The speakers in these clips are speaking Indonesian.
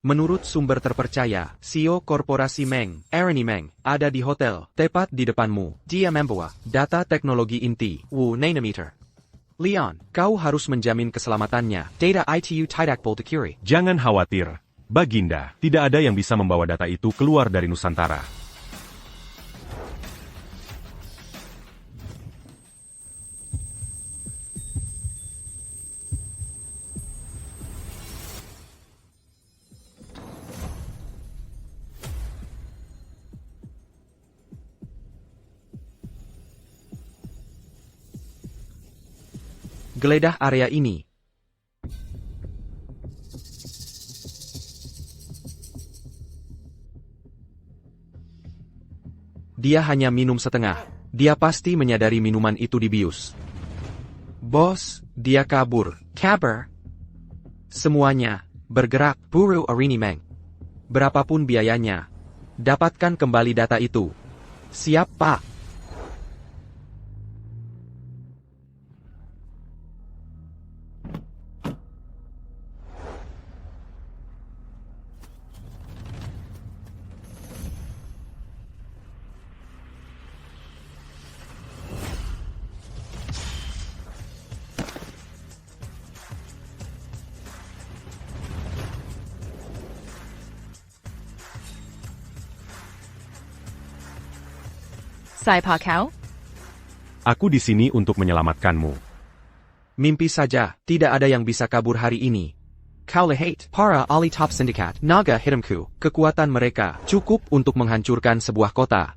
Menurut sumber terpercaya, CEO Korporasi Meng, Ernie Meng, ada di hotel, tepat di depanmu. Dia membawa data teknologi inti, Wu Nanometer. Leon, kau harus menjamin keselamatannya. Data itu tidak boleh dicuri. Jangan khawatir, Baginda. Tidak ada yang bisa membawa data itu keluar dari Nusantara. Geledah area ini. Dia hanya minum setengah. Dia pasti menyadari minuman itu dibius. Bos, dia kabur. Kabur? Semuanya, bergerak, buru Ernie Meng. Berapapun biayanya, dapatkan kembali data itu. Siap, Pak. Siapa kau? Aku di sini untuk menyelamatkanmu. Mimpi saja, tidak ada yang bisa kabur hari ini. Kau lihat, para ahli top sindikat, naga hitamku, kekuatan mereka cukup untuk menghancurkan sebuah kota.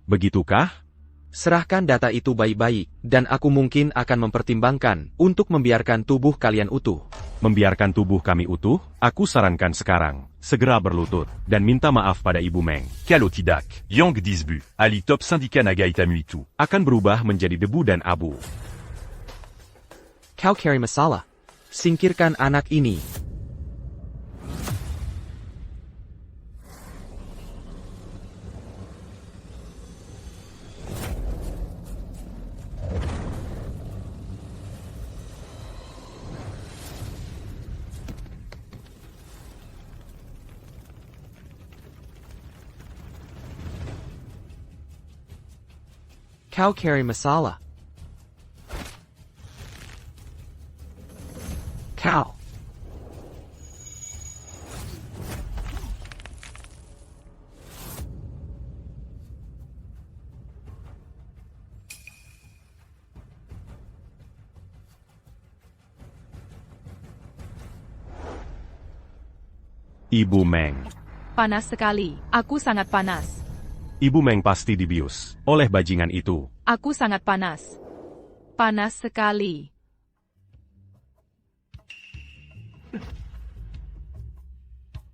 Begitukah? Serahkan data itu baik-baik, dan aku mungkin akan mempertimbangkan untuk membiarkan tubuh kalian utuh. Membiarkan tubuh kami utuh? Aku sarankan sekarang, segera berlutut, dan minta maaf pada Ibu Meng. Kalau tidak, Yang Disbu, ahli top syndicat naga hitam itu, akan berubah menjadi debu dan abu. Kau cari masalah. Singkirkan anak ini. Kau cari masalah. Kau. Ibu Meng. Panas sekali. Aku sangat panas. Ibu Meng pasti dibius oleh bajingan itu. Aku sangat panas. Panas sekali.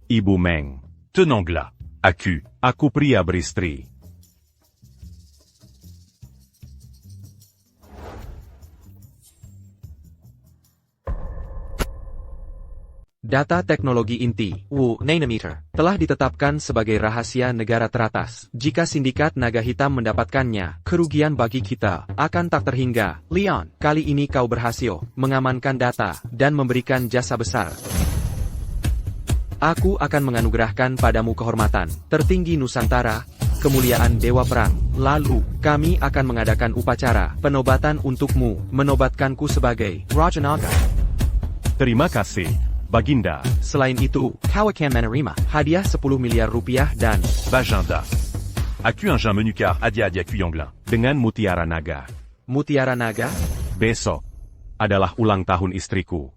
Ibu Meng. Tenanglah, Aku pria beristri. Data teknologi inti, Wu Nanometer, telah ditetapkan sebagai rahasia negara teratas. Jika sindikat naga hitam mendapatkannya, kerugian bagi kita akan tak terhingga. Leon, kali ini kau berhasil mengamankan data dan memberikan jasa besar. Aku akan menganugerahkan padamu kehormatan tertinggi Nusantara, kemuliaan Dewa Perang. Lalu, kami akan mengadakan upacara penobatan untukmu, menobatkanku sebagai Raja Naga. Terima kasih, Baginda. Selain itu, kau akan menerima hadiah 10 miliar rupiah dan Baginda. Aku un jean menukar hadiah aku Yonglin. Dengan mutiara naga. Mutiara Naga. Besok adalah ulang tahun istriku.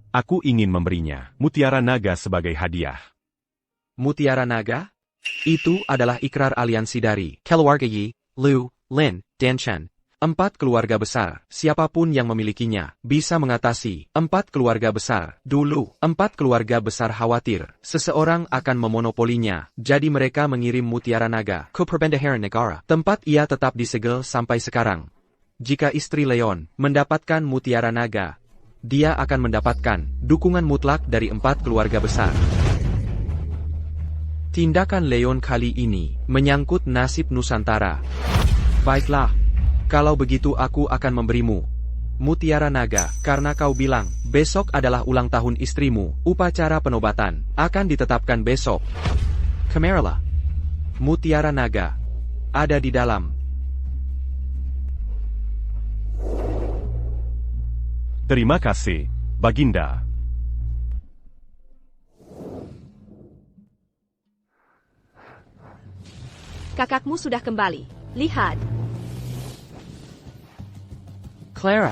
Aku ingin memberinya mutiara naga sebagai hadiah. Mutiara Naga? Itu adalah ikrar aliansi dari keluarga Yi, Liu, Lin, dan Chen. 4 keluarga besar, siapapun yang memilikinya, bisa mengatasi 4 keluarga besar. Dulu, 4 keluarga besar khawatir, seseorang akan memonopolinya, jadi mereka mengirim Mutiara Naga ke perbendaharaan negara, tempat ia tetap disegel sampai sekarang. Jika istri Leon mendapatkan Mutiara Naga, dia akan mendapatkan dukungan mutlak dari 4 keluarga besar. Tindakan Leon kali ini menyangkut nasib Nusantara. Baiklah. Kalau begitu aku akan memberimu Mutiara Naga, karena kau bilang, besok adalah ulang tahun istrimu, upacara penobatan, akan ditetapkan besok. Kameralah. Mutiara Naga. Ada di dalam. Terima kasih, Baginda. Kakakmu sudah kembali. Lihat. Clara.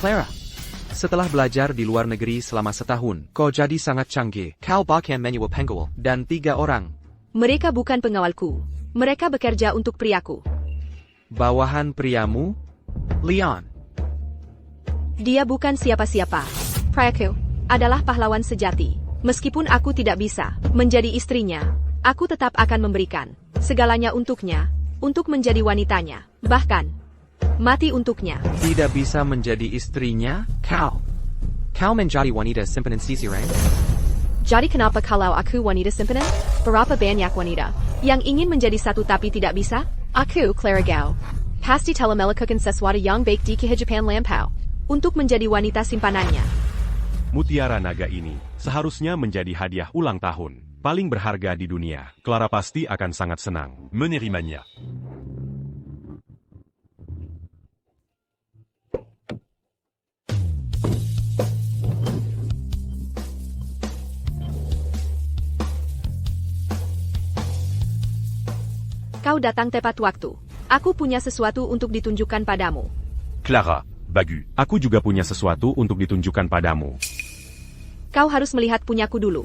Clara. Setelah belajar di luar negeri selama setahun, kau jadi sangat canggih. Kau bahkan menyewa pengawal dan 3 orang. Mereka bukan pengawalku. Mereka bekerja untuk priaku. Bawahan priamu? Leon. Dia bukan siapa-siapa. Priaku adalah pahlawan sejati. Meskipun aku tidak bisa menjadi istrinya, aku tetap akan memberikan segalanya untuknya, untuk menjadi wanitanya. Bahkan mati untuknya. Tidak bisa menjadi istrinya? Kau menjadi wanita simpanan Sisiran? Jadi kenapa kalau aku wanita simpanan? Berapa banyak wanita yang ingin menjadi satu tapi tidak bisa? Aku, Clara Gao, pasti telah melakukan sesuatu yang baik di kehidupan lampau untuk menjadi wanita simpanannya. Mutiara Naga ini seharusnya menjadi hadiah ulang tahun paling berharga di dunia. Clara pasti akan sangat senang. Menerimania. Kau datang tepat waktu. Aku punya sesuatu untuk ditunjukkan padamu. Clara, Bagu. Aku juga punya sesuatu untuk ditunjukkan padamu. Kau harus melihat punyaku dulu.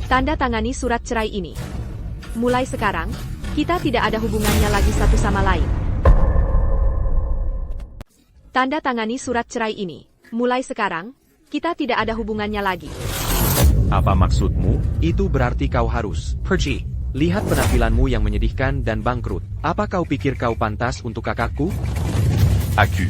Tanda tangani surat cerai ini. Mulai sekarang, kita tidak ada hubungannya lagi satu sama lain. Tanda tangani surat cerai ini. Mulai sekarang, kita tidak ada hubungannya lagi. Apa maksudmu? Itu berarti kau harus pergi. Lihat penampilanmu yang menyedihkan dan bangkrut. Apa kau pikir kau pantas untuk kakakku? Aku.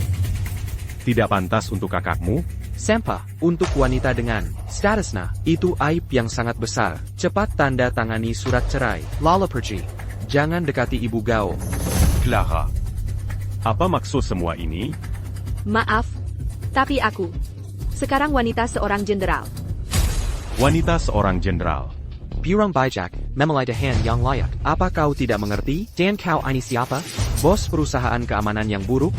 Tidak pantas untuk kakakmu? Sempa, untuk wanita dengan statusnya, itu aib yang sangat besar. Cepat tanda tangani surat cerai. Lala pergi. Jangan dekati ibu Gao. Clara. Apa maksud semua ini? Maaf, tapi aku sekarang wanita seorang jenderal. Wanita seorang jenderal. Burung bijak, memilih dahan yang layak. Apa kau tidak mengerti? Dan kau ini siapa? Bos perusahaan keamanan yang buruk?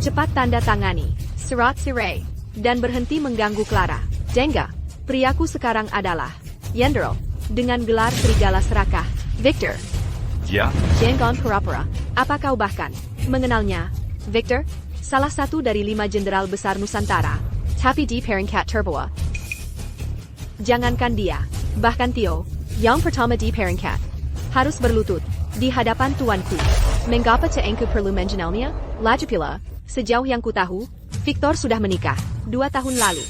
Cepat tanda tangani surat cerai dan berhenti mengganggu Clara. Denga, priaku sekarang adalah Jenderal dengan gelar Serigala Serakah, Victor. Dia. Jangan pura-pura. Apa kau bahkan mengenalnya? Victor, salah satu dari 5 jenderal besar Nusantara, tapi di peringkat terbawa. Jangankan dia, bahkan Theo, yang pertama di peringkat, harus berlutut di hadapan tuanku. Mengapa engkau perlu mengenalnya? Lagi pula, sejauh yang ku tahu, Victor sudah menikah 2 tahun lalu.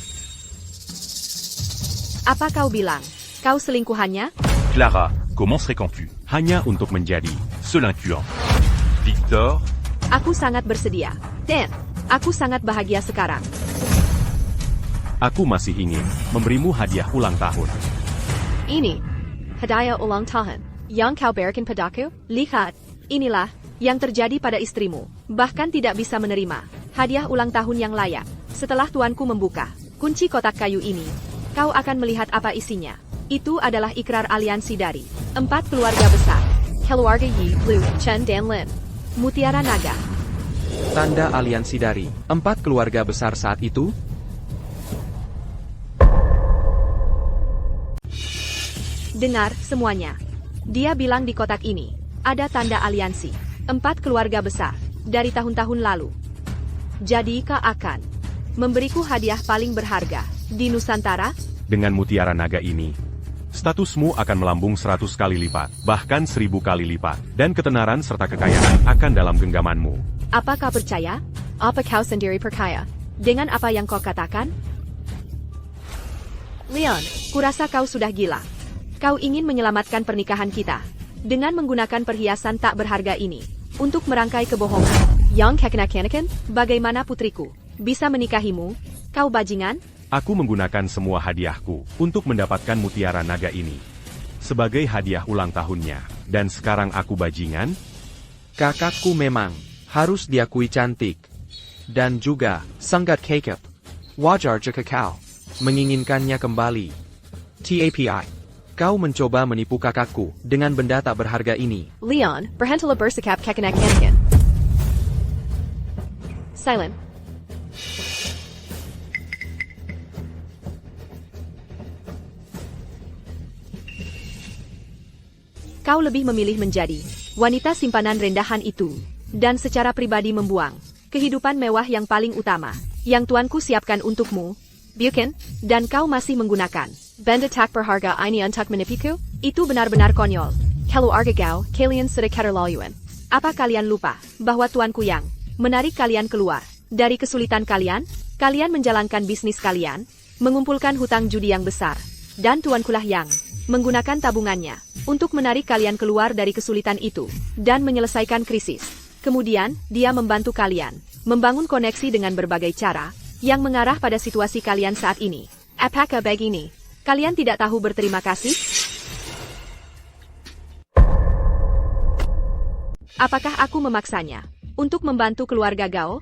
Apa kau bilang? Kau selingkuhannya? Clara, comment serais-tu? Hanya untuk menjadi. Seul incluant. Victor. Aku sangat bersedia. Dan, aku sangat bahagia sekarang. Aku masih ingin memberimu hadiah ulang tahun. Ini, hadiah ulang tahun, yang kau berikan padaku? Lihat, inilah yang terjadi pada istrimu. Bahkan tidak bisa menerima hadiah ulang tahun yang layak. Setelah tuanku membuka kunci kotak kayu ini, kau akan melihat apa isinya. Itu adalah ikrar aliansi dari 4 keluarga besar. Keluarga Yi, Lu, Chen dan Lin. Mutiara Naga. Tanda aliansi dari 4 keluarga besar saat itu? Dengar, semuanya. Dia bilang di kotak ini, ada tanda aliansi 4 keluarga besar, dari tahun-tahun lalu. Jadi kau akan memberiku hadiah paling berharga di Nusantara? Dengan Mutiara Naga ini, statusmu akan melambung 100 kali lipat, bahkan 1000 kali lipat, dan ketenaran serta kekayaan akan dalam genggamanmu. Apa kau percaya? Apa kau sendiri percaya dengan apa yang kau katakan? Leon, kurasa kau sudah gila. Kau ingin menyelamatkan pernikahan kita dengan menggunakan perhiasan tak berharga ini untuk merangkai kebohongan. Yang kekanak-kanakan, bagaimana putriku bisa menikahimu? Kau bajingan? Aku menggunakan semua hadiahku untuk mendapatkan mutiara naga ini. Sebagai hadiah ulang tahunnya. Dan sekarang aku bajingan? Kakakku memang harus diakui cantik. Dan juga sangat cakep. Wajar jika kau menginginkannya kembali. TAPI. Kau mencoba menipu kakakku dengan benda tak berharga ini. Leon, berhentilah bersikap kekanak-kanakan. Silent. Kau lebih memilih menjadi wanita simpanan rendahan itu, dan secara pribadi membuang kehidupan mewah yang paling utama, yang tuanku siapkan untukmu, bukan? Dan kau masih menggunakan benda tak berharga ini untuk menipuku? Itu benar-benar konyol. Keluarga kau, kalian sudah keterlaluan. Apa kalian lupa bahwa tuanku yang menarik kalian keluar dari kesulitan kalian? Kalian menjalankan bisnis kalian, mengumpulkan hutang judi yang besar, dan tuankulah yang menggunakan tabungannya untuk menarik kalian keluar dari kesulitan itu dan menyelesaikan krisis. Kemudian, dia membantu kalian membangun koneksi dengan berbagai cara yang mengarah pada situasi kalian saat ini. Apakah begini? Kalian tidak tahu berterima kasih? Apakah aku memaksanya untuk membantu keluarga Gao?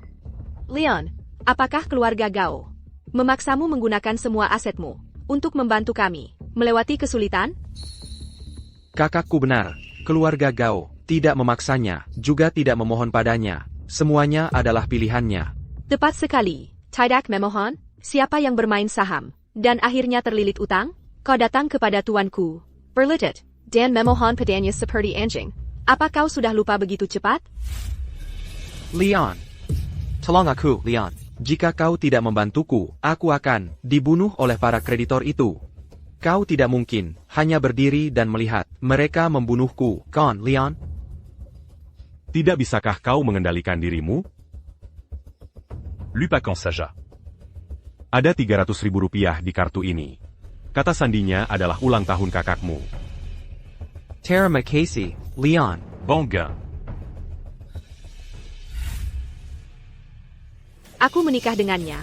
Leon, apakah keluarga Gao memaksamu menggunakan semua asetmu untuk membantu kami melewati kesulitan? Kakakku benar. Keluarga Gao tidak memaksanya, juga tidak memohon padanya. Semuanya adalah pilihannya. Tepat sekali. Tidak memohon, siapa yang bermain saham, dan akhirnya terlilit utang? Kau datang kepada tuanku, berlutut, dan memohon padanya seperti anjing. Apa kau sudah lupa begitu cepat? Leon. Tolong aku, Leon. Jika kau tidak membantuku, aku akan dibunuh oleh para kreditor itu. Kau tidak mungkin hanya berdiri dan melihat mereka membunuhku, kan, Leon? Tidak bisakah kau mengendalikan dirimu? Lupakan saja. Ada 300.000 rupiah di kartu ini. Kata sandinya adalah ulang tahun kakakmu. Terima kasih, Leon. Bon gain. Aku menikah dengannya.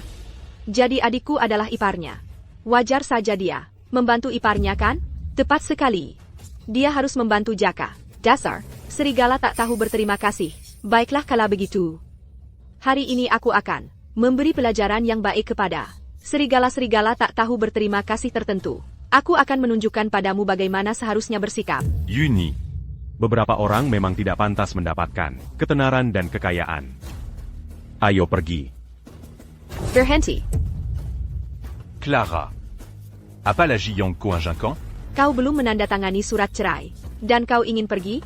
Jadi adikku adalah iparnya. Wajar saja dia membantu iparnya, kan? Tepat sekali. Dia harus membantu Jaka. Dasar, serigala tak tahu berterima kasih. Baiklah kalau begitu. Hari ini aku akan memberi pelajaran yang baik kepada serigala-serigala tak tahu berterima kasih tertentu. Aku akan menunjukkan padamu bagaimana seharusnya bersikap. Uni. Beberapa orang memang tidak pantas mendapatkan ketenaran dan kekayaan. Ayo pergi. Berhenti. Clara. Apa lagi yang convaincant? Kau belum menandatangani surat cerai, dan kau ingin pergi?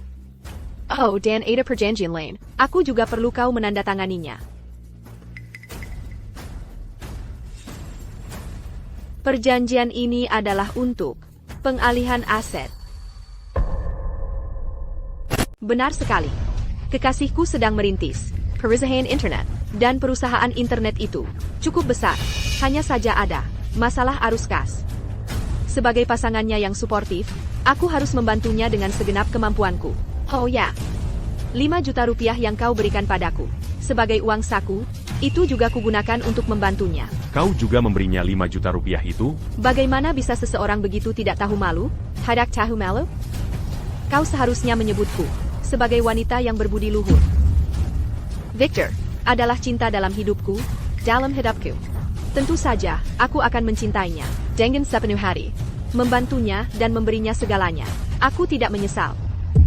Oh, dan ada perjanjian lain. Aku juga perlu kau menandatanganinya. Perjanjian ini adalah untuk pengalihan aset. Benar sekali. Kekasihku sedang merintis perusahaan internet, dan perusahaan internet itu cukup besar. Hanya saja ada masalah arus kas. Sebagai pasangannya yang suportif, aku harus membantunya dengan segenap kemampuanku. Oh ya, 5 juta rupiah yang kau berikan padaku sebagai uang saku, itu juga kugunakan untuk membantunya. Kau juga memberinya 5 juta rupiah itu? Bagaimana bisa seseorang begitu tidak tahu malu? Tidak tahu malu? Kau seharusnya menyebutku sebagai wanita yang berbudi luhur. Victor adalah cinta dalam hidupku, dalam hidupku. Tentu saja, aku akan mencintainya dengan sepenuh hati, membantunya dan memberinya segalanya. Aku tidak menyesal.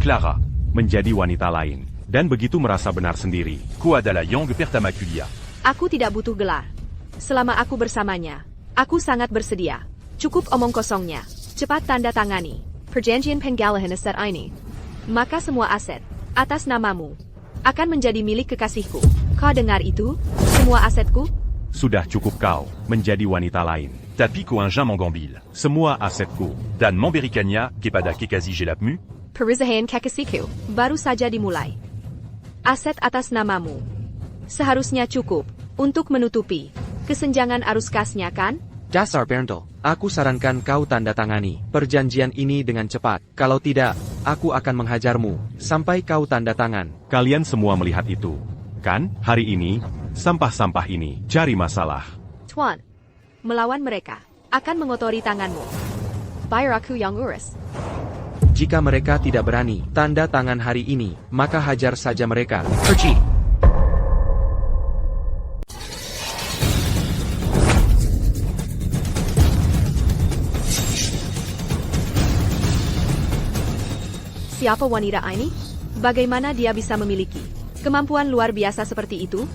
Clara. Menjadi wanita lain, dan begitu merasa benar sendiri. Quoi de la Young Pertamaculia. Aku tidak butuh gelar. Selama aku bersamanya, aku sangat bersedia. Cukup omong kosongnya. Cepat tanda tangani perjanjian penggalihan aset ini. Maka semua aset atas namamu akan menjadi milik kekasihku. Kau dengar itu? Semua asetku? Sudah cukup kau menjadi wanita lain. Tapi coingin Mangambil. Semua asetku. Dan Mambericania, kepada Kekazi Jelapmu. Perusahaan kekasihku baru saja dimulai. Aset atas namamu seharusnya cukup untuk menutupi kesenjangan arus kasnya, kan? Dasar Berndel, aku sarankan kau tanda tangani perjanjian ini dengan cepat. Kalau tidak, aku akan menghajarmu sampai kau tanda tangan. Kalian semua melihat itu, kan? Hari ini, sampah-sampah ini cari masalah. Tuan, Melawan mereka akan mengotori tanganmu. Biar aku yang urus. Jika mereka tidak berani tanda tangan hari ini, maka hajar saja mereka. Pergi! Siapa wanita ini? Bagaimana dia bisa memiliki kemampuan luar biasa seperti itu?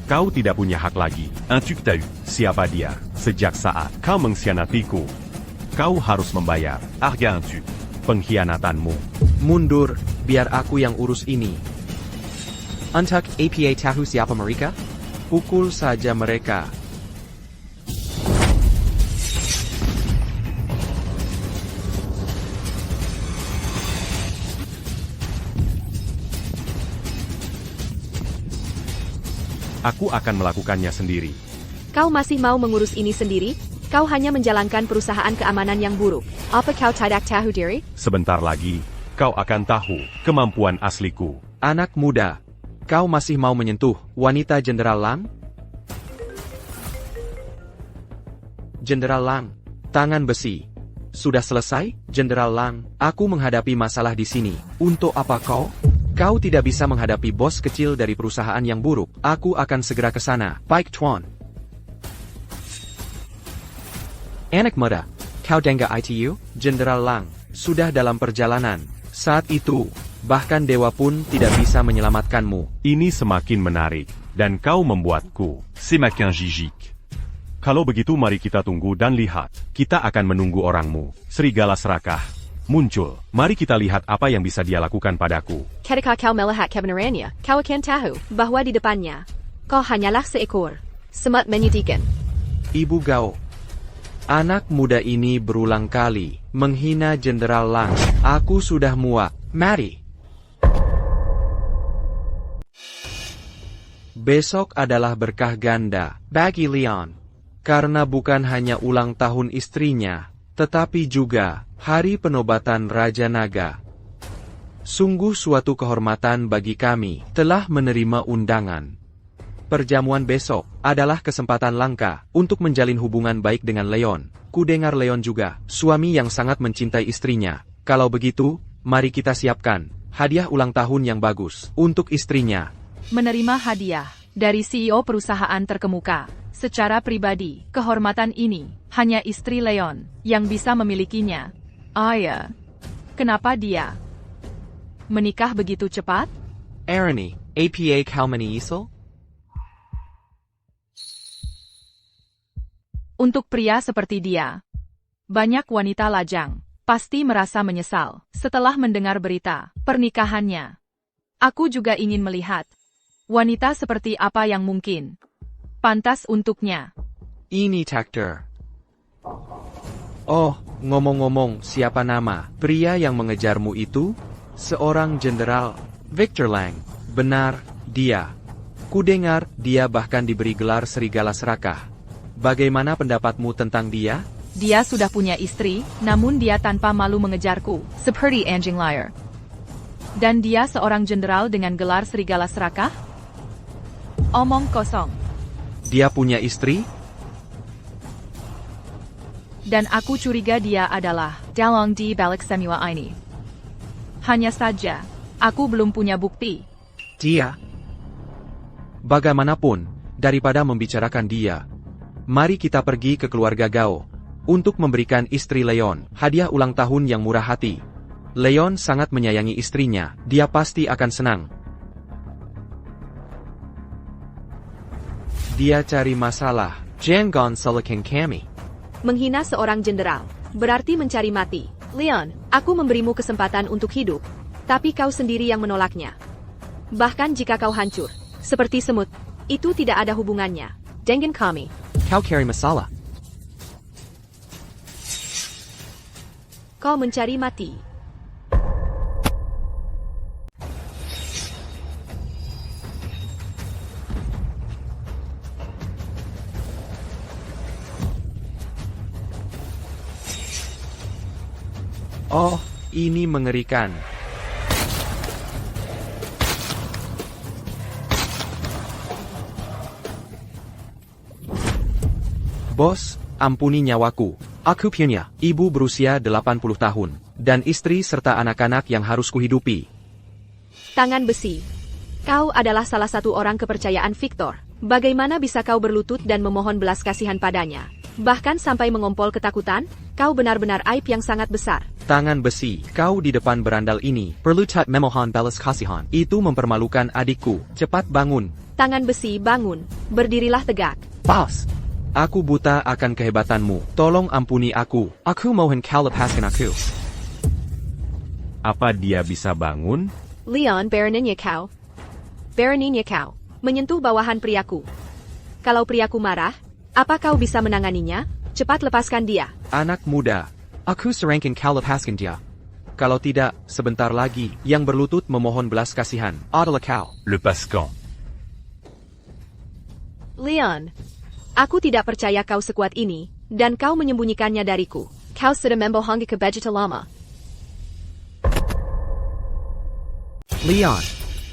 Kau tidak punya hak lagi. Un tu que t'as eu. Siapa dia? Sejak saat kau mengkhianatiku, kau harus membayar Arga un tu. pengkhianatanmu. Mundur, biar aku yang urus ini. Untuk APA tahu siapa mereka? Pukul saja mereka. Aku akan melakukannya sendiri. Kau masih mau mengurus ini sendiri? Kau hanya menjalankan perusahaan keamanan yang buruk. Apa kau tidak tahu diri? Sebentar lagi, kau akan tahu kemampuan asliku. Anak muda, kau masih mau menyentuh wanita Jenderal Lang? Jenderal Lang, tangan besi. Sudah selesai, Jenderal Lang. Aku menghadapi masalah di sini. Untuk apa kau? Kau tidak bisa menghadapi bos kecil dari perusahaan yang buruk. Aku akan segera ke sana. Baik, Tuan. Anak muda, kau dengar ITU? Jenderal Lang sudah dalam perjalanan. Saat itu, bahkan dewa pun tidak bisa menyelamatkanmu. Ini semakin menarik, dan kau membuatku. C'est Maquin Gigic. Kalau begitu mari kita tunggu dan lihat. Kita akan menunggu orangmu. Serigala serakah muncul. Mari kita lihat apa yang bisa dia lakukan padaku. Ketika kau melihat kebenarannya, kau akan tahu bahwa di depannya, kau hanyalah seekor semut menyedihkan. Ibu Gao. Anak muda ini berulang kali menghina Jenderal Lang. Aku sudah muak. Mari. Besok adalah berkah ganda bagi Leon. Karena bukan hanya ulang tahun istrinya, tetapi juga hari penobatan Raja Naga. Sungguh suatu kehormatan bagi kami telah menerima undangan. Perjamuan besok adalah kesempatan langka untuk menjalin hubungan baik dengan Leon. Ku dengar Leon juga suami yang sangat mencintai istrinya. Kalau begitu, mari kita siapkan hadiah ulang tahun yang bagus untuk istrinya. Menerima hadiah dari CEO perusahaan terkemuka. Secara pribadi, kehormatan ini hanya istri Leon yang bisa memilikinya. Ya. Kenapa dia menikah begitu cepat? Arani, APA Kalmani Isel? Untuk pria seperti dia, banyak wanita lajang pasti merasa menyesal setelah mendengar berita pernikahannya. Aku juga ingin melihat wanita seperti apa yang mungkin pantas untuknya. Ini Takter. Oh, ngomong-ngomong, siapa nama pria yang mengejarmu itu? Seorang jenderal, Victor Lang. Benar, dia. Ku dengar dia bahkan diberi gelar serigala serakah. Bagaimana pendapatmu tentang dia? Dia sudah punya istri, namun dia tanpa malu mengejarku, seperti anjing liar. Dan dia seorang jenderal dengan gelar serigala serakah? Omong kosong. Dia punya istri? Dan aku curiga dia adalah dalang di balik semua ini. Hanya saja, aku belum punya bukti. Dia? Bagaimanapun, daripada membicarakan dia, mari kita pergi ke keluarga Gao untuk memberikan istri Leon hadiah ulang tahun yang murah hati. Leon sangat menyayangi istrinya, dia pasti akan senang. Dia cari masalah. Jangan salahkan kami. Menghina seorang jenderal berarti mencari mati. Leon, aku memberimu kesempatan untuk hidup, tapi kau sendiri yang menolaknya. Bahkan jika kau hancur, seperti semut, itu tidak ada hubungannya dengan kami. Kau cari masalah. Kau mencari mati. Oh, ini mengerikan. Bos, ampuni nyawaku. Aku punya ibu berusia 80 tahun, dan istri serta anak-anak yang harus kuhidupi. Tangan besi. Kau adalah salah satu orang kepercayaan Victor. Bagaimana bisa kau berlutut dan memohon belas kasihan padanya? Bahkan sampai mengompol ketakutan, kau benar-benar aib yang sangat besar. Tangan besi, kau di depan berandal ini, perlu tak memohon belas kasihan. Itu mempermalukan adikku. Cepat bangun. Tangan besi, bangun. Berdirilah tegak. Pas. Aku buta akan kehebatanmu. Tolong ampuni aku. Aku mohon kau lepaskan aku. Apa dia bisa bangun? Leon, Baroninnya kau. Baroninnya kau. Menyentuh bawahan priaku. Kalau priaku marah, apa kau bisa menanganinya? Cepat lepaskan dia. Anak muda. Aku serangkan kau lepaskan dia. Kalau tidak, sebentar lagi, yang berlutut memohon belas kasihan adalah kau. Le Pascan. Leon. Aku tidak percaya kau sekuat ini, dan kau menyembunyikannya dariku. Kau sudah membohongi ke Vegeta Lama. Leon,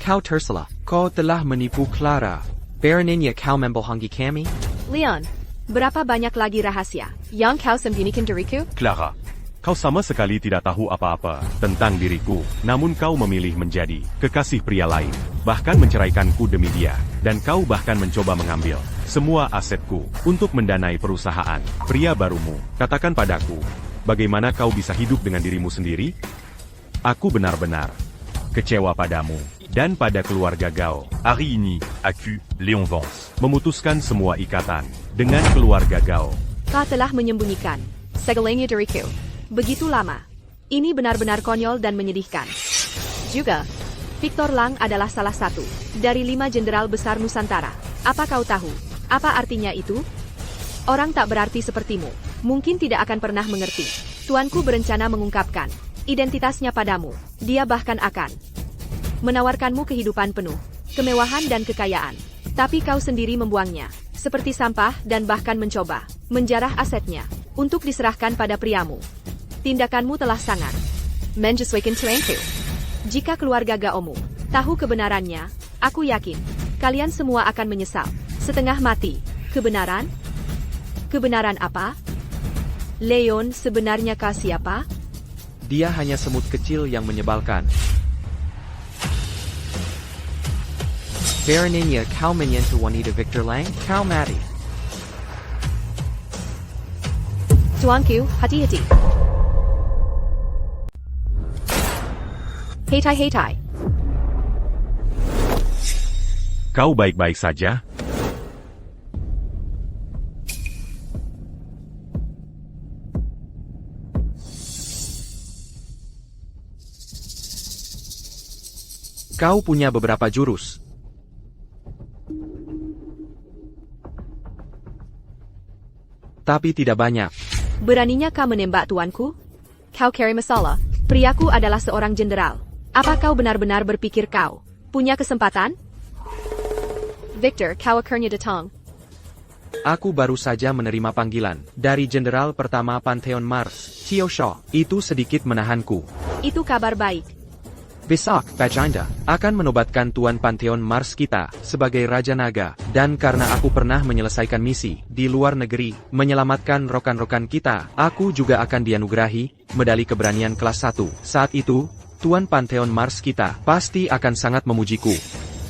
kau tersalah. Kau telah menipu Clara. Baroninnya kau membohongi kami? Leon, berapa banyak lagi rahasia yang kau sembunyikan dariku? Clara, kau sama sekali tidak tahu apa-apa tentang diriku, namun kau memilih menjadi kekasih pria lain, bahkan menceraikanku demi dia, dan kau bahkan mencoba mengambil semua asetku untuk mendanai perusahaan pria barumu. Katakan padaku, bagaimana kau bisa hidup dengan dirimu sendiri? Aku benar-benar kecewa padamu dan pada keluarga Gao. Harry ini, aku, Léon Vance. Memutuskan semua ikatan dengan keluarga Gao. Kau telah menyembunyikan segalanya dariku. Begitu lama. Ini benar-benar konyol dan menyedihkan. Juga, Victor Lang adalah salah satu dari 5 jenderal besar Nusantara. Apa kau tahu? Apa artinya itu? Orang tak berarti sepertimu mungkin tidak akan pernah mengerti. Tuanku berencana mengungkapkan identitasnya padamu. Dia bahkan akan menawarkanmu kehidupan penuh kemewahan dan kekayaan. Tapi kau sendiri membuangnya seperti sampah dan bahkan mencoba menjarah asetnya untuk diserahkan pada priamu. Tindakanmu telah sangat menyesuaikan tuanku. Jika keluarga Gaomu tahu kebenarannya, aku yakin kalian semua akan menyesal setengah mati. Kebenaran? Kebenaran apa? Leon, sebenarnya kau siapa? Dia hanya semut kecil yang menyebalkan. Baroninnya kau menyentuh wanita Victor Lang, kau mati. Tuanku, hati-hati. Hetai. Kau baik-baik saja? Kau punya beberapa jurus. Tapi tidak banyak. Beraninya kau menembak tuanku? Kau carry masalah. Priaku adalah seorang jenderal. Apa kau benar-benar berpikir kau punya kesempatan? Victor, kau akhirnya datang. Aku baru saja menerima panggilan dari Jenderal Pertama Pantheon Mars, Xiao Shaw. Itu sedikit menahanku. Itu kabar baik. Besok, Bajinda akan menobatkan Tuan Pantheon Mars kita sebagai Raja Naga. Dan karena aku pernah menyelesaikan misi di luar negeri, menyelamatkan rokan-rokan kita, aku juga akan dianugerahi medali keberanian kelas 1. Saat itu, Tuan Pantheon Mars kita pasti akan sangat memujiku.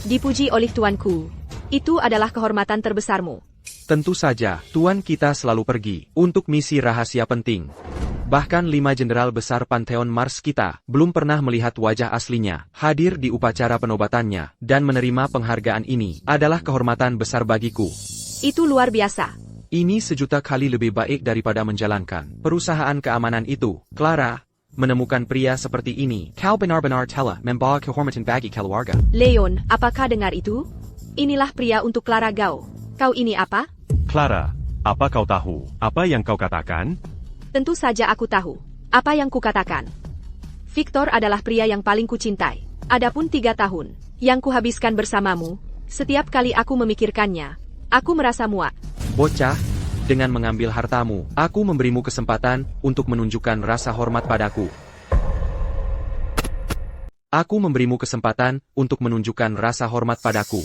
Dipuji oleh tuanku. Itu adalah kehormatan terbesarmu. Tentu saja, Tuan kita selalu pergi untuk misi rahasia penting. Bahkan 5 jenderal besar Pantheon Mars kita belum pernah melihat wajah aslinya. Hadir di upacara penobatannya dan menerima penghargaan ini adalah kehormatan besar bagiku. Itu luar biasa. Ini sejuta kali lebih baik daripada menjalankan perusahaan keamanan itu. Clara, menemukan pria seperti ini, kau benar-benar telah membawa kehormatan bagi keluarga. Leon, apakah dengar itu? Inilah pria untuk Clara Gao. Kau ini apa? Clara, apa kau tahu apa yang kau katakan? Tentu saja aku tahu apa yang kukatakan. Victor adalah pria yang paling kucintai. Adapun 3 tahun yang kuhabiskan bersamamu, setiap kali aku memikirkannya, aku merasa muak. Bocah, dengan mengambil hartamu, aku memberimu kesempatan untuk menunjukkan rasa hormat padaku. Aku memberimu kesempatan untuk menunjukkan rasa hormat padaku.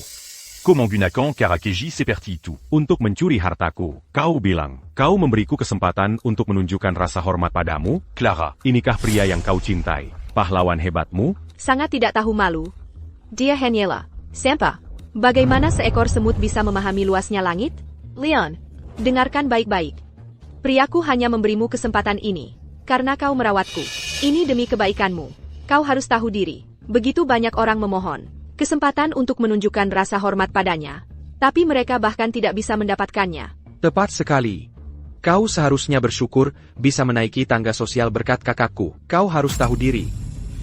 Comment gunakan Karakeji seperti itu? Untuk mencuri hartaku, kau bilang, kau memberiku kesempatan untuk menunjukkan rasa hormat padamu? Clara, Inikah pria yang kau cintai? Pahlawan hebatmu? Sangat tidak tahu malu. Dia Haniela. Sampa. Bagaimana seekor semut bisa memahami luasnya langit? Leon, dengarkan baik-baik. Priaku hanya memberimu kesempatan ini. Karena kau merawatku. Ini demi kebaikanmu. Kau harus tahu diri. Begitu banyak orang memohon kesempatan untuk menunjukkan rasa hormat padanya. Tapi mereka bahkan tidak bisa mendapatkannya. Tepat sekali. Kau seharusnya bersyukur bisa menaiki tangga sosial berkat kakakku. Kau harus tahu diri.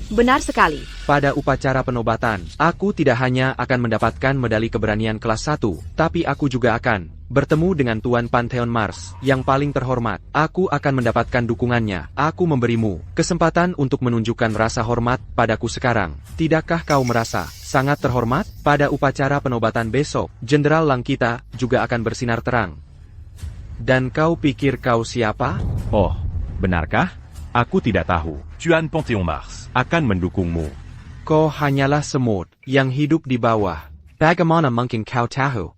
Benar sekali. Pada upacara penobatan, aku tidak hanya akan mendapatkan medali keberanian kelas 1, tapi aku juga akan bertemu dengan Tuan Pantheon Mars, yang paling terhormat. Aku akan mendapatkan dukungannya. Aku memberimu kesempatan untuk menunjukkan rasa hormat padaku sekarang. Tidakkah kau merasa sangat terhormat? Pada upacara penobatan besok, Jenderal Langkita juga akan bersinar terang. Dan kau pikir kau siapa? Oh, benarkah? Aku tidak tahu. Tuan Pantheon Mars. Akan mendukungmu. Kau hanyalah semut yang hidup di bawah. Bagaimana mungkin kau tahu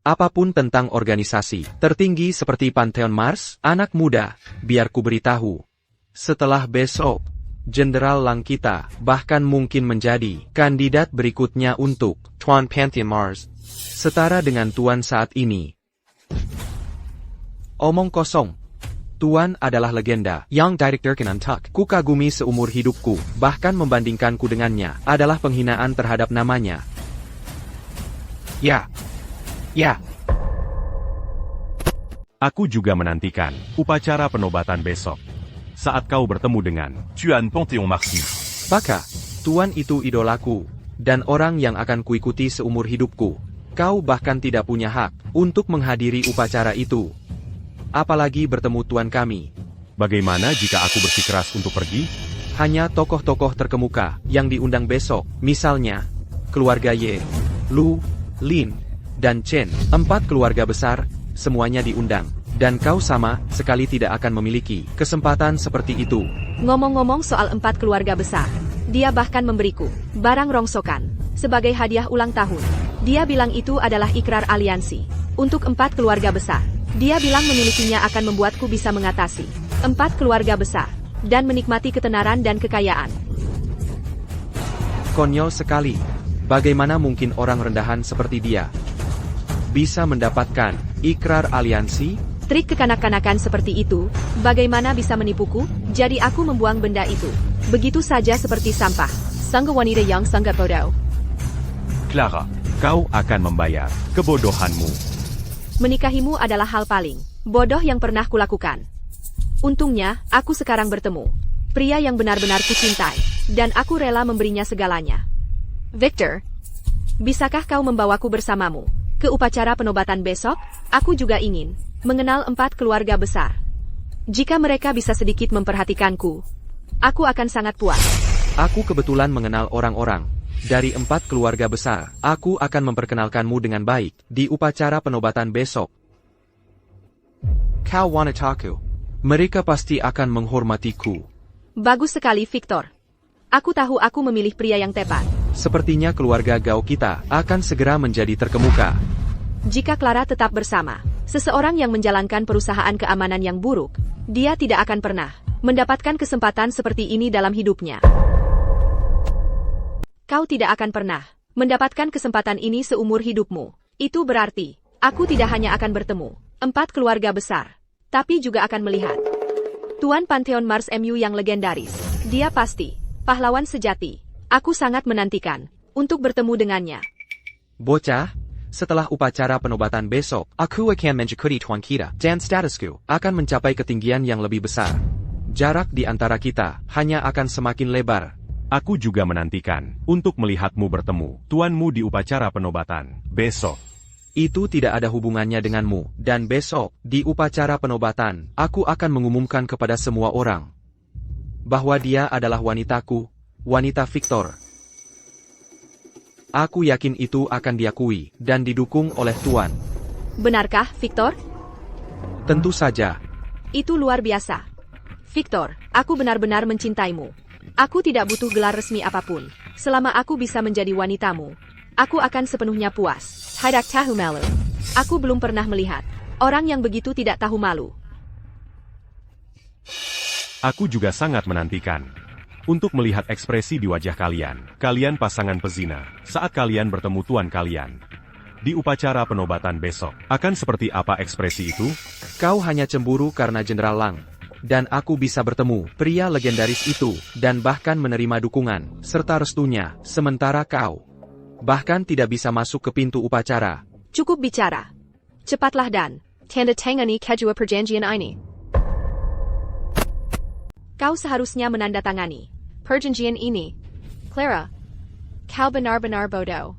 apapun tentang organisasi tertinggi seperti Pantheon Mars? Anak muda, biar ku beritahu. Setelah besok, Jenderal Langkita bahkan mungkin menjadi kandidat berikutnya untuk Tuan Pantheon Mars. Setara dengan Tuan saat ini. Omong kosong. Tuan adalah legenda yang Director Kenantuk. Ku kagumi seumur hidupku, bahkan membandingkanku dengannya adalah penghinaan terhadap namanya. Ya. Aku juga menantikan upacara penobatan besok. Saat kau bertemu dengan Tuan Pantheon Marsi. Baka, Tuan itu idolaku, dan orang yang akan kuikuti seumur hidupku. Kau bahkan tidak punya hak untuk menghadiri upacara itu. Apalagi bertemu Tuan kami. bagaimana jika aku bersikeras untuk pergi? Hanya tokoh-tokoh terkemuka yang diundang besok, misalnya keluarga Ye, Lu, Lin, dan Chen. 4 keluarga besar, semuanya diundang. Dan kau sama sekali tidak akan memiliki kesempatan seperti itu. Ngomong-ngomong soal 4 keluarga besar, dia bahkan memberiku barang rongsokan sebagai hadiah ulang tahun. Dia bilang itu adalah ikrar aliansi untuk 4 keluarga besar. Dia bilang memilikinya akan membuatku bisa mengatasi 4 keluarga besar dan menikmati ketenaran dan kekayaan. Konyol sekali. Bagaimana mungkin orang rendahan seperti dia bisa mendapatkan ikrar aliansi? Trik kekanak-kanakan seperti itu, bagaimana bisa menipuku? Jadi aku membuang benda itu begitu saja seperti sampah. Sangga wanita yang sangat bodoh. Clara, Kau akan membayar kebodohanmu. Menikahimu adalah hal paling bodoh yang pernah kulakukan. Untungnya, aku sekarang bertemu pria yang benar-benar kucintai, dan aku rela memberinya segalanya. Victor, bisakah kau membawaku bersamamu ke upacara penobatan besok? Aku juga ingin mengenal 4 keluarga besar. Jika mereka bisa sedikit memperhatikanku, aku akan sangat puas. Aku kebetulan mengenal orang-orang dari 4 keluarga besar. Aku akan memperkenalkanmu dengan baik di upacara penobatan besok. Kau wanitaku. Mereka pasti akan menghormatiku. Bagus sekali, Victor. Aku tahu aku memilih pria yang tepat. Sepertinya keluarga Gao kita akan segera menjadi terkemuka. Jika Clara tetap bersama seseorang yang menjalankan perusahaan keamanan yang buruk, dia tidak akan pernah mendapatkan kesempatan seperti ini dalam hidupnya. Kau tidak akan pernah mendapatkan kesempatan ini seumur hidupmu. Itu berarti, aku tidak hanya akan bertemu 4 keluarga besar, tapi juga akan melihat Tuan Pantheon Mars MU yang legendaris. Dia pasti pahlawan sejati. Aku sangat menantikan untuk bertemu dengannya. Bocah, setelah upacara penobatan besok, aku akan menjadi Tuan kita, dan statusku akan mencapai ketinggian yang lebih besar. Jarak di antara kita hanya akan semakin lebar. Aku juga menantikan untuk melihatmu bertemu tuanmu di upacara penobatan besok. Itu tidak ada hubungannya denganmu, dan besok, di upacara penobatan, aku akan mengumumkan kepada semua orang bahwa dia adalah wanitaku, wanita Victor. Aku yakin itu akan diakui dan didukung oleh Tuan. Benarkah, Victor? Tentu saja. Itu luar biasa. Victor, aku benar-benar mencintaimu. Aku tidak butuh gelar resmi apapun, selama aku bisa menjadi wanitamu. Aku akan sepenuhnya puas. Tidak tahu malu. Aku belum pernah melihat orang yang begitu tidak tahu malu. Aku juga sangat menantikan untuk melihat ekspresi di wajah kalian. Kalian pasangan pezina, saat kalian bertemu tuan kalian. Di upacara penobatan besok, akan seperti apa ekspresi itu? Kau hanya cemburu karena Jenderal Lang. Dan aku bisa bertemu pria legendaris itu, dan bahkan menerima dukungan, serta restunya, sementara kau bahkan tidak bisa masuk ke pintu upacara. Cukup bicara. Cepatlah dan tanda tangani kedua perjanjian ini. Kau seharusnya menandatangani perjanjian ini. Clara, kau benar-benar bodoh.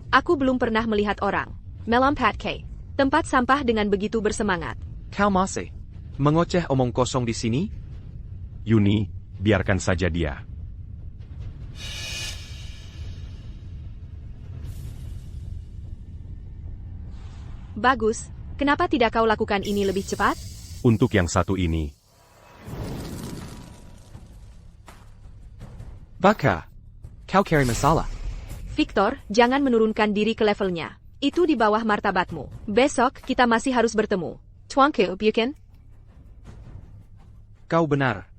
Aku belum pernah melihat orang melompat ke tempat sampah dengan begitu bersemangat. Kau masih mengoceh omong kosong di sini? Yuni, biarkan saja dia. Bagus, kenapa tidak kau lakukan ini lebih cepat? Untuk yang satu ini, Baka, kau carry masalah. Victor, jangan menurunkan diri ke levelnya. Itu di bawah martabatmu. Besok kita masih harus bertemu. Tuanku, bukan? Kau benar.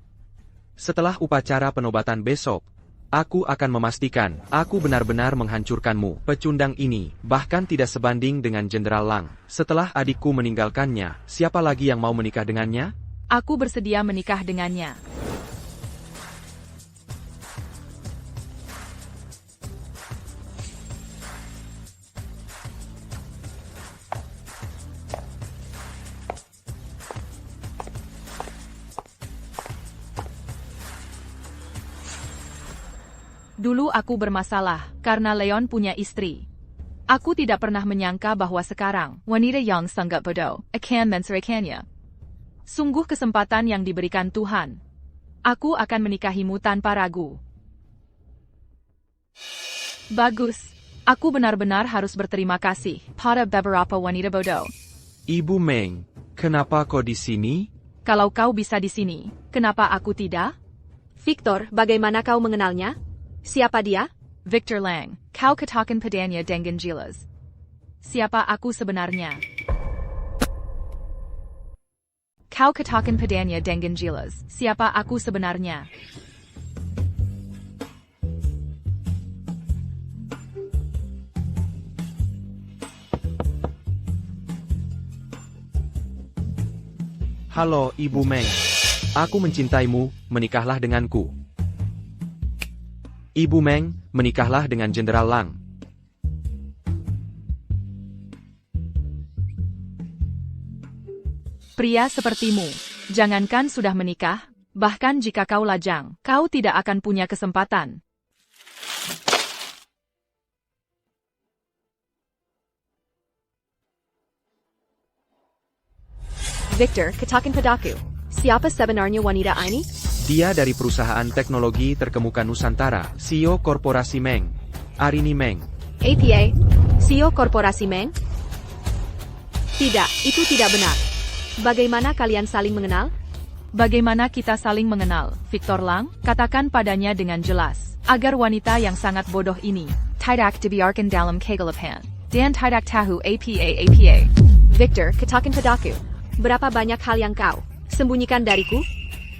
Setelah upacara penobatan besok, aku akan memastikan aku benar-benar menghancurkanmu. Pecundang ini bahkan tidak sebanding dengan Jenderal Lang. Setelah adikku meninggalkannya, siapa lagi yang mau menikah dengannya? Aku bersedia menikah dengannya. Dulu aku bermasalah, karena Leon punya istri. Aku tidak pernah menyangka bahwa sekarang, wanita yang sangat bodoh, akan menceraikannya. Sungguh kesempatan yang diberikan Tuhan. Aku akan menikahimu tanpa ragu. Bagus. Aku benar-benar harus berterima kasih pada beberapa wanita bodoh. Ibu Meng, kenapa kau di sini? Kalau kau bisa di sini, kenapa aku tidak? Victor, bagaimana kau mengenalnya? Siapa dia? Victor Lang, kau katakan padanya dengan jelas. Siapa aku sebenarnya? Kau katakan padanya dengan jelas. Siapa aku sebenarnya? Halo, Ibu Meng. Aku mencintaimu, menikahlah denganku. Ibu Meng, menikahlah dengan Jenderal Lang. Pria sepertimu, jangankan sudah menikah, bahkan jika kau lajang, kau tidak akan punya kesempatan. Victor, katakan padaku. Siapa sebenarnya wanita ini? Dia dari perusahaan teknologi terkemuka Nusantara, CEO Korporasi Meng, Arini Meng. APA? CEO Korporasi Meng? Tidak, itu tidak benar. Bagaimana kalian saling mengenal? Bagaimana kita saling mengenal, Victor Lang? Katakan padanya dengan jelas, agar wanita yang sangat bodoh ini tidak dibiarkan dalam kegelapan, dan tidak tahu apa. Victor, katakan padaku. Berapa banyak hal yang kau sembunyikan dariku?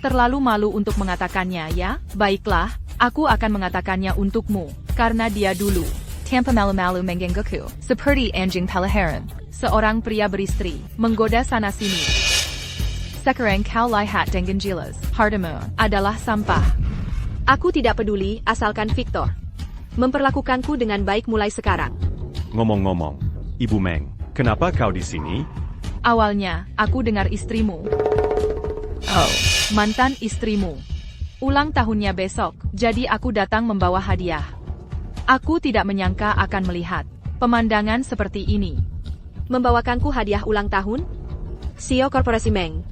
Terlalu malu untuk mengatakannya, ya? Baiklah, aku akan mengatakannya untukmu, karena dia dulu tanpa malu-malu menggangguku, seperti anjing peliharaan. Seorang pria beristri, menggoda sana-sini. Sekarang kau lihat dengan jelas, hartamu adalah sampah. Aku tidak peduli, asalkan Victor memperlakukanku dengan baik mulai sekarang. ngomong-ngomong, Ibu Meng, kenapa kau di sini? Awalnya, aku dengar istrimu. Oh, mantan istrimu. Ulang tahunnya besok, jadi aku datang membawa hadiah. Aku tidak menyangka akan melihat pemandangan seperti ini. Membawakanku hadiah ulang tahun? CEO Korporasi Meng.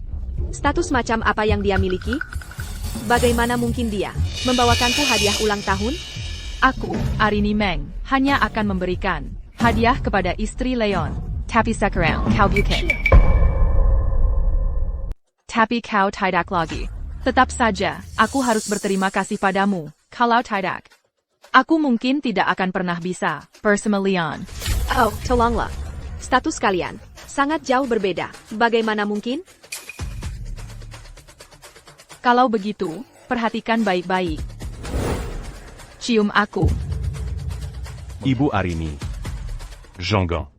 Status macam apa yang dia miliki? Bagaimana mungkin dia membawakanku hadiah ulang tahun? Aku, Arini Meng, hanya akan memberikan hadiah kepada istri Leon. Tapi sekarang kau bukan. Tapi kau tidak lagi. Tetap saja, aku harus berterima kasih padamu, kalau tidak. Aku mungkin tidak akan pernah bisa. Bersama Leon. Oh, tolonglah. Status kalian sangat jauh berbeda. Bagaimana mungkin? Kalau begitu, perhatikan baik-baik. Cium aku. Ibu Arini. Jangan.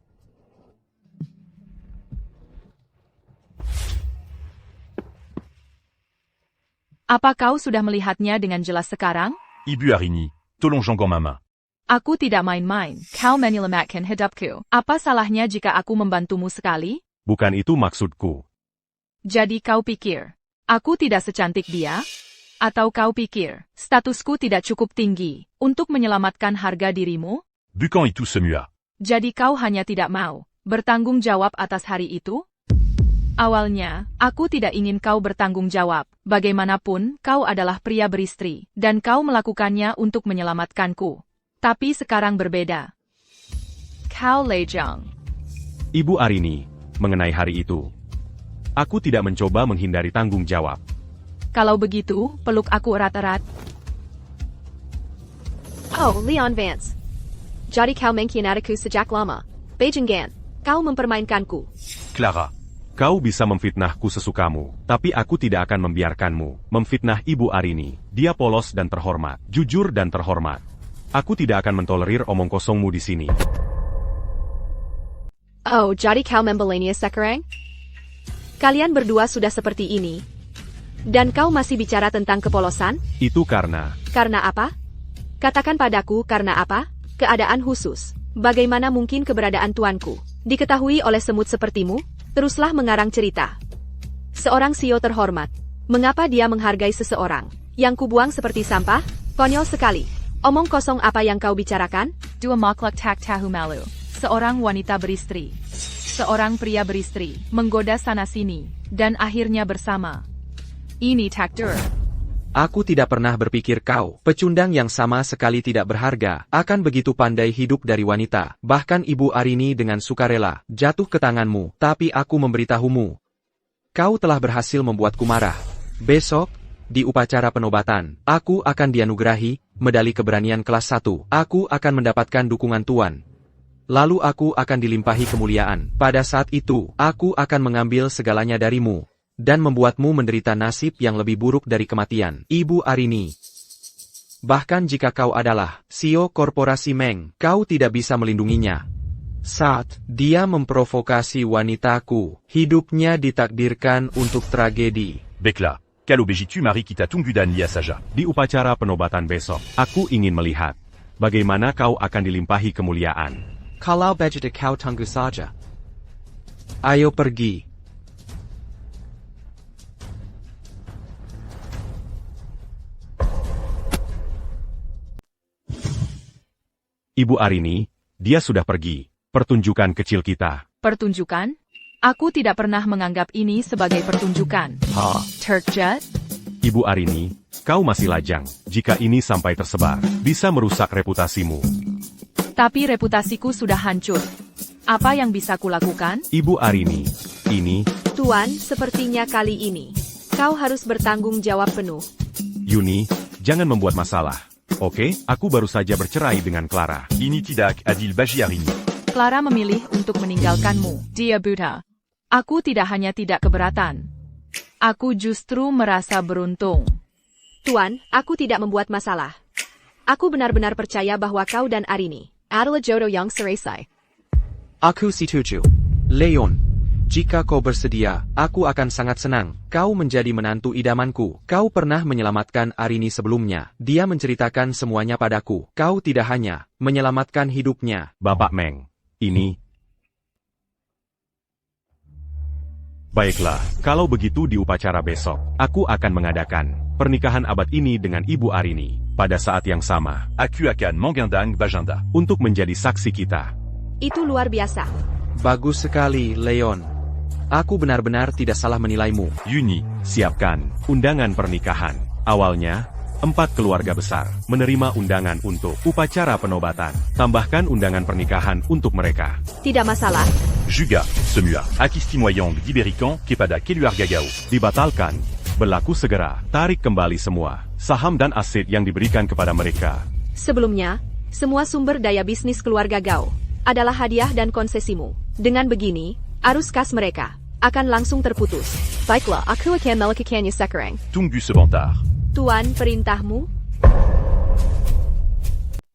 Apa kau sudah melihatnya dengan jelas sekarang? Ibu Arini, tolong Jangan mama. Aku tidak main-main. Kau menyelamatkan hidupku. Apa salahnya jika aku membantumu sekali? Bukan itu maksudku. Jadi kau pikir, aku tidak secantik dia? Atau kau pikir, statusku tidak cukup tinggi untuk menyelamatkan harga dirimu? Bukan itu semua. Jadi kau hanya tidak mau bertanggung jawab atas hari itu? Awalnya, aku tidak ingin kau bertanggung jawab. Bagaimanapun, kau adalah pria beristri, dan kau melakukannya untuk menyelamatkanku. Tapi sekarang berbeda. Kau lejang. Ibu Arini, mengenai hari itu. Aku tidak mencoba menghindari tanggung jawab. Kalau begitu, peluk aku erat-erat. Oh, Leon Vance. Jadi kau mengkhianatiku sejak lama. Bajingan, kau mempermainkanku. Clara. Kau bisa memfitnahku sesukamu, tapi aku tidak akan membiarkanmu memfitnah Ibu Arini. Dia polos dan terhormat, jujur dan terhormat. Aku tidak akan mentolerir omong kosongmu di sini. Oh, jadi kau membelainya sekarang? Kalian berdua sudah seperti ini. Dan kau masih bicara tentang kepolosan? Itu karena... Karena apa? Katakan padaku karena apa? Keadaan khusus. Bagaimana mungkin keberadaan tuanku diketahui oleh semut sepertimu? Teruslah mengarang cerita. Seorang CEO terhormat. Mengapa dia menghargai seseorang yang kubuang seperti sampah? Konyol sekali. Omong kosong apa yang kau bicarakan? Dua makhluk tak tahu malu. Seorang wanita beristri. Seorang pria beristri. Menggoda sana-sini. Dan akhirnya bersama. Ini takdir. Aku tidak pernah berpikir kau, pecundang yang sama sekali tidak berharga, akan begitu pandai hidup dari wanita. Bahkan Ibu Arini dengan sukarela jatuh ke tanganmu, tapi aku memberitahumu. Kau telah berhasil membuatku marah. Besok, di upacara penobatan, aku akan dianugerahi medali keberanian kelas 1. Aku akan mendapatkan dukungan Tuan. Lalu aku akan dilimpahi kemuliaan. Pada saat itu, aku akan mengambil segalanya darimu. Dan membuatmu menderita nasib yang lebih buruk dari kematian, Ibu Arini. Bahkan jika kau adalah CEO korporasi Meng, kau tidak bisa melindunginya. Saat dia memprovokasi wanitaku, hidupnya ditakdirkan untuk tragedi. Baiklah. Quel obéis tu Marie qui t'a tungu dan lia saja. Di upacara penobatan besok, aku ingin melihat bagaimana kau akan dilimpahi kemuliaan. Kalau begitu kau tunggu saja. Ayo pergi. Ibu Arini, dia sudah pergi. Pertunjukan kecil kita. Pertunjukan? Aku tidak pernah menganggap ini sebagai pertunjukan. Terkejut? Ibu Arini, kau masih lajang. Jika ini sampai tersebar, bisa merusak reputasimu. Tapi reputasiku sudah hancur. Apa yang bisa kulakukan? Ibu Arini, ini... Tuan, sepertinya kali ini kau harus bertanggung jawab penuh. Yuni, jangan membuat masalah. Oke, aku baru saja bercerai dengan Clara. Ini tidak adil bagi Arini. Clara memilih untuk meninggalkanmu. Dia buta. Aku tidak hanya tidak keberatan. Aku justru merasa beruntung. Tuan, aku tidak membuat masalah. Aku benar-benar percaya bahwa kau dan Arini adalah jodoh yang selesai. Aku setuju. Leon, jika kau bersedia, aku akan sangat senang. Kau menjadi menantu idamanku. Kau pernah menyelamatkan Arini sebelumnya. Dia menceritakan semuanya padaku. Kau tidak hanya menyelamatkan hidupnya. Bapak Meng, ini... Baiklah, kalau begitu di upacara besok, aku akan mengadakan pernikahan abad ini dengan Ibu Arini. Pada saat yang sama, Aku akan menggandang Bajanda. untuk menjadi saksi kita. Itu luar biasa. Bagus sekali, Leon. Aku benar-benar tidak salah menilaimu. Yuni. Siapkan undangan pernikahan. Awalnya, 4 keluarga besar menerima undangan untuk upacara penobatan. Tambahkan undangan pernikahan untuk mereka. Tidak masalah. Juga, semua. Akistimoyong diberikan kepada keluarga kau. Dibatalkan. Berlaku segera. Tarik kembali semua saham dan aset yang diberikan kepada mereka. Sebelumnya, semua sumber daya bisnis keluarga Gao adalah hadiah dan konsesimu. Dengan begini, arus kas mereka akan langsung terputus. Baiklah, aku akan melakukannya sekarang. Tunggu sebentar. Tuan, perintahmu?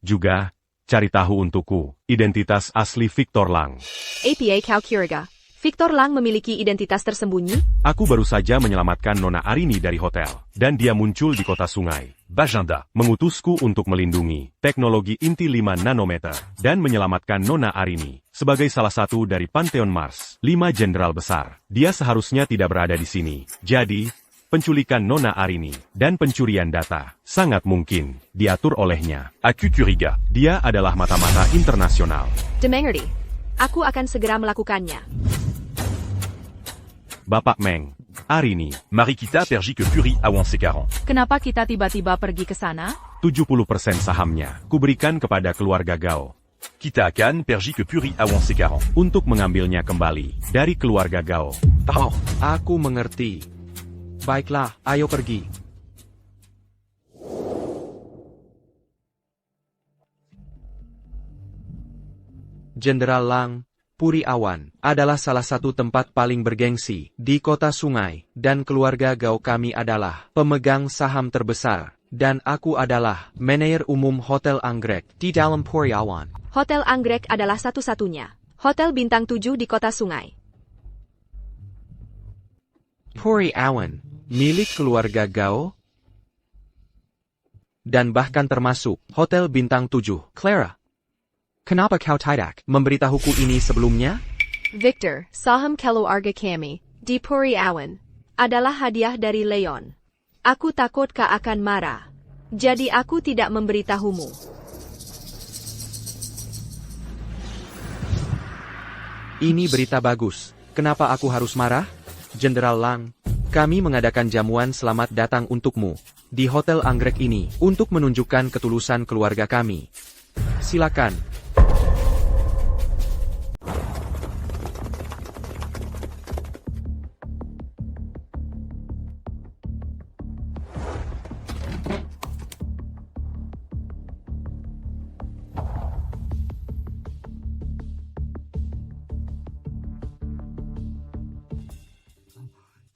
Juga, cari tahu untukku, identitas asli Victor Lang. APA kau kira Victor Lang memiliki identitas tersembunyi? Aku baru saja menyelamatkan Nona Arini dari hotel, dan dia muncul di kota sungai. Bajinda. Mengutusku untuk melindungi teknologi inti 5 nanometer, dan menyelamatkan Nona Arini, sebagai salah satu dari Pantheon Mars, 5 jenderal besar. Dia seharusnya tidak berada di sini. Jadi, penculikan Nona Arini, dan pencurian data, sangat mungkin diatur olehnya. Aku curiga. Dia adalah mata-mata internasional. Dimengerti. Aku akan segera melakukannya. Bapak Meng, Arini, Mari kita pergi ke Puri Awan sekarang. Kenapa kita tiba-tiba pergi ke sana? 70% sahamnya, kuberikan kepada keluarga Gao, Kita akan pergi ke Puri Awan sekarang. untuk mengambilnya kembali, dari keluarga Gao. Oh, aku mengerti. Baiklah, ayo pergi. Jenderal Lang, Puri Awan, adalah salah satu tempat paling bergengsi di kota sungai, dan keluarga Gao kami adalah pemegang saham terbesar, dan aku adalah manajer umum Hotel Anggrek di dalam Puri Awan. Hotel Anggrek adalah satu-satunya hotel bintang 7 di kota sungai. Puri Awan, milik keluarga Gao, dan bahkan termasuk Hotel Bintang 7, Clara. Kenapa kau tidak memberitahuku ini sebelumnya? Victor, saham keluarga kami di Puri Awan adalah hadiah dari Leon. Aku takut kau akan marah. Jadi aku tidak memberitahumu. Ini berita bagus. Kenapa aku harus marah? Jenderal Lang, kami mengadakan jamuan selamat datang untukmu di Hotel Anggrek ini untuk menunjukkan ketulusan keluarga kami. Silakan.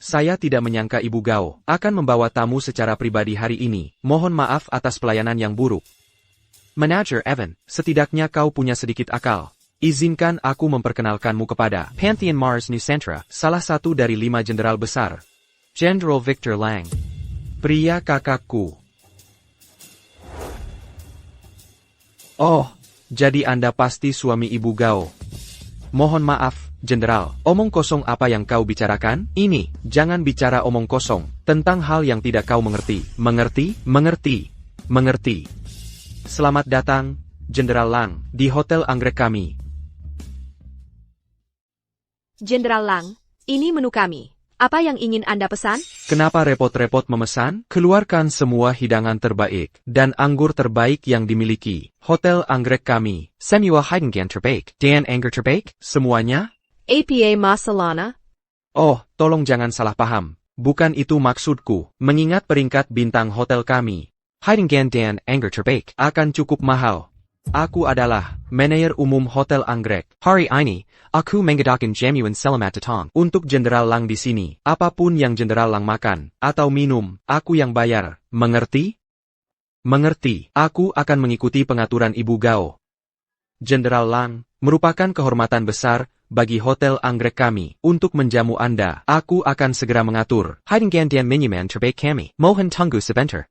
Saya tidak menyangka Ibu Gao akan membawa tamu secara pribadi hari ini. Mohon maaf atas pelayanan yang buruk. Manager Evan, setidaknya kau punya sedikit akal. Izinkan aku memperkenalkanmu kepada Pantheon Mars Nusantara, salah satu dari 5 jenderal besar. Jenderal Victor Lang. Pria kakakku. Oh, jadi Anda pasti suami Ibu Gao. Mohon maaf, Jenderal, omong kosong apa yang kau bicarakan? Ini, jangan bicara omong kosong, tentang hal yang tidak kau mengerti. Mengerti? Mengerti. Mengerti. Selamat datang, Jenderal Lang, di Hotel Anggrek kami. Jenderal Lang, ini menu kami. Apa yang ingin Anda pesan? Kenapa repot-repot memesan? Keluarkan semua hidangan terbaik, dan anggur terbaik yang dimiliki. Hotel Anggrek kami. Semua hidangan terbaik, dan anggur terbaik, semuanya? APA Masalana? Oh, tolong jangan salah paham. Bukan itu maksudku, mengingat peringkat bintang hotel kami. Hidangan dan anggur terbaik akan cukup mahal. Aku adalah manajer umum Hotel Anggrek. Hari ini, aku mengadakan jamuan selamat datang untuk Jenderal Lang di sini. Apapun yang Jenderal Lang makan atau minum, aku yang bayar. Mengerti? Mengerti. Aku akan mengikuti pengaturan Ibu Gao. Jenderal Lang, merupakan kehormatan besar bagi Hotel Anggrek kami untuk menjamu Anda. Aku akan segera mengatur hidangan dan minuman terbaik kami. Mohon tunggu sebentar.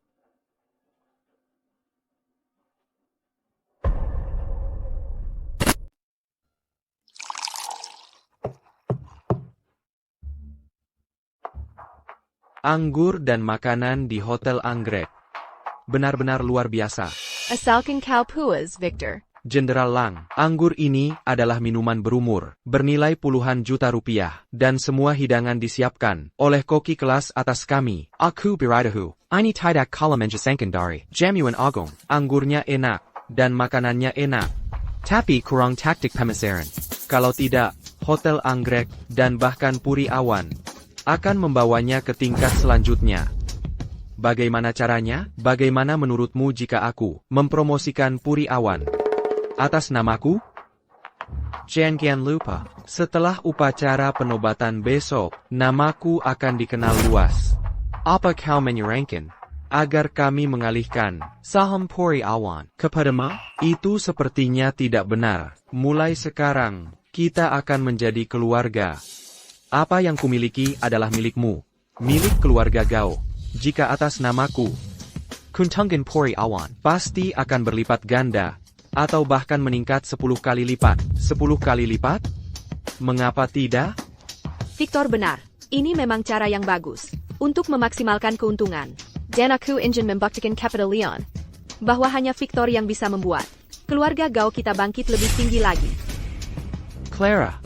Anggur dan makanan di Hotel Anggrek. Benar-benar luar biasa. Asalkan kau puas, Victor. Jenderal Lang, anggur ini adalah minuman berumur, bernilai puluhan juta rupiah, dan semua hidangan disiapkan oleh koki kelas atas kami. Aku beritahu, ini tidak kalah mengesankan dari jamuan agung. Anggurnya enak, dan makanannya enak. Tapi kurang taktik pemasaran. Kalau tidak, Hotel Anggrek, dan bahkan Puri Awan, akan membawanya ke tingkat selanjutnya. Bagaimana caranya? Bagaimana menurutmu jika aku mempromosikan Puri Awan atas namaku? Jangan lupa, setelah upacara penobatan besok, namaku akan dikenal luas. Apa kau menyarankan agar kami mengalihkan saham Puri Awan kepadamu? Itu sepertinya tidak benar. Mulai sekarang, kita akan menjadi keluarga. Apa yang kumiliki adalah milikmu, milik keluarga Gao. Jika atas namaku, Kuntunggan Puri Awan pasti akan berlipat ganda, atau bahkan meningkat 10 kali lipat. 10 kali lipat? Mengapa tidak? Victor benar. Ini memang cara yang bagus untuk memaksimalkan keuntungan. Dan aku ingin membuktikan kepada Leon bahwa hanya Victor yang bisa membuat keluarga Gao kita bangkit lebih tinggi lagi. Clara,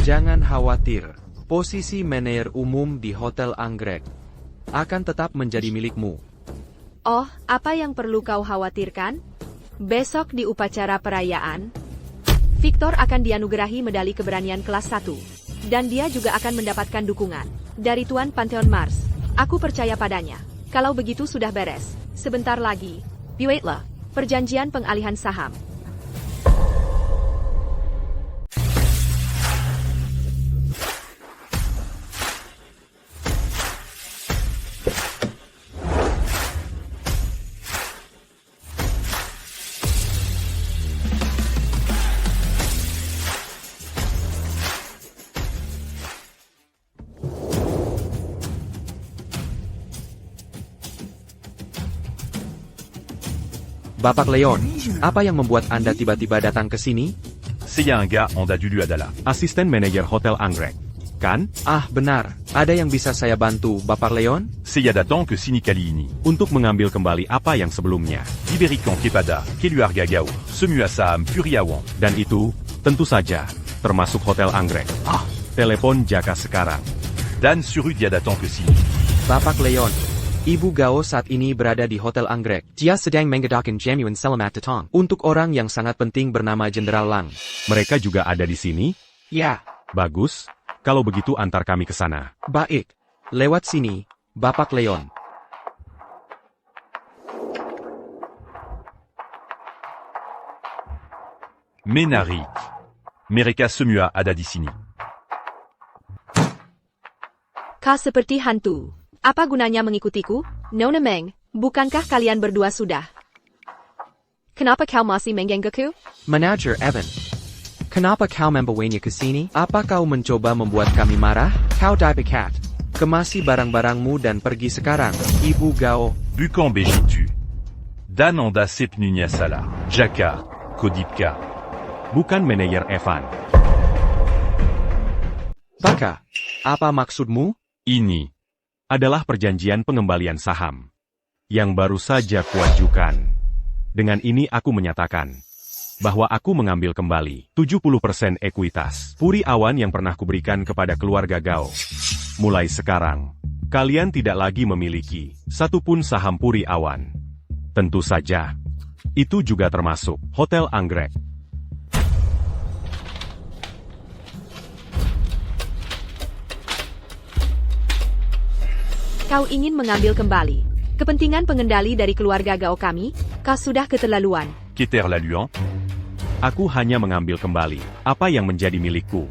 jangan khawatir. Posisi manajer umum di Hotel Anggrek akan tetap menjadi milikmu. Oh, apa yang perlu kau khawatirkan? Besok di upacara perayaan, Victor akan dianugerahi medali keberanian kelas 1. Dan dia juga akan mendapatkan dukungan dari Tuan Pantheon Mars. Aku percaya padanya. Kalau begitu sudah beres. Sebentar lagi, buatlah perjanjian pengalihan saham. Bapak Leon, apa yang membuat Anda tiba-tiba datang ke sini? C'est y a un gars en Dadulu Adala. Asisten manajer Hotel Anggrek. Kan? Ah, benar. Ada yang bisa saya bantu, Bapak Leon? C'est y a datant que Sini Kaliini. Untuk mengambil kembali apa yang sebelumnya. Iberican Kepada, Keluarga Gao, Semua Saham Puri Awan. Dan itu, tentu saja, termasuk Hotel Anggrek. Telepon Jaka sekarang. Dan Surut y a datant que Sini. Bapak Leon, Ibu Gao saat ini berada di Hotel Anggrek. Dia sedang mengadakan jamuan selamat datang untuk orang yang sangat penting bernama Jenderal Lang. Mereka juga ada di sini? Ya, Bagus. Kalau begitu antar kami ke sana. baik. Lewat sini, Bapak Leon. Menarik. Mereka semua ada di sini. Kau seperti hantu. Apa gunanya mengikutiku? Nona Meng, bukankah kalian berdua sudah? Kenapa kau masih menggangguku? Manager Evan, kenapa kau membawanya ke sini? Apa kau mencoba membuat kami marah? Kau dipecat. Kemasi barang-barangmu dan pergi sekarang, Ibu Gao. Bukan Bejitu. Dan Anda Sepnunya Salah. Jaka, Kodipka. Bukan manajer Evan. Baka, apa maksudmu? Ini. Adalah perjanjian pengembalian saham. Yang baru saja kuajukan. Dengan ini aku menyatakan bahwa aku mengambil kembali 70% ekuitas Puri Awan yang pernah kuberikan kepada keluarga Gao. Mulai sekarang, kalian tidak lagi memiliki satupun saham Puri Awan. Tentu saja, itu juga termasuk Hotel Anggrek. Kau ingin mengambil kembali kepentingan pengendali dari keluarga Gao kami? Kau sudah keterlaluan. Keter Laluan. Aku hanya mengambil kembali apa yang menjadi milikku.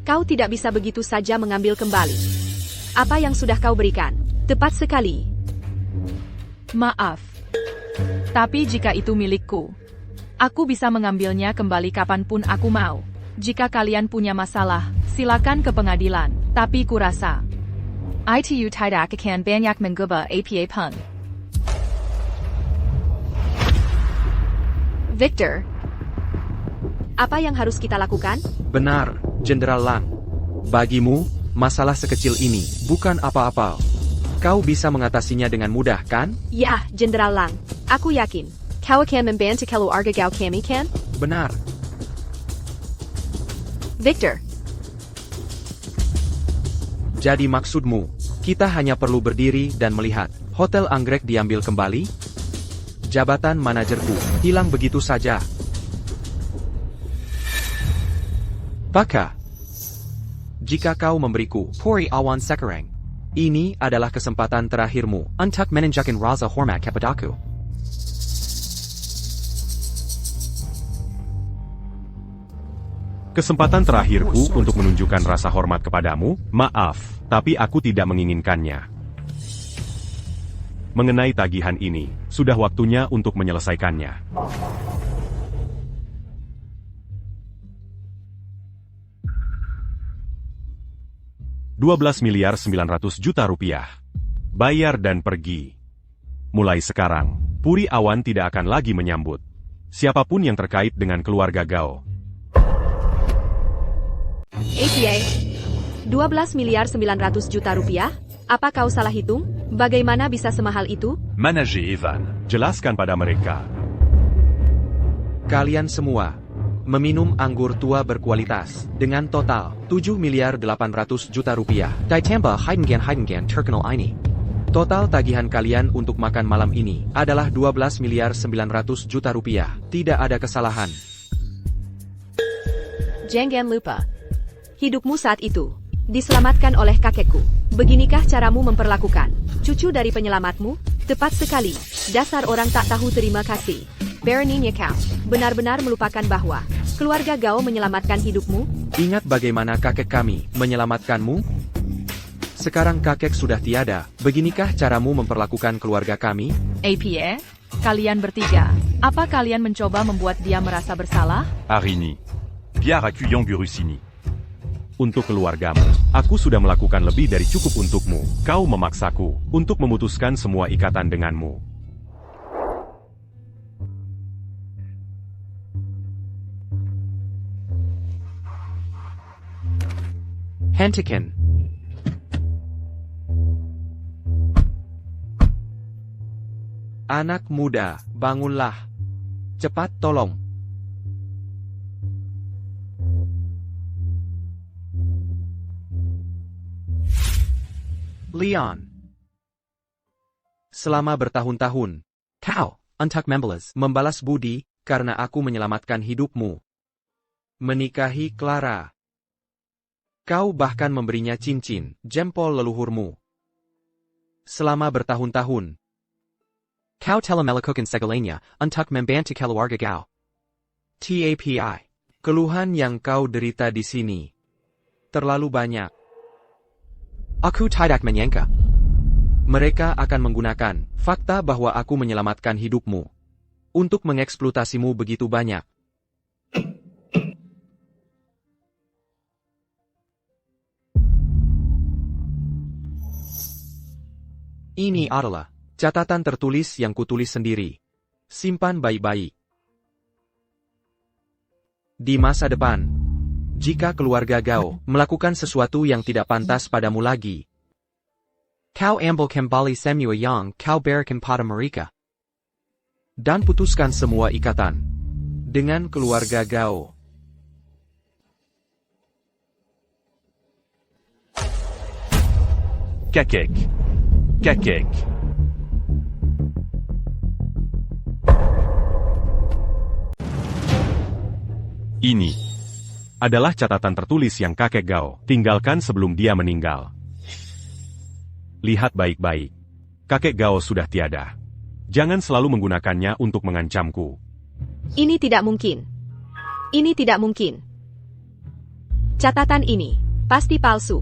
Kau tidak bisa begitu saja mengambil kembali apa yang sudah kau berikan. Tepat sekali. Maaf. Tapi jika itu milikku, aku bisa mengambilnya kembali kapanpun aku mau. Jika kalian punya masalah, silakan ke pengadilan. Tapi kurasa ITU tidak akan banyak mengubah APA Peng. Victor, apa yang harus kita lakukan? Benar, Jenderal Lang. Bagimu, masalah sekecil ini bukan apa-apa. Kau bisa mengatasinya dengan mudah, kan? Ya, Jenderal Lang. Aku yakin. Kau akan membantu keluarga Gao kami, kan? Benar. Victor, Jadi maksudmu, kita hanya perlu berdiri dan melihat Hotel Anggrek diambil kembali? Jabatan manajerku hilang begitu saja. Baka, jika kau memberiku Puri Awan sekarang, Ini adalah kesempatan terakhirmu untuk menunjukkan rasa hormat kepadaku. Kesempatan terakhirku untuk menunjukkan rasa hormat kepadamu, maaf, tapi aku tidak menginginkannya. Mengenai tagihan ini, sudah waktunya untuk menyelesaikannya. $12.900.000.000. Bayar dan pergi. Mulai sekarang, Puri Awan tidak akan lagi menyambut siapapun yang terkait dengan keluarga Gao. APA, 12 miliar 900 juta rupiah? Apa kau salah hitung? Bagaimana bisa semahal itu? Manager Evan. Jelaskan pada mereka. Kalian semua meminum anggur tua berkualitas dengan total 7 miliar 800 juta rupiah. Ditambah Heidengan terkenal ini. Total tagihan kalian untuk makan malam ini adalah 12 miliar 900 juta rupiah. Tidak ada kesalahan. Jangan lupa. Hidupmu saat itu diselamatkan oleh kakekku. Beginikah caramu memperlakukan cucu dari penyelamatmu? Tepat sekali. Dasar orang tak tahu terima kasih. Beraninya kau benar-benar melupakan bahwa keluarga Gao menyelamatkan hidupmu? Ingat bagaimana kakek kami menyelamatkanmu? Sekarang kakek sudah tiada. Beginikah caramu memperlakukan keluarga kami? APA, kalian bertiga, apa kalian mencoba membuat dia merasa bersalah? Arini. Biar accueillant Gurusini. Untuk keluargamu, aku sudah melakukan lebih dari cukup untukmu. Kau memaksaku untuk memutuskan semua ikatan denganmu. Hentikan. Anak muda, bangunlah. Cepat tolong. Leon. Selama bertahun-tahun, kau, untuk membalas budi, karena aku menyelamatkan hidupmu. Menikahi Clara. Kau bahkan memberinya cincin, jempol leluhurmu. Selama bertahun-tahun, kau telah melakukan segalanya untuk membantu keluarga Gao. TAPI. Keluhan yang kau derita di sini terlalu banyak. Aku tidak menyangka mereka akan menggunakan fakta bahwa aku menyelamatkan hidupmu untuk mengeksploitasimu begitu banyak. Ini adalah catatan tertulis yang kutulis sendiri. Simpan baik-baik. Di masa depan, jika keluarga Gao melakukan sesuatu yang tidak pantas padamu lagi, kau ambil kembali semua yang kau berikan pada mereka. Dan putuskan semua ikatan dengan keluarga Gao. Kakek. Kakek. Ini adalah catatan tertulis yang kakek Gao tinggalkan sebelum dia meninggal. Lihat baik-baik. Kakek Gao sudah tiada. Jangan selalu menggunakannya untuk mengancamku. Ini tidak mungkin. Ini tidak mungkin. Catatan ini pasti palsu.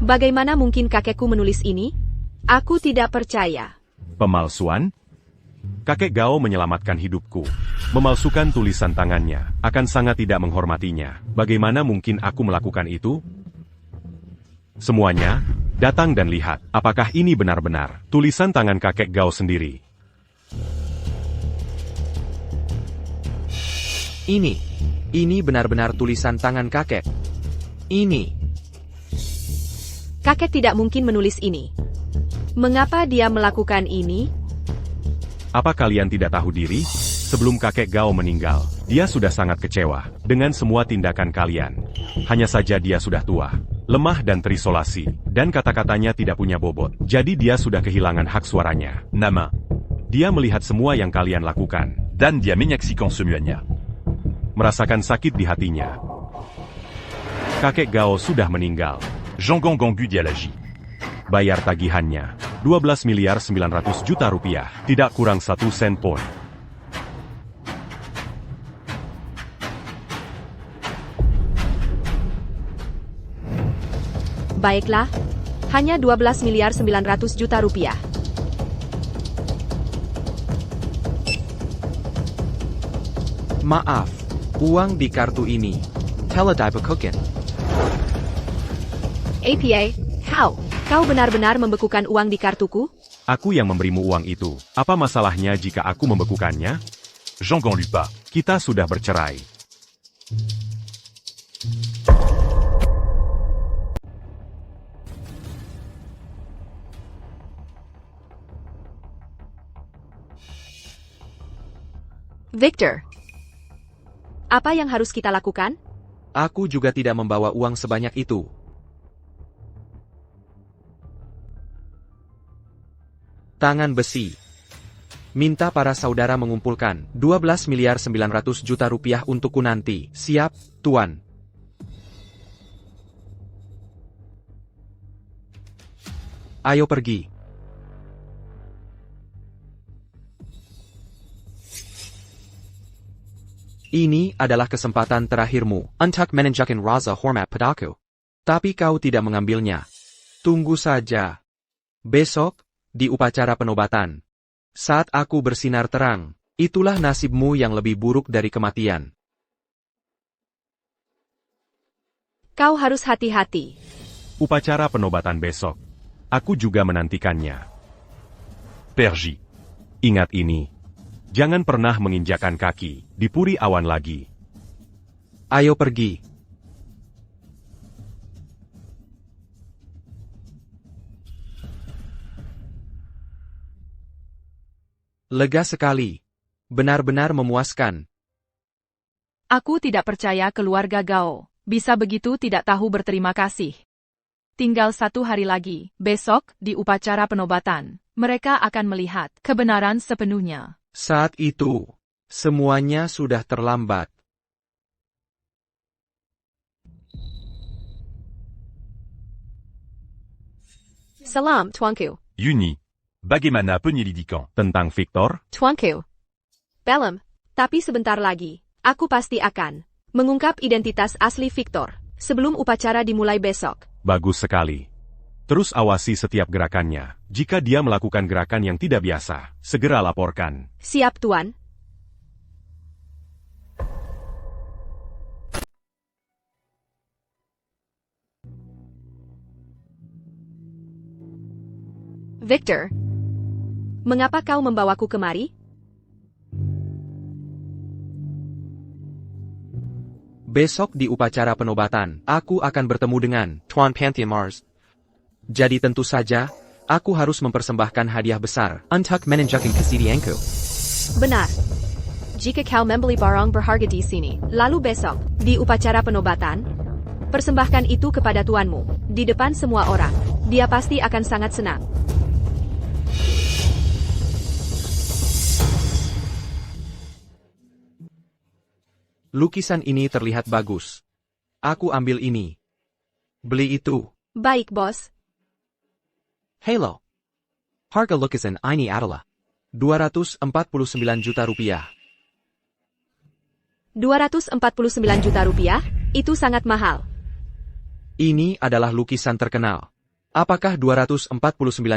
Bagaimana mungkin kakekku menulis ini? Aku tidak percaya. Pemalsuan? Kakek Gao menyelamatkan hidupku. Memalsukan tulisan tangannya akan sangat tidak menghormatinya. Bagaimana mungkin aku melakukan itu? Semuanya, datang dan lihat, apakah ini benar-benar tulisan tangan kakek Gao sendiri. Ini benar-benar tulisan tangan kakek. Ini. Kakek tidak mungkin menulis ini. Mengapa dia melakukan ini? Apa kalian tidak tahu diri? Sebelum kakek Gao meninggal, dia sudah sangat kecewa dengan semua tindakan kalian. Hanya saja dia sudah tua, lemah dan terisolasi, dan kata-katanya tidak punya bobot. Jadi dia sudah kehilangan hak suaranya. Nama. Dia melihat semua yang kalian lakukan. Dan dia menyaksikan semuanya. Merasakan sakit di hatinya. Kakek Gao sudah meninggal. Jean Gangangu Dialaji. Bayar tagihannya. 12 miliar 900 juta rupiah. Tidak kurang 1 sen pun. Baiklah, hanya 12 miliar 900 juta rupiah. Maaf, uang di kartu ini. Teledibekukan. APA, kau benar-benar membekukan uang di kartuku? Aku yang memberimu uang itu. Apa masalahnya jika aku membekukannya? Jean Ganlupa. Kita sudah bercerai. Victor, apa yang harus kita lakukan? Aku juga tidak membawa uang sebanyak itu. Tangan besi. Minta para saudara mengumpulkan 12 miliar 900 juta rupiah untukku nanti. Siap, Tuan. Ayo pergi. Ini adalah kesempatan terakhirmu untuk menunjukkan rasa hormat padaku. Tapi kau tidak mengambilnya. Tunggu saja. Besok, di upacara penobatan. Saat aku bersinar terang, itulah nasibmu yang lebih buruk dari kematian. Kau harus hati-hati. Upacara penobatan besok. Aku juga menantikannya. Perji. Ingat ini. Jangan pernah menginjakan kaki di Puri Awan lagi. Ayo pergi. Lega sekali. Benar-benar memuaskan. Aku tidak percaya keluarga Gao bisa begitu tidak tahu berterima kasih. Tinggal 1 hari lagi, besok, di upacara penobatan, mereka akan melihat kebenaran sepenuhnya. Saat itu, semuanya sudah terlambat. Salam, Tuanku. Yuni. Bagaimana penyelidikan? Tentang Victor, Tuanku. Bellum, tapi sebentar lagi, aku pasti akan mengungkap identitas asli Victor sebelum upacara dimulai besok. bagus sekali. Terus awasi setiap gerakannya. Jika dia melakukan gerakan yang tidak biasa, segera laporkan. Siap, Tuan. Victor, mengapa kau membawaku kemari? Besok di upacara penobatan, aku akan bertemu dengan Tuan Pantheon Mars. Jadi tentu saja, aku harus mempersembahkan hadiah besar untuk menunjukkan kesediaanku. Benar. Jika kau membeli barang berharga di sini, lalu besok, di upacara penobatan, persembahkan itu kepada tuanmu, di depan semua orang. Dia pasti akan sangat senang. Lukisan ini terlihat bagus. Aku ambil ini. Beli itu. Baik, bos. Halo. Harga lukisan ini adalah 249 juta rupiah. 249 juta rupiah? Itu sangat mahal. Ini adalah lukisan terkenal. Apakah 249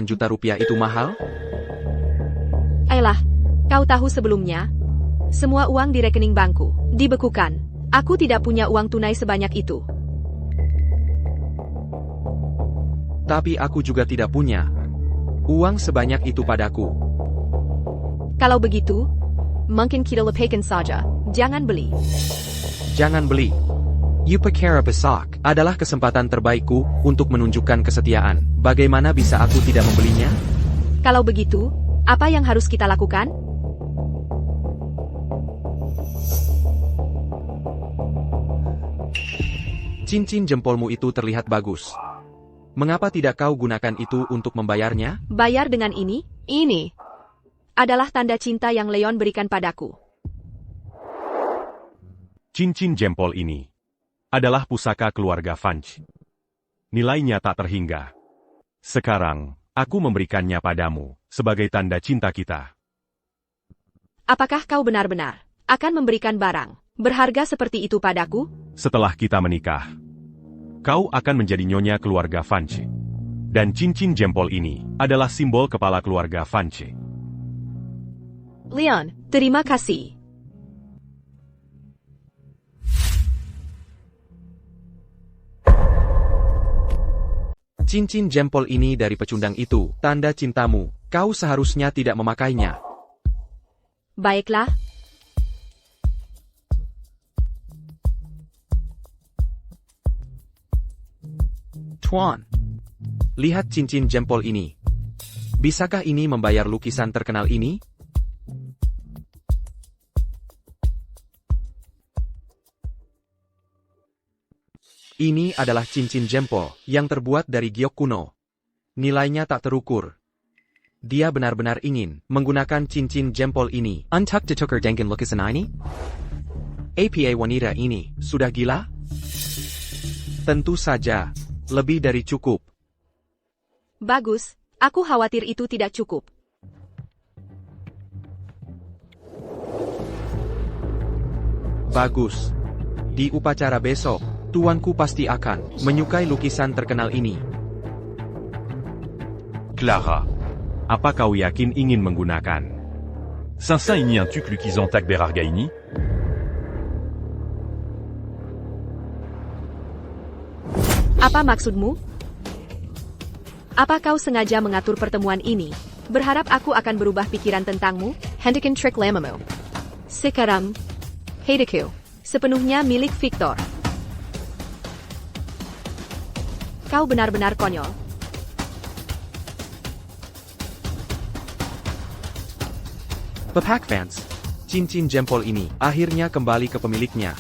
juta rupiah itu mahal? Ayolah, kau tahu sebelumnya? Semua uang di rekening bankku dibekukan. Aku tidak punya uang tunai sebanyak itu. Tapi aku juga tidak punya uang sebanyak itu padaku. Kalau begitu, mungkin kita lepaskan saja. Jangan beli. Jangan beli. Upacara besok adalah kesempatan terbaikku untuk menunjukkan kesetiaan. Bagaimana bisa aku tidak membelinya? Kalau begitu, apa yang harus kita lakukan? Cincin jempolmu itu terlihat bagus. Mengapa tidak kau gunakan itu untuk membayarnya? Bayar dengan ini? Ini adalah tanda cinta yang Leon berikan padaku. Cincin jempol ini adalah pusaka keluarga Funch. Nilainya tak terhingga. Sekarang, aku memberikannya padamu, sebagai tanda cinta kita. Apakah kau benar-benar akan memberikan barang berharga seperti itu padaku? Setelah kita menikah, kau akan menjadi nyonya keluarga Fanche. Dan cincin jempol ini adalah simbol kepala keluarga Fanche. Leon, terima kasih. Cincin jempol ini dari pecundang itu, tanda cintamu. Kau seharusnya tidak memakainya. Baiklah. Tuan, lihat cincin jempol ini. Bisakah ini membayar lukisan terkenal ini? Ini adalah cincin jempol yang terbuat dari giok kuno. Nilainya tak terukur. Dia benar-benar ingin menggunakan cincin jempol ini. Untuk ditukar dengan lukisan ini? Apa wanita ini sudah gila? Tentu saja, lebih dari cukup. Bagus, aku khawatir itu tidak cukup. Bagus. Di upacara besok, tuanku pasti akan menyukai lukisan terkenal ini. Clara, apa kau yakin ingin menggunakan? Saint ini un tuc lukisan tak berharga ini? Apa maksudmu? Apa kau sengaja mengatur pertemuan ini? Berharap aku akan berubah pikiran tentangmu? Hentikan trik lamamu. Sekarang, hidupku sepenuhnya milik Victor. Kau benar-benar konyol. Pepak fans, cincin jempol ini akhirnya kembali ke pemiliknya.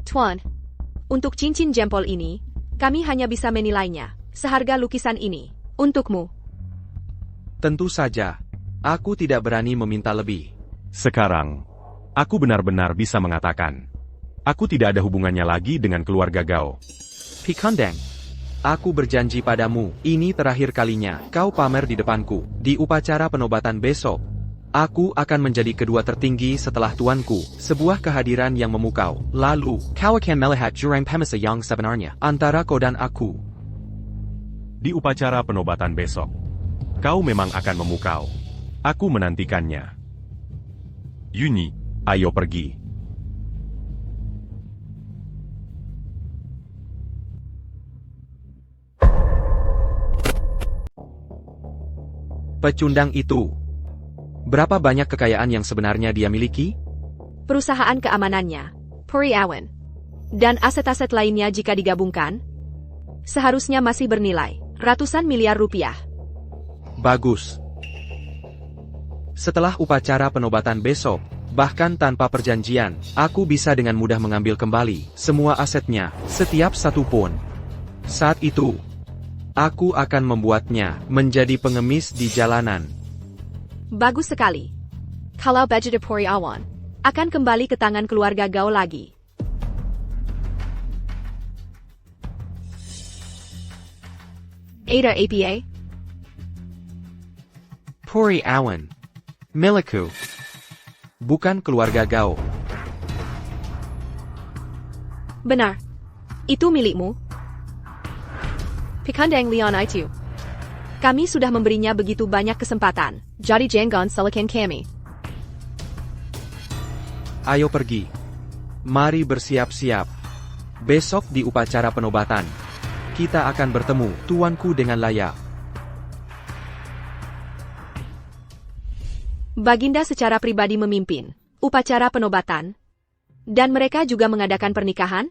Tuan, untuk cincin jempol ini, kami hanya bisa menilainya seharga lukisan ini. Untukmu. Tentu saja, aku tidak berani meminta lebih. Sekarang, aku benar-benar bisa mengatakan, aku tidak ada hubungannya lagi dengan keluarga Gao. Pikondeng, aku berjanji padamu, ini terakhir kalinya kau pamer di depanku. Di upacara penobatan besok, aku akan menjadi kedua tertinggi setelah tuanku, sebuah kehadiran yang memukau. Lalu, kau akan melihat jurang pemisa yang sebenarnya antara kau dan aku. Di upacara penobatan besok, kau memang akan memukau. Aku menantikannya. Yuni, Ayo pergi. Pecundang itu. Berapa banyak kekayaan yang sebenarnya dia miliki? Perusahaan keamanannya, Puri Awan, dan aset-aset lainnya jika digabungkan, seharusnya masih bernilai ratusan miliar rupiah. Bagus. Setelah upacara penobatan besok, bahkan tanpa perjanjian, aku bisa dengan mudah mengambil kembali semua asetnya, setiap satu pun. Saat itu, aku akan membuatnya menjadi pengemis di jalanan. Bagus sekali. Kalau budget Puri Awan akan kembali ke tangan keluarga Gao lagi. Ada APA? Puri Awan. Milikku. Bukan keluarga Gao. Benar. Itu milikmu. Pikondang Leon itu. Kami sudah memberinya begitu banyak kesempatan. Jadi jangan salahkan kami. Ayo pergi. Mari bersiap-siap. Besok di upacara penobatan, kita akan bertemu tuanku dengan layak. Baginda secara pribadi memimpin upacara penobatan, dan mereka juga mengadakan pernikahan?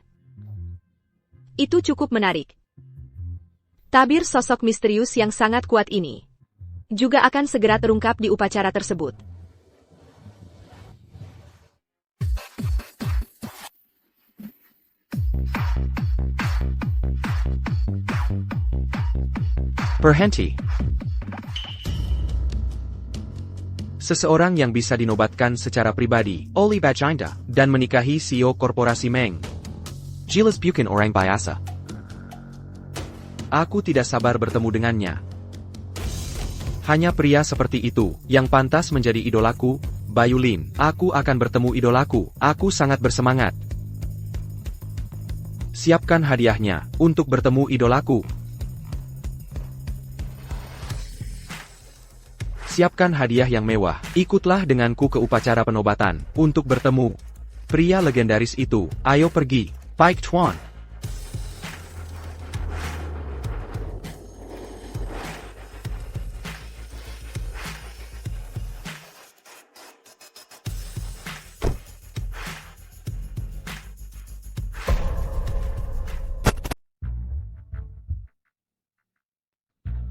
Itu cukup menarik. Tabir sosok misterius yang sangat kuat ini juga akan segera terungkap di upacara tersebut. Berhenti. Seseorang yang bisa dinobatkan secara pribadi oleh Baginda dan menikahi CEO korporasi Meng. Jelas bukan orang biasa. Aku tidak sabar bertemu dengannya. Hanya pria seperti itu yang pantas menjadi idolaku, Bayu Lin. Aku akan bertemu idolaku. Aku sangat bersemangat. Siapkan hadiahnya untuk bertemu idolaku. Siapkan hadiah yang mewah. Ikutlah denganku ke upacara penobatan untuk bertemu pria legendaris itu. Ayo pergi, Baik Tuan.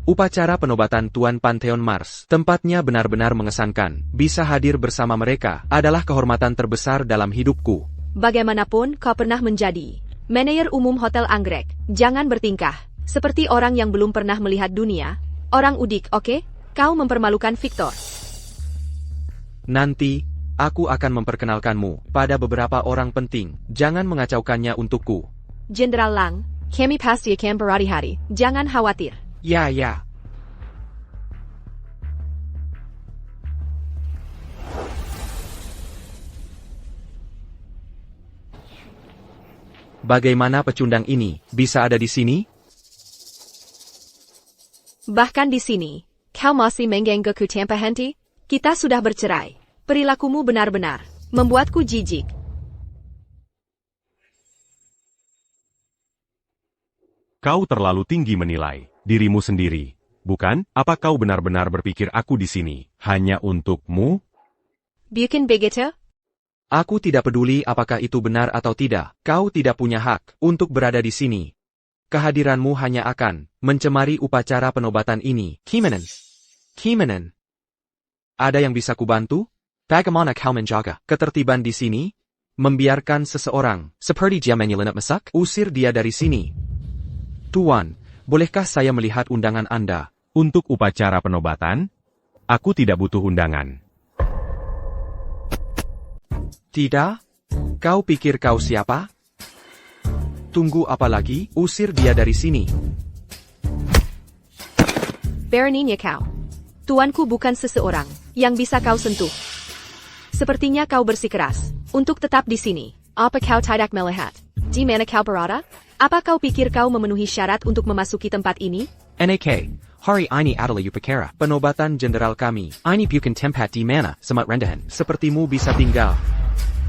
Upacara penobatan Tuan Pantheon Mars, tempatnya benar-benar mengesankan. Bisa hadir bersama mereka adalah kehormatan terbesar dalam hidupku. Bagaimanapun kau pernah menjadi manajer umum Hotel Anggrek, jangan bertingkah seperti orang yang belum pernah melihat dunia. Orang udik, oke? Kau mempermalukan Victor. Nanti, aku akan memperkenalkanmu pada beberapa orang penting. Jangan mengacaukannya untukku. Jenderal Lang, kami pasti akan berhari-hari. Jangan khawatir. Ya. Bagaimana pecundang ini bisa ada di sini? Bahkan di sini, kau masih menggangguku tanpa henti? Kita sudah bercerai. Perilakumu benar-benar membuatku jijik. Kau terlalu tinggi menilai dirimu sendiri. Bukan? Apa kau benar-benar berpikir aku di sini hanya untukmu? Bukan begitu? Aku tidak peduli apakah itu benar atau tidak. Kau tidak punya hak untuk berada di sini. Kehadiranmu hanya akan mencemari upacara penobatan ini. Kimanan. Ada yang bisa kubantu? Bagaimana kau menjaga ketertiban di sini? Membiarkan seseorang seperti dia menyelinap masak? Usir dia dari sini. Tuan, bolehkah saya melihat undangan Anda? Untuk upacara penobatan? Aku tidak butuh undangan. Tidak? Kau pikir kau siapa? Tunggu apa lagi? Usir dia dari sini. Beraninya kau. Tuanku bukan seseorang yang bisa kau sentuh. Sepertinya kau bersikeras untuk tetap di sini. Apa kau tidak melihat di mana kau berada? Apa kau pikir kau memenuhi syarat untuk memasuki tempat ini? NAK, hari ini adalah upacara penobatan jenderal kami. Ini bukan tempat di mana semat rendahan sepertimu bisa tinggal.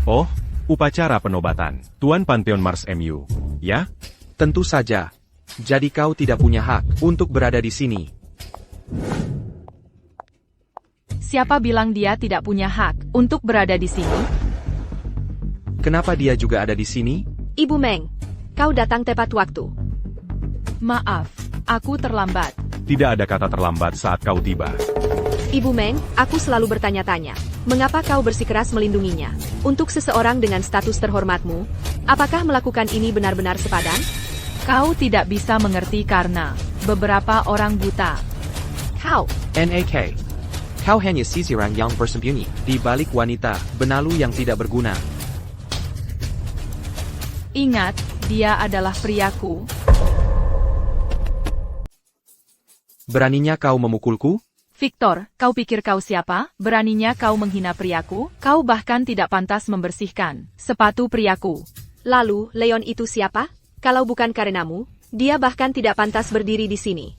Oh, upacara penobatan Tuan Pantheon Mars MU, ya? Tentu saja. Jadi kau tidak punya hak untuk berada di sini. Siapa bilang dia tidak punya hak untuk berada di sini? Kenapa dia juga ada di sini? Ibu Meng, kau datang tepat waktu. Maaf, aku terlambat. Tidak ada kata terlambat saat kau tiba. Ibu Meng, aku selalu bertanya-tanya, mengapa kau bersikeras melindunginya? Untuk seseorang dengan status terhormatmu, apakah melakukan ini benar-benar sepadan? Kau tidak bisa mengerti karena beberapa orang buta. Kau, NAK, kau hanya sisirang yang bersembunyi di balik wanita benalu yang tidak berguna. Ingat, dia adalah priaku. Beraninya kau memukulku? Victor, kau pikir kau siapa? Beraninya kau menghina priaku? Kau bahkan tidak pantas membersihkan sepatu priaku. lalu Leon itu siapa? Kalau bukan karenamu, dia bahkan tidak pantas berdiri di sini.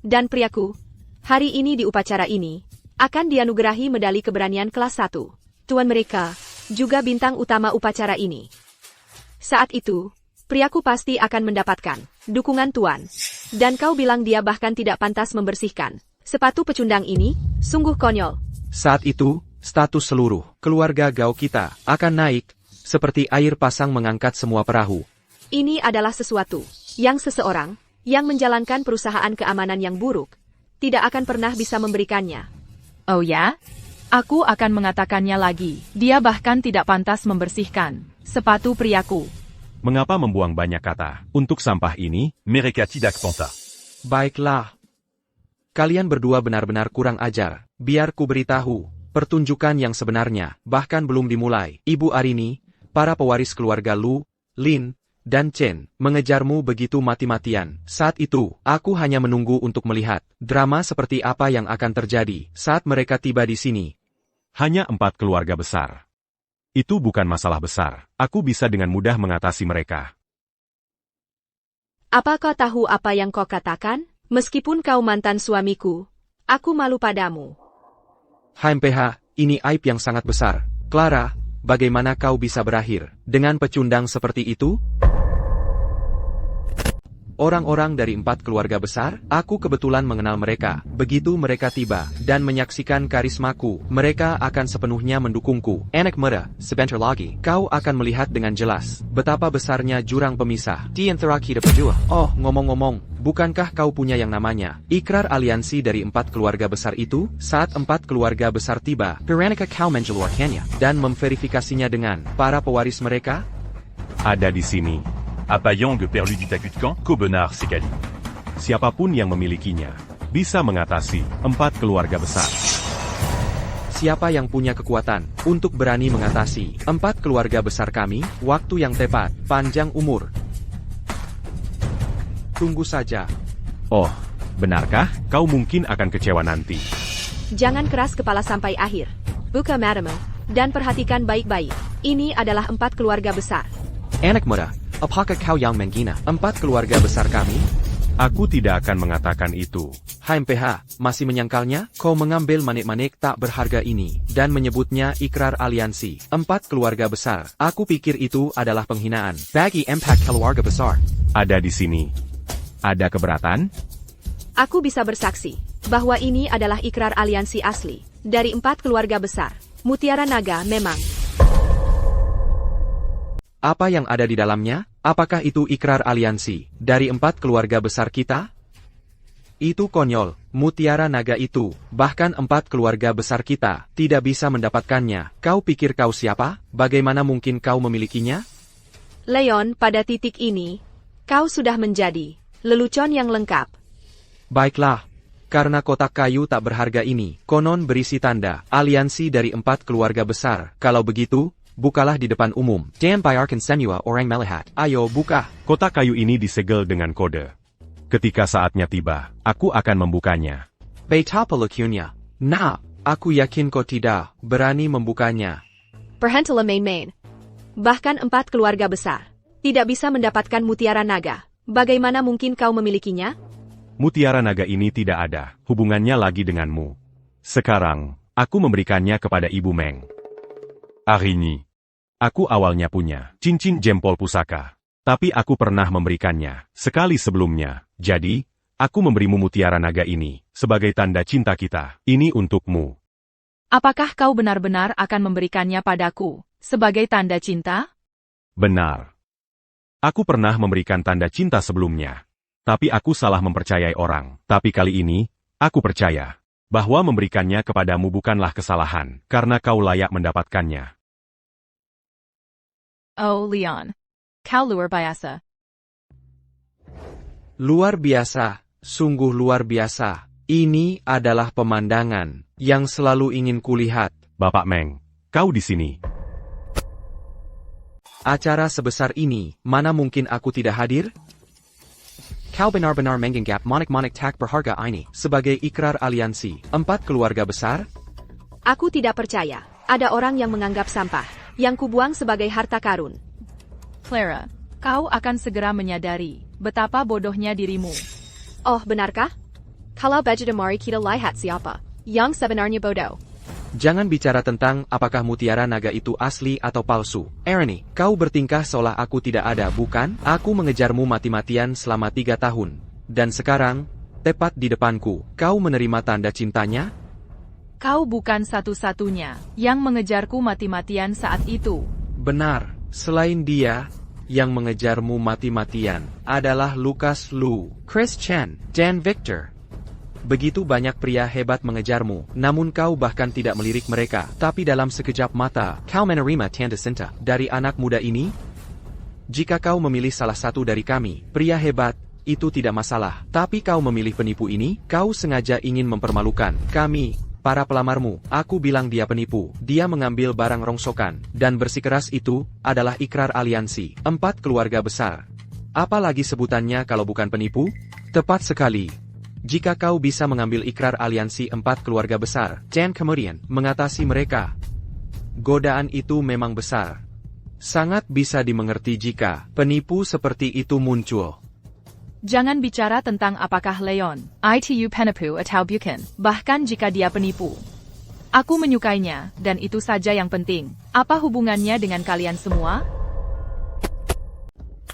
Dan priaku, hari ini di upacara ini, akan dianugerahi medali keberanian kelas 1. Tuan mereka, juga bintang utama upacara ini. Saat itu, priaku pasti akan mendapatkan dukungan Tuan. Dan kau bilang dia bahkan tidak pantas membersihkan sepatu pecundang ini? Sungguh konyol. Saat itu, status seluruh keluarga Gao kita akan naik, seperti air pasang mengangkat semua perahu. Ini adalah sesuatu yang seseorang yang menjalankan perusahaan keamanan yang buruk tidak akan pernah bisa memberikannya. Oh ya? Aku akan mengatakannya lagi. Dia bahkan tidak pantas membersihkan sepatu priaku. Mengapa membuang banyak kata untuk sampah ini? Mereka tidak pantas. Baiklah. Kalian berdua benar-benar kurang ajar. Biar ku beritahu, pertunjukan yang sebenarnya bahkan belum dimulai. Ibu Arini, para pewaris keluarga Lu, Lin, dan Chen mengejarmu begitu mati-matian. Saat itu, aku hanya menunggu untuk melihat drama seperti apa yang akan terjadi saat mereka tiba di sini. Hanya 4 keluarga besar. Itu bukan masalah besar. Aku bisa dengan mudah mengatasi mereka. Apa kau tahu apa yang kau katakan? Meskipun kau mantan suamiku, aku malu padamu. HMPH, ini aib yang sangat besar. Clara, bagaimana kau bisa berakhir dengan pecundang seperti itu? Orang-orang dari 4 keluarga besar, aku kebetulan mengenal mereka. Begitu mereka tiba dan menyaksikan karismaku, mereka akan sepenuhnya mendukungku. Anak muda, sebentar lagi, kau akan melihat dengan jelas betapa besarnya jurang pemisah di antara kita berdua. Oh, ngomong-ngomong, bukankah kau punya yang namanya ikrar aliansi dari 4 keluarga besar itu? Saat 4 keluarga besar tiba, Veronica kau mengeluarkannya dan memverifikasinya dengan para pewaris mereka? Ada di sini. Apa Yang perlu ditakutkan? Kau benar sekali. Siapapun yang memilikinya bisa mengatasi 4 keluarga besar. Siapa yang punya kekuatan untuk berani mengatasi 4 keluarga besar kami? Waktu yang tepat, panjang umur. Tunggu saja. Oh, benarkah? Kau mungkin akan kecewa nanti. Jangan keras kepala sampai akhir. Buka matamu, dan perhatikan baik-baik. Ini adalah 4 keluarga besar. Anak muda, apakah kau yang menghina 4 keluarga besar kami? Aku tidak akan mengatakan itu. HMPH, masih menyangkalnya? Kau mengambil manik-manik tak berharga ini dan menyebutnya ikrar aliansi 4 keluarga besar. Aku pikir itu adalah penghinaan bagi 4 keluarga besar. Ada di sini. Ada keberatan? Aku bisa bersaksi bahwa ini adalah ikrar aliansi asli dari 4 keluarga besar. Mutiara Naga memang. Apa yang ada di dalamnya? Apakah itu ikrar aliansi dari 4 keluarga besar kita? Itu konyol, Mutiara Naga itu, bahkan 4 keluarga besar kita, tidak bisa mendapatkannya. Kau pikir kau siapa? Bagaimana mungkin kau memilikinya? Leon, pada titik ini, kau sudah menjadi lelucon yang lengkap. Baiklah, karena kotak kayu tak berharga ini, konon berisi tanda aliansi dari 4 keluarga besar. Kalau begitu, bukalah di depan umum. Dan biarkan semua orang melihat. Ayo buka. Kotak kayu ini disegel dengan kode. Ketika saatnya tiba, aku akan membukanya. Betapa lucunya. Nah, aku yakin kau tidak berani membukanya. Perhentilah main-main. Bahkan 4 keluarga besar tidak bisa mendapatkan Mutiara Naga. Bagaimana mungkin kau memilikinya? Mutiara Naga ini tidak ada hubungannya lagi denganmu. Sekarang, aku memberikannya kepada Ibu Meng. Arini. Aku awalnya punya cincin jempol pusaka. Tapi aku pernah memberikannya sekali sebelumnya. Jadi, aku memberimu Mutiara Naga ini sebagai tanda cinta kita. Ini untukmu. Apakah kau benar-benar akan memberikannya padaku sebagai tanda cinta? Benar. Aku pernah memberikan tanda cinta sebelumnya. Tapi aku salah mempercayai orang. Tapi kali ini, aku percaya bahwa memberikannya kepadamu bukanlah kesalahan, karena kau layak mendapatkannya. Oh Leon. Kau luar biasa. Luar biasa, sungguh luar biasa. Ini adalah pemandangan yang selalu ingin kulihat. Bapak Meng, kau di sini. Acara sebesar ini, mana mungkin aku tidak hadir? Kau benar-benar menganggap manik-manik tak berharga ini sebagai ikrar aliansi 4 keluarga besar? Aku tidak percaya. Ada orang yang menganggap sampah yang kubuang sebagai harta karun. Clara, kau akan segera menyadari betapa bodohnya dirimu. Oh, benarkah? Kalau baju mari kita lihat siapa yang sebenarnya bodoh. Jangan bicara tentang apakah Mutiara Naga itu asli atau palsu. Ernie, kau bertingkah seolah aku tidak ada, bukan? Aku mengejarmu mati-matian selama 3 tahun. Dan sekarang, tepat di depanku, kau menerima tanda cintanya? Kau bukan satu-satunya yang mengejarku mati-matian saat itu. Benar, selain dia, yang mengejarmu mati-matian adalah Lucas Lu, Chris Chen, dan Victor. Begitu banyak pria hebat mengejarmu, namun kau bahkan tidak melirik mereka. Tapi dalam sekejap mata, kau menerima tanda cinta dari anak muda ini? Jika kau memilih salah satu dari kami, pria hebat, itu tidak masalah. Tapi kau memilih penipu ini, kau sengaja ingin mempermalukan kami. para pelamarmu. Aku bilang dia penipu. Dia mengambil barang rongsokan, dan bersikeras itu adalah ikrar aliansi 4 keluarga besar. Apa lagi sebutannya kalau bukan penipu? Tepat sekali. Jika kau bisa mengambil ikrar aliansi 4 keluarga besar, dan kemudian mengatasi mereka, godaan itu memang besar. Sangat bisa dimengerti jika penipu seperti itu muncul. Jangan bicara tentang apakah Leon, itu penipu atau bukan, bahkan jika dia penipu. Aku menyukainya, dan itu saja yang penting. Apa hubungannya dengan kalian semua?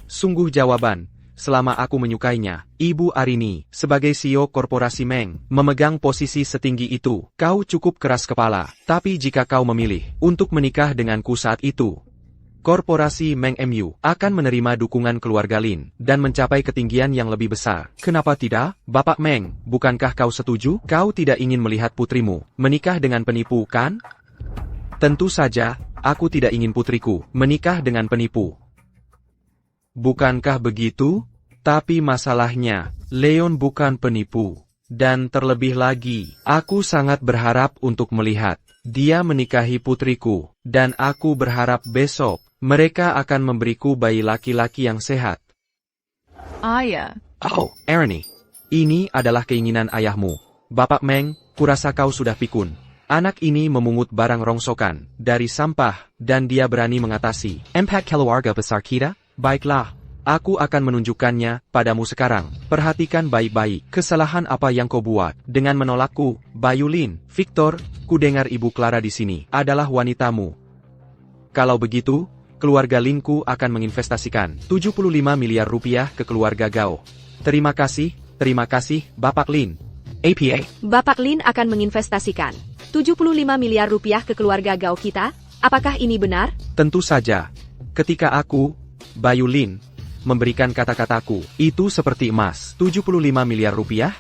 Sungguh jawaban, selama aku menyukainya, Ibu Arini, sebagai CEO korporasi Meng, memegang posisi setinggi itu, kau cukup keras kepala. Tapi jika kau memilih untuk menikah denganku saat itu, korporasi Meng MU akan menerima dukungan keluarga Lin dan mencapai ketinggian yang lebih besar. Kenapa tidak, Bapak Meng? Bukankah kau setuju? Kau tidak ingin melihat putrimu menikah dengan penipu, kan? Tentu saja, aku tidak ingin putriku menikah dengan penipu. Bukankah begitu? Tapi masalahnya, Leon bukan penipu. Dan terlebih lagi, aku sangat berharap untuk melihat dia menikahi putriku, dan aku berharap besok mereka akan memberiku bayi laki-laki yang sehat. Ayah. Oh, Arini. Ini adalah keinginan ayahmu. Bapak Meng, kurasa kau sudah pikun. Anak ini memungut barang rongsokan dari sampah, dan dia berani mengatasi 4 keluarga besar kita? Baiklah, aku akan menunjukkannya padamu sekarang. Perhatikan baik-baik kesalahan apa yang kau buat dengan menolakku, Bayu Lin. Victor, ku dengar Ibu Clara di sini adalah wanitamu. Kalau begitu, keluarga Linku akan menginvestasikan 75 miliar rupiah ke keluarga Gao. Terima kasih, Bapak Lin. APA. Bapak Lin akan menginvestasikan 75 miliar rupiah ke keluarga Gao kita? Apakah ini benar? Tentu saja. Ketika aku, Bayu Lin, memberikan kata-kataku, itu seperti emas. 75 miliar rupiah?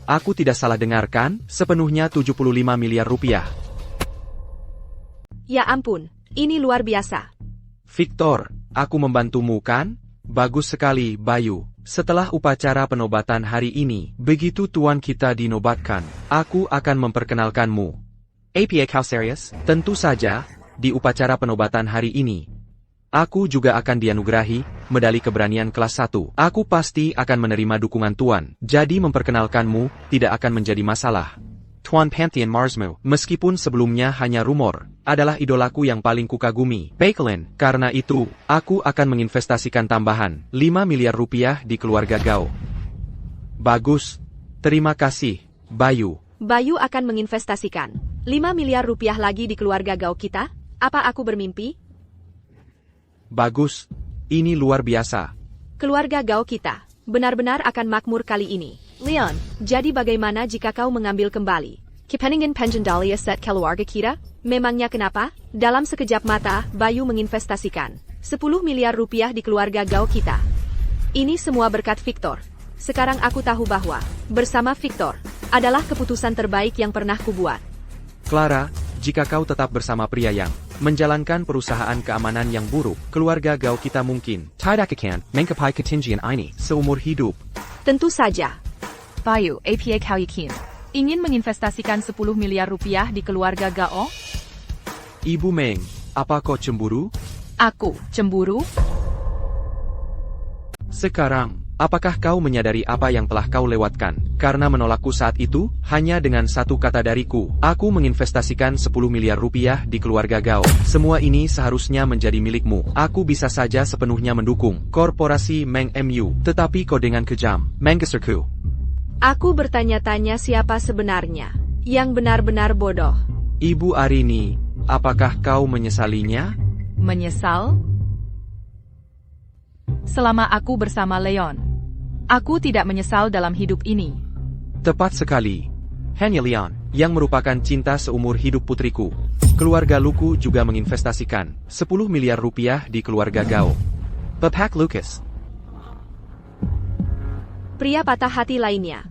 Aku tidak salah dengarkan, sepenuhnya 75 miliar rupiah. Ya ampun, ini luar biasa. Victor, aku membantumu kan? Bagus sekali, Bayu. Setelah upacara penobatan hari ini, begitu tuan kita dinobatkan, aku akan memperkenalkanmu. APA, kau serius? Tentu saja, di upacara penobatan hari ini, aku juga akan dianugerahi medali keberanian kelas 1. Aku pasti akan menerima dukungan tuan, jadi memperkenalkanmu tidak akan menjadi masalah. Tuan Pantheon Marsmu, meskipun sebelumnya hanya rumor, adalah idolaku yang paling kukagumi. Baiklah, karena itu, aku akan menginvestasikan tambahan 5 miliar rupiah di keluarga Gao. Bagus. Terima kasih, Bayu. Bayu akan menginvestasikan 5 miliar rupiah lagi di keluarga Gao kita? Apa aku bermimpi? Bagus. Ini luar biasa. Keluarga Gao kita benar-benar akan makmur kali ini. Leon, jadi bagaimana jika kau mengambil kembali Kepentingan Pengendali Aset Keluarga kita? Memangnya kenapa? Dalam sekejap mata, Bayu menginvestasikan 10 miliar rupiah di keluarga Gao kita. Ini semua berkat Victor. Sekarang aku tahu bahwa bersama Victor adalah keputusan terbaik yang pernah kubuat. Clara, jika kau tetap bersama pria yang menjalankan perusahaan keamanan yang buruk, keluarga Gao kita mungkin tidak akan mengcapai ketinggian ini seumur hidup. Tentu saja. Bayu, APA kau yakin ingin menginvestasikan 10 miliar rupiah di keluarga Gao? Ibu Meng, apa kau cemburu? Aku cemburu? Sekarang, apakah kau menyadari apa yang telah kau lewatkan karena menolakku saat itu? Hanya dengan satu kata dariku, aku menginvestasikan 10 miliar rupiah di keluarga Gao. Semua ini seharusnya menjadi milikmu. Aku bisa saja sepenuhnya mendukung korporasi Meng MU, tetapi kau dengan kejam menggeserku. Aku bertanya-tanya siapa sebenarnya yang benar-benar bodoh. Ibu Arini, apakah kau menyesalinya? Menyesal? Selama aku bersama Leon, aku tidak menyesal dalam hidup ini. Tepat sekali. Hanya Leon, yang merupakan cinta seumur hidup putriku. Keluarga Luku juga menginvestasikan 10 miliar rupiah di keluarga Gao. Bapak Lucas. Pria patah hati lainnya.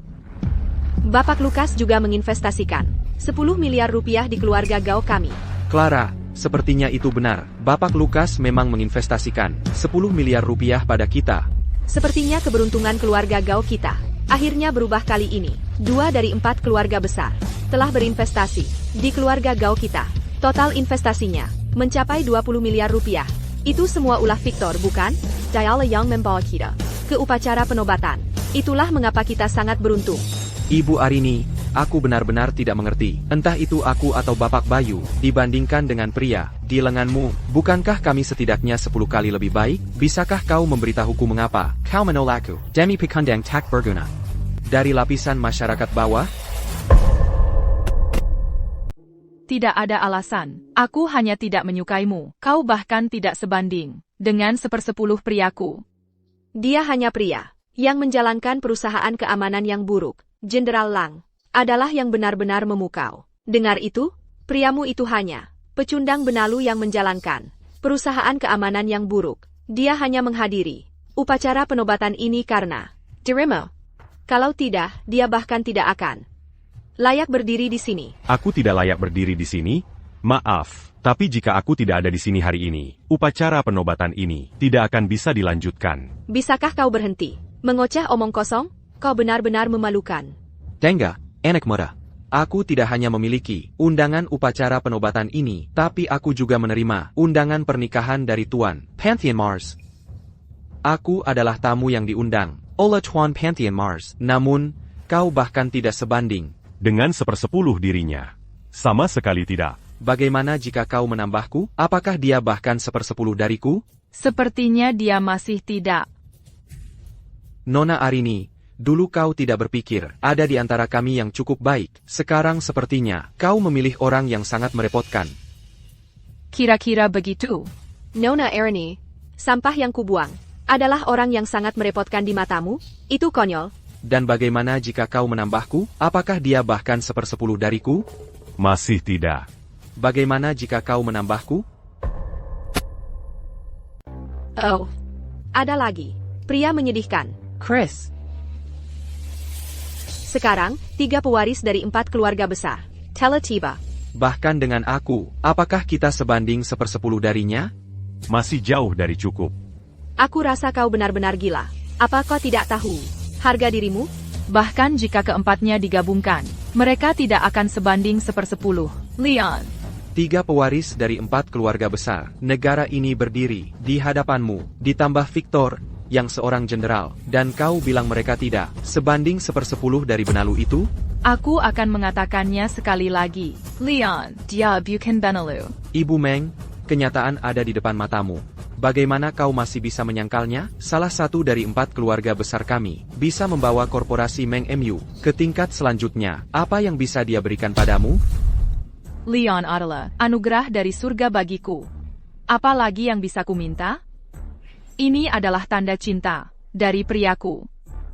Bapak Lukas juga menginvestasikan 10 miliar rupiah di keluarga Gao kami. Clara, sepertinya itu benar. Bapak Lukas memang menginvestasikan 10 miliar rupiah pada kita. Sepertinya keberuntungan keluarga Gao kita akhirnya berubah kali ini. 2 dari 4 keluarga besar telah berinvestasi di keluarga Gao kita. Total investasinya mencapai 20 miliar rupiah. Itu semua ulah Victor, bukan? Dialah yang membawa kita ke upacara penobatan. Itulah mengapa kita sangat beruntung. Ibu Arini, aku benar-benar tidak mengerti. Entah itu aku atau Bapak Bayu, dibandingkan dengan pria di lenganmu, bukankah kami setidaknya 10 kali lebih baik? Bisakah kau memberitahuku mengapa kau menolakku? Demi pekandang tak berguna. Dari lapisan masyarakat bawah? Tidak ada alasan. Aku hanya tidak menyukaimu. Kau bahkan tidak sebanding dengan 1/10 priaku. Dia hanya pria yang menjalankan perusahaan keamanan yang buruk. Jenderal Lang adalah yang benar-benar memukau. Dengar itu, priamu itu hanya pecundang benalu yang menjalankan perusahaan keamanan yang buruk. Dia hanya menghadiri upacara penobatan ini karena dirimu. Kalau tidak, dia bahkan tidak akan layak berdiri di sini. Aku tidak layak berdiri di sini? Maaf, tapi jika aku tidak ada di sini hari ini, upacara penobatan ini tidak akan bisa dilanjutkan. Bisakah kau berhenti mengoceh omong kosong? Kau benar-benar memalukan. Tengga, anak muda. Aku tidak hanya memiliki undangan upacara penobatan ini, tapi aku juga menerima undangan pernikahan dari Tuan Pantheon Mars. Aku adalah tamu yang diundang oleh Tuan Pantheon Mars. Namun, kau bahkan tidak sebanding Dengan 1/10 dirinya. Sama sekali tidak. Bagaimana jika kau menambahku? Apakah dia bahkan 1/10 dariku? Sepertinya dia masih tidak. Nona Arini, dulu kau tidak berpikir ada di antara kami yang cukup baik. Sekarang sepertinya kau memilih orang yang sangat merepotkan. Kira-kira begitu. Nona Arini, sampah yang kubuang adalah orang yang sangat merepotkan di matamu? Itu konyol. Dan bagaimana jika kau menambahku? Apakah dia bahkan 1/10 dariku? Masih tidak. Bagaimana jika kau menambahku? Oh. Ada lagi. Pria menyedihkan. Chris. Sekarang, 3 pewaris dari 4 keluarga besar telah tiba. Bahkan dengan aku, apakah kita sebanding 1/10 darinya? Masih jauh dari cukup. Aku rasa kau benar-benar gila. Apa kau tidak tahu harga dirimu? Bahkan jika keempatnya digabungkan, mereka tidak akan sebanding 1/10. Leon. 3 pewaris dari 4 keluarga besar negara ini berdiri di hadapanmu, ditambah Victor, yang seorang jenderal, dan kau bilang mereka tidak sebanding 1/10 dari benalu itu? Aku akan mengatakannya sekali lagi. Leon, dia bukan benalu. Ibu Meng, kenyataan ada di depan matamu. Bagaimana kau masih bisa menyangkalnya? Salah satu dari 4 keluarga besar kami bisa membawa korporasi Meng MU ke tingkat selanjutnya. Apa yang bisa dia berikan padamu? Leon adalah anugerah dari surga bagiku. Apa lagi yang bisa ku minta? Ini adalah tanda cinta dari priaku.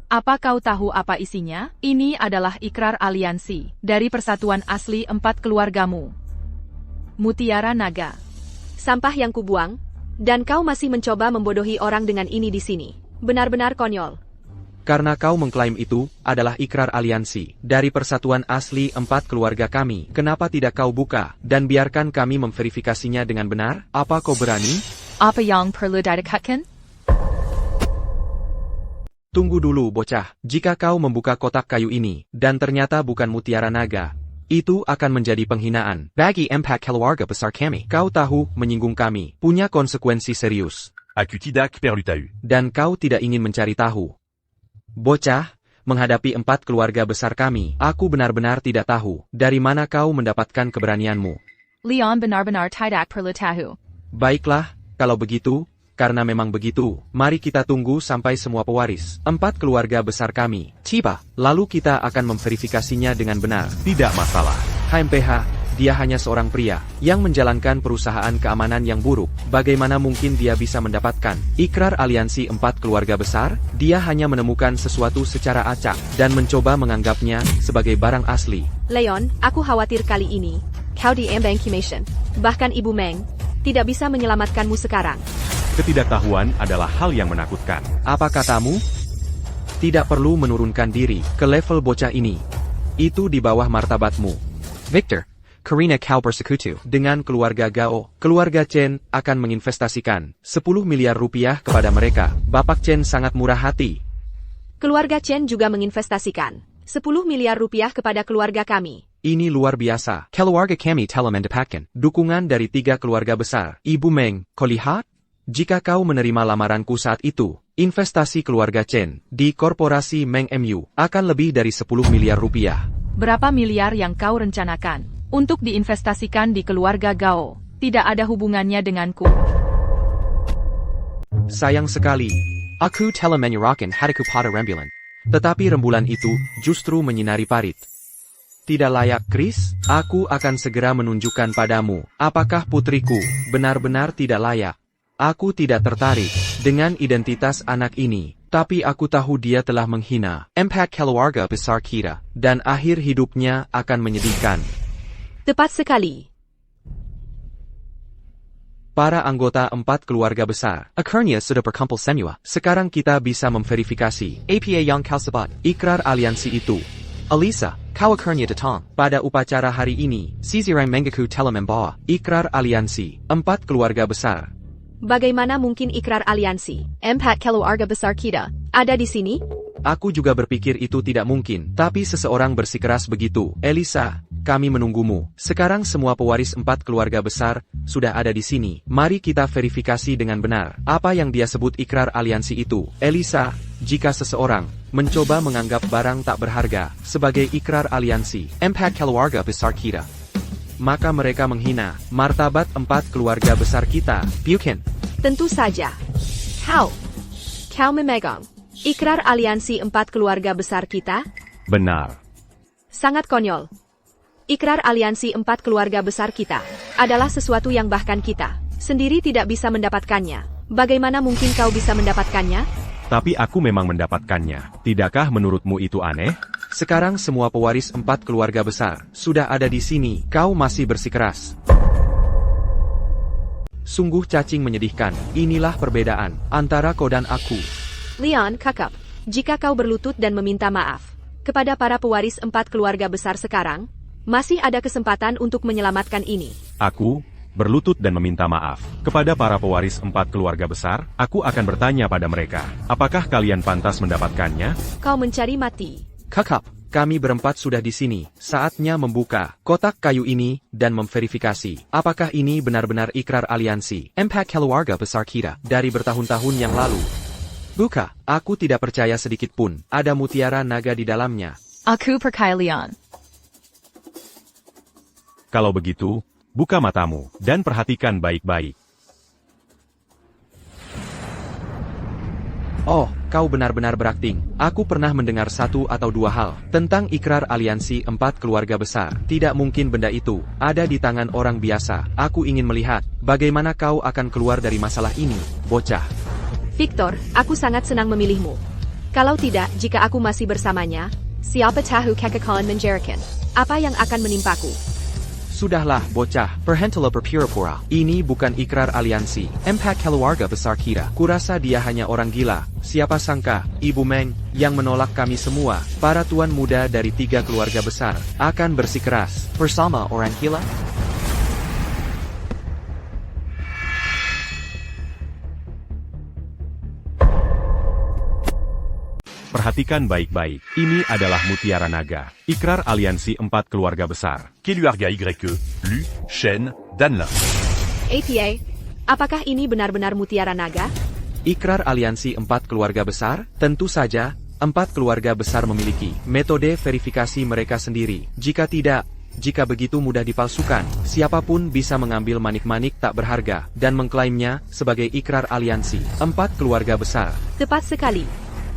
Apa kau tahu apa isinya? Ini adalah ikrar aliansi dari persatuan asli 4 keluargamu. Mutiara Naga. Sampah yang kubuang. Dan kau masih mencoba membodohi orang dengan ini di sini. Benar-benar konyol. Karena kau mengklaim itu adalah ikrar aliansi dari persatuan asli 4 keluarga kami. Kenapa tidak kau buka dan biarkan kami memverifikasinya dengan benar? Apa kau berani? Apa yang perlu didekatkan? Tunggu dulu bocah, jika kau membuka kotak kayu ini, dan ternyata bukan mutiara naga, itu akan menjadi penghinaan bagi impact keluarga besar kami. Kau tahu, menyinggung kami punya konsekuensi serius. Aku tidak perlu tahu. Dan kau tidak ingin mencari tahu. Bocah, menghadapi 4 keluarga besar kami, aku benar-benar tidak tahu dari mana kau mendapatkan keberanianmu. Leon benar-benar tidak perlu tahu. Baiklah, kalau begitu, karena memang begitu, mari kita tunggu sampai semua pewaris 4 keluarga besar kami tiba, lalu kita akan memverifikasinya dengan benar. Tidak masalah. HMPH, dia hanya seorang pria yang menjalankan perusahaan keamanan yang buruk. Bagaimana mungkin dia bisa mendapatkan ikrar aliansi 4 keluarga besar? Dia hanya menemukan sesuatu secara acak dan mencoba menganggapnya sebagai barang asli. Leon, aku khawatir kali ini kau diambang Kimation. Bahkan Ibu Meng tidak bisa menyelamatkanmu sekarang. Ketidaktahuan adalah hal yang menakutkan. Apa katamu? Tidak perlu menurunkan diri ke level bocah ini. Itu di bawah martabatmu. Victor, Karina kau bersekutu dengan keluarga Gao. Keluarga Chen akan menginvestasikan 10 miliar rupiah kepada mereka. Bapak Chen sangat murah hati. Keluarga Chen juga menginvestasikan 10 miliar rupiah kepada keluarga kami. Ini luar biasa. Keluarga kami telah mendapatkan dukungan dari 3 keluarga besar. Ibu Meng, kau lihat? Jika kau menerima lamaranku saat itu, investasi keluarga Chen di korporasi Meng MU akan lebih dari 10 miliar rupiah. Berapa miliar yang kau rencanakan untuk diinvestasikan di keluarga Gao? Tidak ada hubungannya denganku. Sayang sekali. Aku telah menyerahkan hatiku pada rembulan. Tetapi rembulan itu justru menyinari parit. Tidak layak, Chris. Aku akan segera menunjukkan padamu apakah putriku benar-benar tidak layak. Aku tidak tertarik dengan identitas anak ini, tapi aku tahu dia telah menghina empat keluarga besar kita, dan akhir hidupnya akan menyedihkan. Tepat sekali. Para anggota 4 keluarga besar akhirnya sudah berkumpul semua. Sekarang kita bisa memverifikasi APA yang kau sebut, ikrar aliansi itu. Alisa, kau akhirnya datang. Pada upacara hari ini, Sizirai Mengaku telah membawa ikrar aliansi 4 keluarga besar. Bagaimana mungkin ikrar aliansi 4 keluarga besar kita ada di sini? Aku juga berpikir itu tidak mungkin, tapi seseorang bersikeras begitu. Elisa, kami menunggumu. Sekarang semua pewaris 4 keluarga besar sudah ada di sini. Mari kita verifikasi dengan benar apa yang dia sebut ikrar aliansi itu. Elisa, jika seseorang mencoba menganggap barang tak berharga sebagai ikrar aliansi 4 keluarga besar kita, maka mereka menghina martabat 4 keluarga besar kita. Bukan? Tentu saja. Kau memegang ikrar aliansi 4 keluarga besar kita? Benar. Sangat konyol. Ikrar aliansi 4 keluarga besar kita adalah sesuatu yang bahkan kita sendiri tidak bisa mendapatkannya. Bagaimana mungkin kau bisa mendapatkannya? Tapi aku memang mendapatkannya. Tidakkah menurutmu itu aneh? Sekarang semua pewaris 4 keluarga besar sudah ada di sini. Kau masih bersikeras. Sungguh cacing menyedihkan. Inilah perbedaan antara kau dan aku. Leon, kakak, jika kau berlutut dan meminta maaf kepada para pewaris 4 keluarga besar sekarang, masih ada kesempatan untuk menyelamatkan ini. Aku berlutut dan meminta maaf kepada para pewaris 4 keluarga besar. Aku akan bertanya pada mereka, apakah kalian pantas mendapatkannya? Kau mencari mati. Kakak, kami berempat sudah di sini. Saatnya membuka kotak kayu ini dan memverifikasi apakah ini benar-benar ikrar aliansi 4 keluarga besar kita dari bertahun-tahun yang lalu. Buka, aku tidak percaya sedikit pun ada mutiara naga di dalamnya. Aku percaya Leon. Kalau begitu, buka matamu dan perhatikan baik-baik. Oh, kau benar-benar berakting. Aku pernah mendengar 1 atau 2 hal tentang ikrar aliansi 4 keluarga besar. Tidak mungkin benda itu ada di tangan orang biasa. Aku ingin melihat bagaimana kau akan keluar dari masalah ini, bocah. Victor, aku sangat senang memilihmu. Kalau tidak, jika aku masih bersamanya, siapa tahu kekekalan menjerikan. Apa yang akan menimpaku? Sudahlah, bocah, berhentilah berpura-pura. Ini bukan ikrar aliansi 4 keluarga besar kita. Kurasa dia hanya orang gila. Siapa sangka, Ibu Meng, yang menolak kami semua, para tuan muda dari 3 keluarga besar, akan bersikeras bersama orang gila? Perhatikan baik-baik, ini adalah mutiara naga, ikrar aliansi 4 keluarga besar. Keluarga YE, Lu, Shen, dan Lin. APA, apakah ini benar-benar mutiara naga? Ikrar aliansi 4 keluarga besar? Tentu saja, 4 keluarga besar memiliki metode verifikasi mereka sendiri. Jika tidak, jika begitu mudah dipalsukan, siapapun bisa mengambil manik-manik tak berharga dan mengklaimnya sebagai ikrar aliansi 4 keluarga besar. Tepat sekali.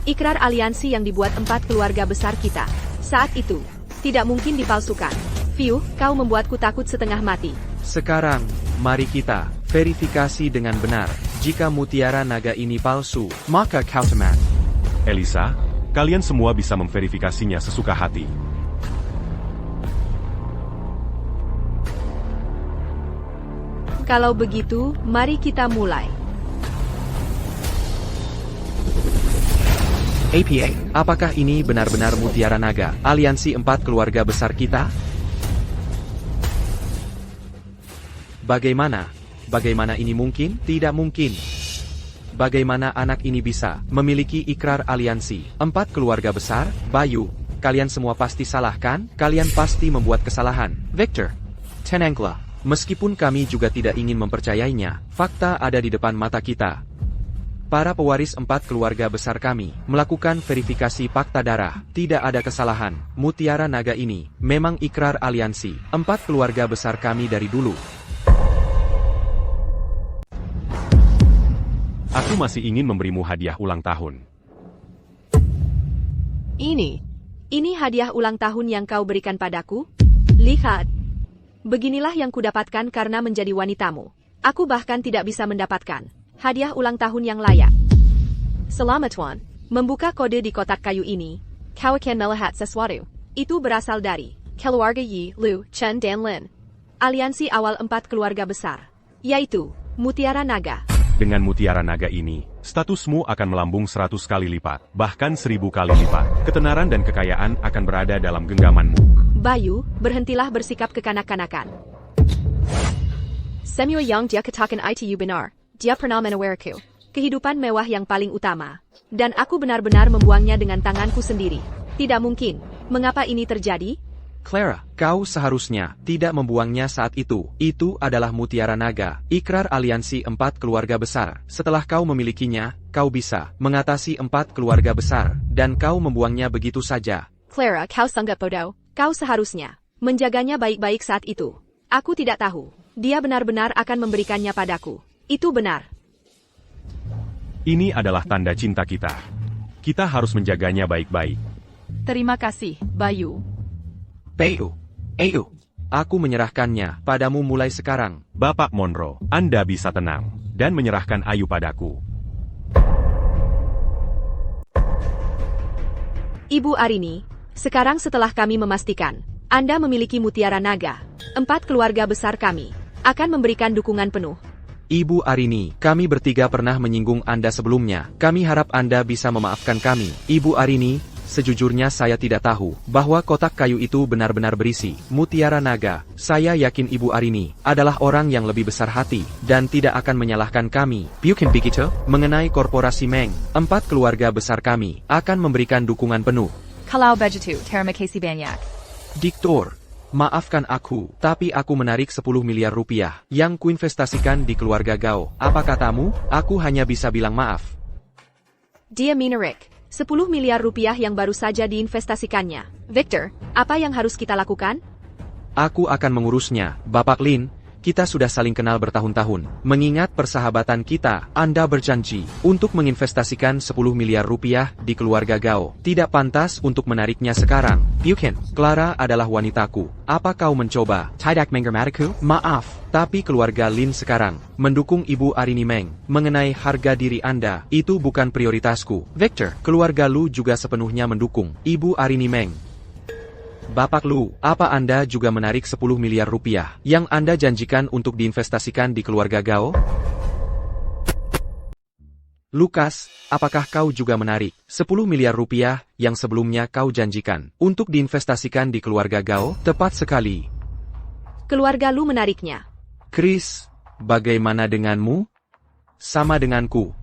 Ikrar aliansi yang dibuat 4 keluarga besar kita saat itu tidak mungkin dipalsukan. Fiu, kau membuatku takut setengah mati. Sekarang, mari kita verifikasi dengan benar. Jika mutiara naga ini palsu, maka kau teman. Elisa, kalian semua bisa memverifikasinya sesuka hati. Kalau begitu, mari kita mulai. APA, apakah ini benar-benar mutiara naga, aliansi 4 keluarga besar kita? Bagaimana? Bagaimana ini mungkin? Tidak mungkin. bagaimana anak ini bisa memiliki ikrar aliansi 4 keluarga besar? Bayu, kalian semua pasti salah kan? Kalian pasti membuat kesalahan. Victor, tenanglah. Meskipun kami juga tidak ingin mempercayainya, fakta ada di depan mata kita. Para pewaris 4 keluarga besar kami melakukan verifikasi fakta darah. Tidak ada kesalahan. Mutiara Naga ini memang ikrar aliansi 4 keluarga besar kami dari dulu. Aku masih ingin memberimu hadiah ulang tahun. Ini hadiah ulang tahun yang kau berikan padaku? Lihat. Beginilah yang kudapatkan karena menjadi wanitamu. Aku bahkan tidak bisa mendapatkan hadiah ulang tahun yang layak. Selamat Tuan. Membuka kode di kotak kayu ini, kau akan melihat sesuatu. Itu berasal dari keluarga Yi, Lu, Chen dan Lin. Aliansi awal 4 keluarga besar, yaitu Mutiara Naga. Dengan Mutiara Naga ini, statusmu akan melambung 100 kali lipat, bahkan 1000 kali lipat. Ketenaran dan kekayaan akan berada dalam genggamanmu. Bayu, berhentilah bersikap kekanak-kanakan. Semua yang dia katakan itu benar. Dia pernah menawarku kehidupan mewah yang paling utama. Dan aku benar-benar membuangnya dengan tanganku sendiri. Tidak mungkin. Mengapa ini terjadi? Clara, kau seharusnya tidak membuangnya saat itu. Itu adalah Mutiara Naga, ikrar aliansi 4 keluarga besar. Setelah kau memilikinya, kau bisa mengatasi 4 keluarga besar, dan kau membuangnya begitu saja. Clara, kau sangat bodoh. Kau seharusnya menjaganya baik-baik saat itu. Aku tidak tahu. Dia benar-benar akan memberikannya padaku. Itu benar. Ini adalah tanda cinta kita. Kita harus menjaganya baik-baik. Terima kasih, Bayu. Aku menyerahkannya padamu mulai sekarang. Bapak Monroe, Anda bisa tenang dan menyerahkan Ayu padaku. Ibu Arini, sekarang setelah kami memastikan Anda memiliki Mutiara Naga, 4 keluarga besar kami akan memberikan dukungan penuh. Ibu Arini, kami bertiga pernah menyinggung Anda sebelumnya. Kami harap Anda bisa memaafkan kami. Ibu Arini, sejujurnya saya tidak tahu bahwa kotak kayu itu benar-benar berisi Mutiara Naga. Saya yakin Ibu Arini adalah orang yang lebih besar hati dan tidak akan menyalahkan kami. Bukan begitu? Mengenai korporasi Meng, 4 keluarga besar kami akan memberikan dukungan penuh. Kalau begitu, terima kasih banyak. Diktor, maafkan aku, tapi aku menarik 10 miliar rupiah yang kuinvestasikan di keluarga Gao. Apa katamu? Aku hanya bisa bilang maaf. Dia menarik 10 miliar rupiah yang baru saja diinvestasikannya. Victor, apa yang harus kita lakukan? Aku akan mengurusnya, Bapak Lin. Kita sudah saling kenal bertahun-tahun. Mengingat persahabatan kita, Anda berjanji untuk menginvestasikan 10 miliar rupiah di keluarga Gao. Tidak pantas untuk menariknya sekarang. Bukan, Clara adalah wanitaku. Apa kau mencoba? Tidak menghormatiku? Maaf, tapi keluarga Lin sekarang mendukung Ibu Arini Meng. Mengenai harga diri Anda, itu bukan prioritasku. Victor, keluarga Lu juga sepenuhnya mendukung Ibu Arini Meng. Bapak Lu, apa Anda juga menarik 10 miliar rupiah yang Anda janjikan untuk diinvestasikan di keluarga Gao? Lukas, apakah kau juga menarik 10 miliar rupiah yang sebelumnya kau janjikan untuk diinvestasikan di keluarga Gao? Tepat sekali. Keluarga Lu menariknya. Chris, bagaimana denganmu? Sama denganku.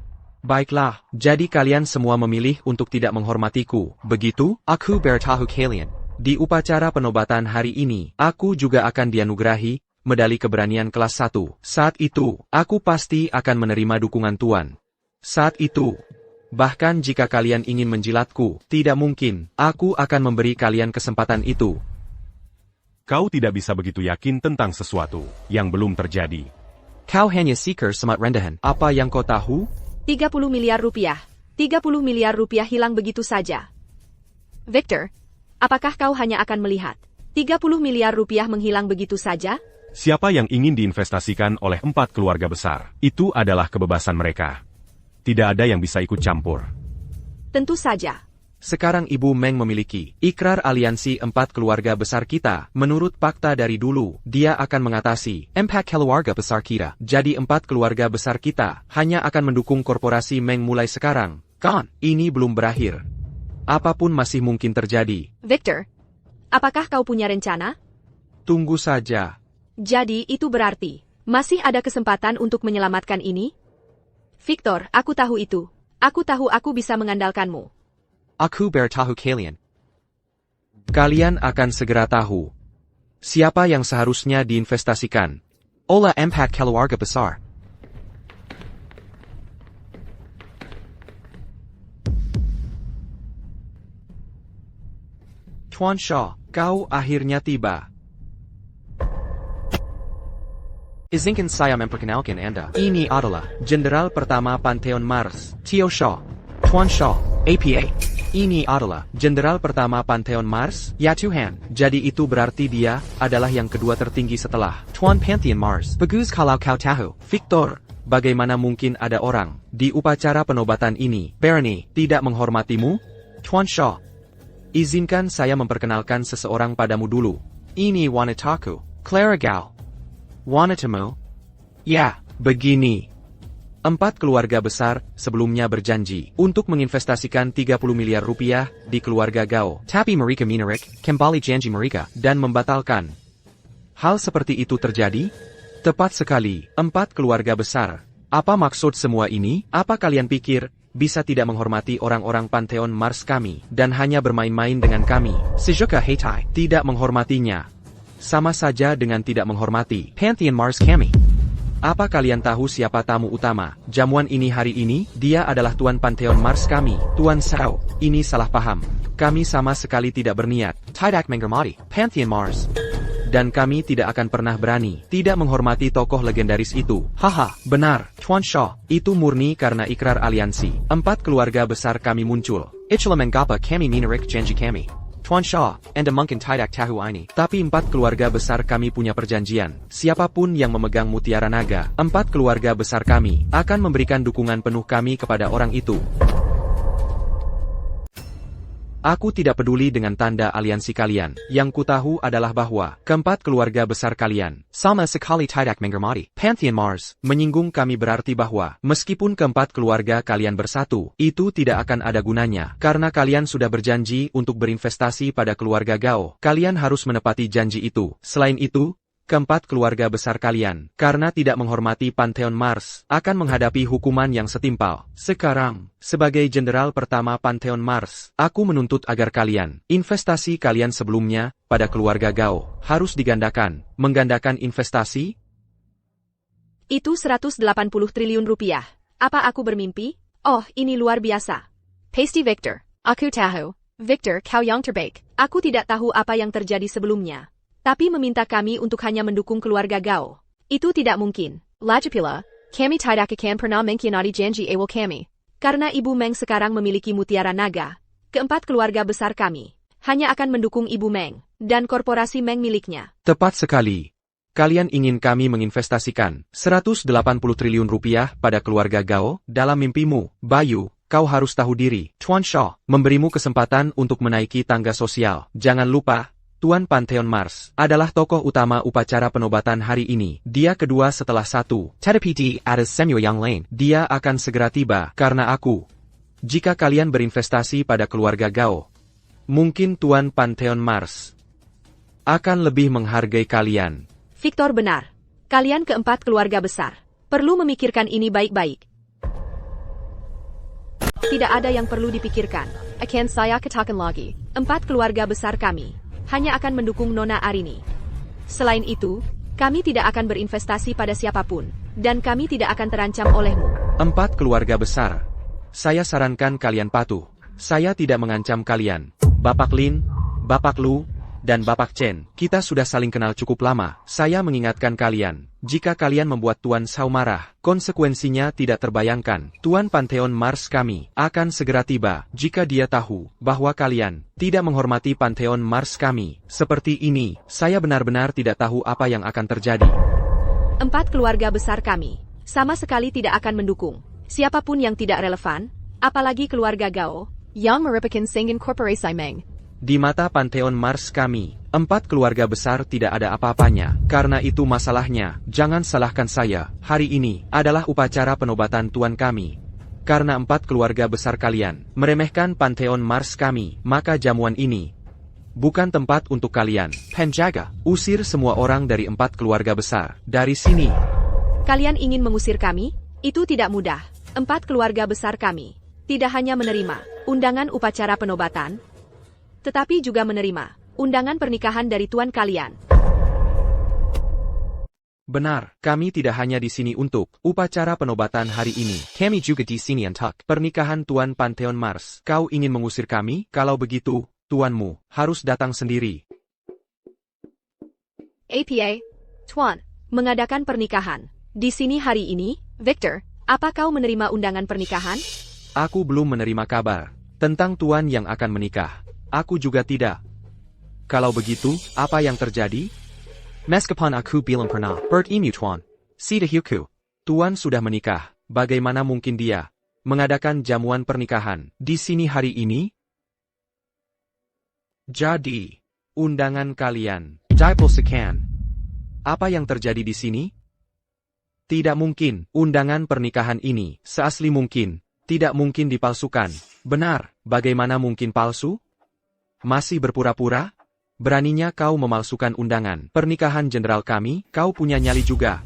Baiklah, jadi kalian semua memilih untuk tidak menghormatiku, begitu? Aku bertahu kalian. Di upacara penobatan hari ini, aku juga akan dianugerahi medali keberanian kelas 1. Saat itu, aku pasti akan menerima dukungan Tuan. Saat itu, bahkan jika kalian ingin menjilatku, tidak mungkin, aku akan memberi kalian kesempatan itu. Kau tidak bisa begitu yakin tentang sesuatu yang belum terjadi. Kau hanya seeker semat rendahan. Apa yang kau tahu? 30 miliar rupiah. 30 miliar rupiah hilang begitu saja. Victor, apakah kau hanya akan melihat 30 miliar rupiah menghilang begitu saja? Siapa yang ingin diinvestasikan oleh 4 keluarga besar, itu adalah kebebasan mereka. Tidak ada yang bisa ikut campur. Tentu saja. Sekarang Ibu Meng memiliki ikrar aliansi 4 keluarga besar kita. Menurut fakta dari dulu, dia akan mengatasi 4 keluarga besar kita. Jadi 4 keluarga besar kita hanya akan mendukung korporasi Meng mulai sekarang. Kan, ini belum berakhir. Apapun masih mungkin terjadi. Victor, apakah kau punya rencana? Tunggu saja. Jadi itu berarti, masih ada kesempatan untuk menyelamatkan ini? Victor, aku tahu itu. Aku tahu aku bisa mengandalkanmu. Aku bertahu kalian. Kalian akan segera tahu siapa yang seharusnya diinvestasikan oleh empat keluarga besar. Tuan Shaw, kau akhirnya tiba. Izinkan saya memperkenalkan Anda. Ini adalah Jenderal Pertama Pantheon Mars, Tio Shaw. Tuan Shaw, APA. Ini adalah Jenderal Pertama Pantheon Mars, ya Tuhan. Jadi itu berarti dia adalah yang kedua tertinggi setelah Tuan Pantheon Mars. Bagus kalau kau tahu. Victor, bagaimana mungkin ada orang di upacara penobatan ini, Bernie, tidak menghormatimu? Tuan Shaw, izinkan saya memperkenalkan seseorang padamu dulu. Ini wanitaku, Clara Gao. Wanitamu? Ya, begini. 4 keluarga besar sebelumnya berjanji untuk menginvestasikan 30 miliar rupiah di keluarga Gao. Tapi mereka menarik kembali janji mereka dan membatalkan. Hal seperti itu terjadi? Tepat sekali, 4 keluarga besar. Apa maksud semua ini? Apa kalian pikir bisa tidak menghormati orang-orang Pantheon Mars kami dan hanya bermain-main dengan kami? Sejuka Heitai tidak menghormatinya. Sama saja dengan tidak menghormati Pantheon Mars kami. Apa kalian tahu siapa tamu utama jamuan ini hari ini? Dia adalah Tuan Pantheon Mars kami. Tuan Sao, ini salah paham. Kami sama sekali tidak berniat tidak menghormati Pantheon Mars. Dan kami tidak akan pernah berani tidak menghormati tokoh legendaris itu. Haha, benar, Tuan Shaw. Itu murni karena ikrar aliansi. 4 keluarga besar kami muncul. Itulah mengapa kami menarik janji kami. Tuan Shaw, Anda mungkin tidak tahu ini. Tapi 4 keluarga besar kami punya perjanjian. Siapapun yang memegang mutiara naga, 4 keluarga besar kami akan memberikan dukungan penuh kami kepada orang itu. Aku tidak peduli dengan tanda aliansi kalian. Yang ku tahu adalah bahwa keempat keluarga besar kalian sama sekali tidak menghormati Pantheon Mars. Menyinggung kami berarti bahwa meskipun keempat keluarga kalian bersatu, itu tidak akan ada gunanya karena kalian sudah berjanji untuk berinvestasi pada keluarga Gao. Kalian harus menepati janji itu. Selain itu, keempat keluarga besar kalian, karena tidak menghormati Pantheon Mars, akan menghadapi hukuman yang setimpal. Sekarang, sebagai Jenderal Pertama Pantheon Mars, aku menuntut agar kalian, investasi kalian sebelumnya, pada keluarga Gao, harus digandakan. Menggandakan investasi? Itu 180 triliun rupiah. Apa aku bermimpi? Oh, ini luar biasa. Pasty Victor. Aku tahu. Victor, kau yang terbaik. Aku tidak tahu apa yang terjadi sebelumnya. Tapi meminta kami untuk hanya mendukung keluarga Gao. Itu tidak mungkin. Lagipula, kami tidak akan pernah mengkhianati janji awal kami. Karena Ibu Meng sekarang memiliki mutiara naga. Keempat keluarga besar kami hanya akan mendukung Ibu Meng dan korporasi Meng miliknya. Tepat sekali. Kalian ingin kami menginvestasikan 180 triliun rupiah pada keluarga Gao? Dalam mimpimu, Bayu, kau harus tahu diri. Tuan Shaw memberimu kesempatan untuk menaiki tangga sosial. Jangan lupa, Tuan Pantheon Mars adalah tokoh utama upacara penobatan hari ini. Dia kedua setelah satu. Tetapi ada semua yang lain. Dia akan segera tiba karena aku. Jika kalian berinvestasi pada keluarga Gao, mungkin Tuan Pantheon Mars akan lebih menghargai kalian. Victor benar. Kalian keempat keluarga besar perlu memikirkan ini baik-baik. Tidak ada yang perlu dipikirkan. Akan saya katakan lagi. 4 keluarga besar kami hanya akan mendukung Nona Arini. Selain itu, kami tidak akan berinvestasi pada siapapun, dan kami tidak akan terancam olehmu. 4 keluarga besar. Saya sarankan kalian patuh. Saya tidak mengancam kalian. Bapak Lin, Bapak Lu, dan Bapak Chen, kita sudah saling kenal cukup lama. Saya mengingatkan kalian, jika kalian membuat Tuan Sao marah, konsekuensinya tidak terbayangkan. Tuan Pantheon Mars kami akan segera tiba. Jika dia tahu bahwa kalian tidak menghormati Pantheon Mars kami seperti ini, saya benar-benar tidak tahu apa yang akan terjadi. 4 keluarga besar kami sama sekali tidak akan mendukung siapapun yang tidak relevan, apalagi keluarga Gao yang merupakan Sengen Korporasi Meng. Di mata Pantheon Mars kami, 4 keluarga besar tidak ada apa-apanya. Karena itu masalahnya, jangan salahkan saya. Hari ini adalah upacara penobatan Tuan kami. Karena 4 keluarga besar kalian meremehkan Pantheon Mars kami, maka jamuan ini bukan tempat untuk kalian. Penjaga, usir semua orang dari 4 keluarga besar dari sini. Kalian ingin mengusir kami? Itu tidak mudah. Empat keluarga besar kami tidak hanya menerima undangan upacara penobatan, tetapi juga menerima undangan pernikahan dari tuan kalian. Benar, kami tidak hanya di sini untuk upacara penobatan hari ini. Kami juga di sini untuk pernikahan Tuan Pantheon Mars. Kau ingin mengusir kami? Kalau begitu, tuanmu harus datang sendiri. APA, Tuan, mengadakan pernikahan di sini hari ini. Victor, apa kau menerima undangan pernikahan? Aku belum menerima kabar tentang tuan yang akan menikah. Aku juga tidak. Kalau begitu, apa yang terjadi? Meskipun aku belum pernah bertemu tuan, si Dahyuku, tuan sudah menikah. Bagaimana mungkin dia mengadakan jamuan pernikahan di sini hari ini? Jadi, undangan kalian dipalsukan. Apa yang terjadi di sini? Tidak mungkin, undangan pernikahan ini seasli mungkin, tidak mungkin dipalsukan. Benar, bagaimana mungkin palsu? Masih berpura-pura? Beraninya kau memalsukan undangan pernikahan jenderal kami, kau punya nyali juga.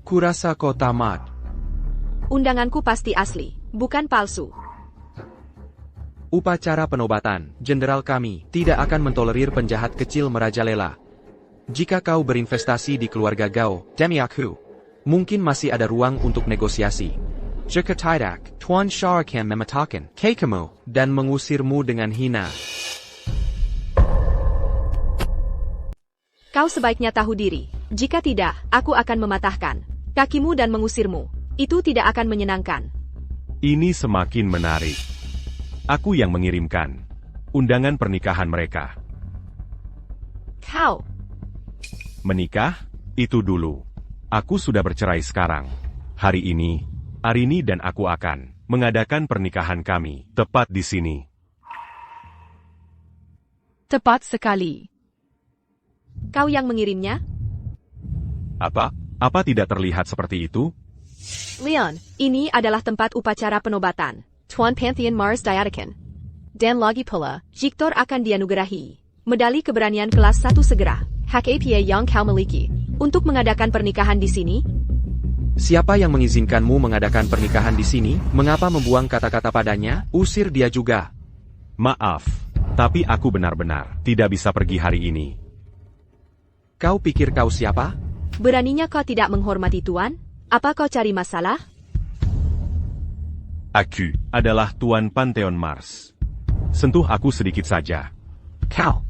Kurasa kau tamat. Undanganku pasti asli, bukan palsu. Upacara penobatan, jenderal kami tidak akan mentolerir penjahat kecil merajalela. Jika kau berinvestasi di keluarga Gao, demi aku, mungkin masih ada ruang untuk negosiasi. Jika tidak, Tuan Shah akan mematakan kamu dan mengusirmu dengan hina. Kau sebaiknya tahu diri. Jika tidak, aku akan mematahkan kakimu dan mengusirmu. Itu tidak akan menyenangkan. Ini semakin menarik. Aku yang mengirimkan undangan pernikahan mereka. Kau, Menikah? Itu dulu. Aku sudah bercerai sekarang. Hari ini, Arini dan aku akan mengadakan pernikahan kami tepat di sini. Tepat sekali. kau yang mengirimnya? Apa tidak terlihat seperti itu? Leon, ini adalah tempat upacara penobatan Tuan Pantheon Mars diadakan. Dan lagi pula, Victor akan dianugerahi medali keberanian kelas 1 segera. Hak APA yang kau miliki untuk mengadakan pernikahan di sini? Siapa yang mengizinkanmu mengadakan pernikahan di sini? Mengapa membuang kata-kata padanya? Usir dia juga. Maaf, tapi aku benar-benar tidak bisa pergi hari ini. Kau pikir kau siapa? Beraninya kau tidak menghormati Tuan? Apa kau cari masalah? Aku adalah Tuan Pantheon Mars. Sentuh aku sedikit saja. Kau.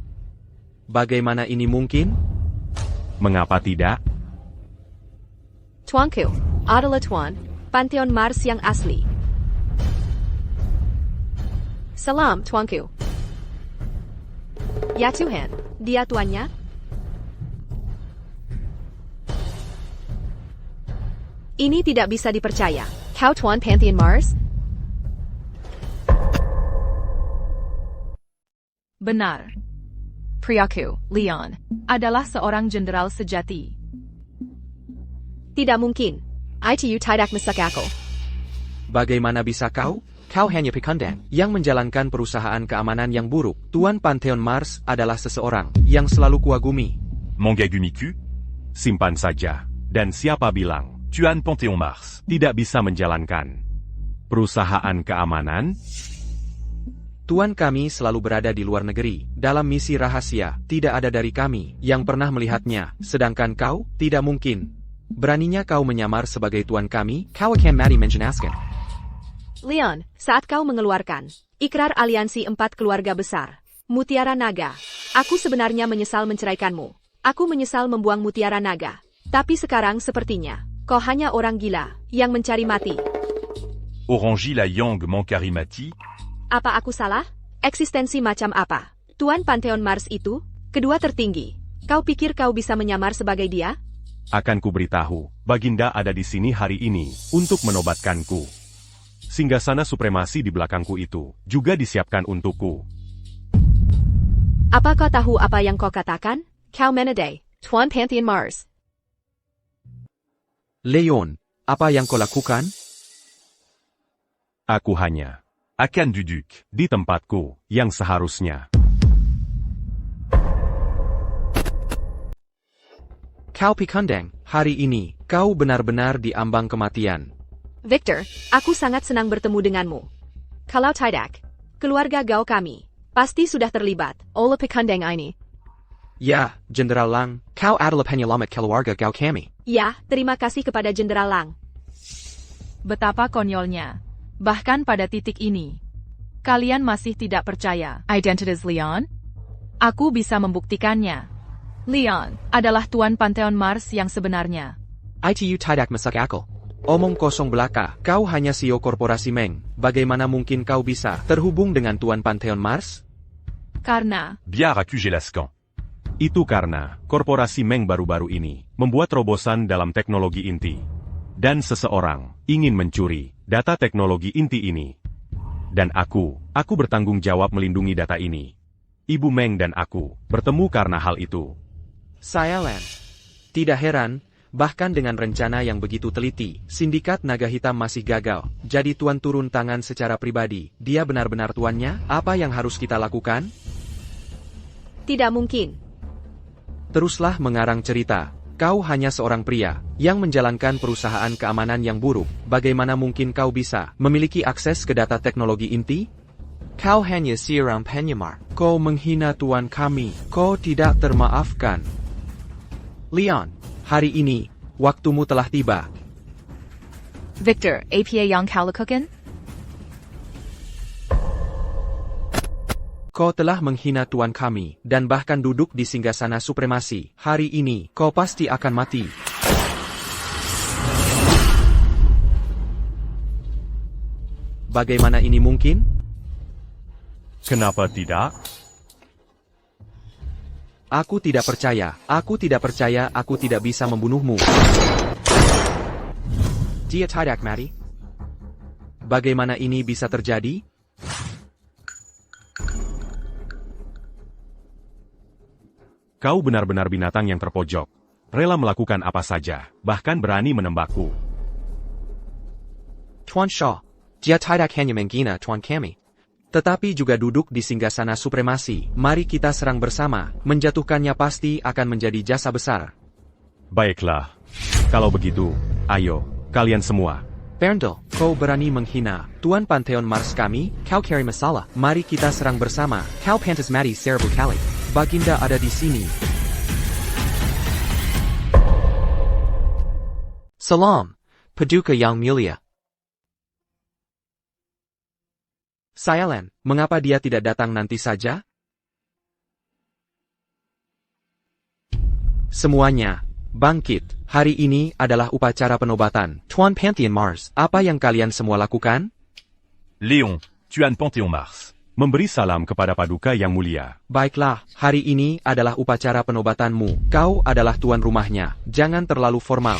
Bagaimana ini mungkin? Mengapa tidak? Tuanku adalah Tuan Pantheon Mars yang asli. Salam, Tuanku. Ya Tuhan, dia tuannya? Ini tidak bisa dipercaya. Kau Tuan Pantheon Mars? Benar. Priaku, Leon, adalah seorang jenderal sejati. Tidak mungkin. Itu tidak masuk akal. Bagaimana bisa kau? Kau hanya pekandang yang menjalankan perusahaan keamanan yang buruk. Tuan Pantheon Mars adalah seseorang yang selalu kuagumi. Mangagumiku, Simpan saja. Dan siapa bilang Tuan Pantheon Mars. tidak bisa menjalankan perusahaan keamanan? Tuan kami selalu berada di luar negeri, dalam misi rahasia, tidak ada dari kami yang pernah melihatnya, sedangkan kau, tidak mungkin. Beraninya kau menyamar sebagai tuan kami, kau akan mati menjenaskan. Leon, saat kau mengeluarkan ikrar aliansi 4 keluarga besar, Mutiara Naga, aku sebenarnya menyesal menceraikanmu. Aku menyesal membuang Mutiara Naga. Tapi sekarang sepertinya, kau hanya orang gila yang mencari mati. Orangi la Yang Mankarimati. Apa aku salah? Eksistensi macam apa? Tuan Pantheon Mars itu, kedua tertinggi. Kau pikir kau bisa menyamar sebagai dia? Akan kuberitahu, Baginda ada di sini hari ini untuk menobatkanku. Singgasana supremasi di belakangku itu juga disiapkan untukku. Apa kau tahu apa yang kau katakan? Kau Menade, Tuan Pantheon Mars. Leon, apa yang kau lakukan? Aku hanya Akan Duduk. di tempatku yang seharusnya. Kau pekandang, hari ini, kau benar-benar di ambang kematian. Victor, aku sangat senang bertemu denganmu. Kalau tidak, keluarga Gao kami pasti sudah terlibat oleh pekandang ini. Ya, Jenderal Lang, kau adalah penyelamat keluarga Gao kami. Ya, terima kasih kepada Jenderal Lang. Betapa konyolnya. Bahkan pada titik ini, kalian masih tidak percaya identitas Leon? Aku bisa membuktikannya. Leon adalah Tuan Pantheon Mars yang sebenarnya. Itu tidak masuk akal. Omong kosong belaka, kau hanya CEO korporasi Meng. Bagaimana mungkin kau bisa terhubung dengan Tuan Pantheon Mars? Karena Biar accuser Lascan. Itu karena korporasi Meng baru-baru ini membuat terobosan dalam teknologi inti. Dan seseorang ingin mencuri data teknologi inti ini. Dan aku bertanggung jawab melindungi data ini. Ibu Meng dan aku bertemu karena hal itu. Saya Lan. Tidak heran, bahkan dengan rencana yang begitu teliti, sindikat naga hitam masih gagal. Jadi Tuan turun tangan secara pribadi. Dia benar-benar tuannya? Apa yang harus kita lakukan? Tidak mungkin. Teruslah mengarang cerita. Kau hanya seorang pria yang menjalankan perusahaan keamanan yang buruk. Bagaimana mungkin kau bisa memiliki akses ke data teknologi inti? Kau hanya seorang penyamar. Kau menghina tuan kami. Kau tidak termaafkan. Leon, hari ini, waktumu telah tiba. Victor, apa yang kau lakukan? Kau telah menghina tuan kami, dan bahkan duduk di singgasana supremasi. Hari ini, kau pasti akan mati. Bagaimana ini mungkin? Kenapa tidak? Aku tidak percaya, aku tidak bisa membunuhmu. Dia tidak mati. Bagaimana ini bisa terjadi? Kau benar-benar binatang yang terpojok. Rela melakukan apa saja, bahkan berani menembakku. Tuan Shaw, dia tidak hanya menghina tuan kami, tetapi juga duduk di singgasana supremasi. Mari kita serang bersama, menjatuhkannya pasti akan menjadi jasa besar. Baiklah. Kalau begitu, ayo, kalian semua. Berndel, kau berani menghina Tuan Pantheon Mars kami, kau cari masalah. Mari kita serang bersama, kau pantas mati secara berkali. Baginda ada di sini. Salam, Paduka yang mulia. Saya Lan, mengapa dia tidak datang nanti saja? Semuanya, bangkit. Hari ini adalah upacara penobatan. Tuan Pantheon Mars, apa yang kalian semua lakukan? Léon, Tuan Pantheon Mars. Memberi salam kepada Paduka yang mulia. Baiklah, hari ini adalah upacara penobatanmu. Kau adalah tuan rumahnya. Jangan terlalu formal.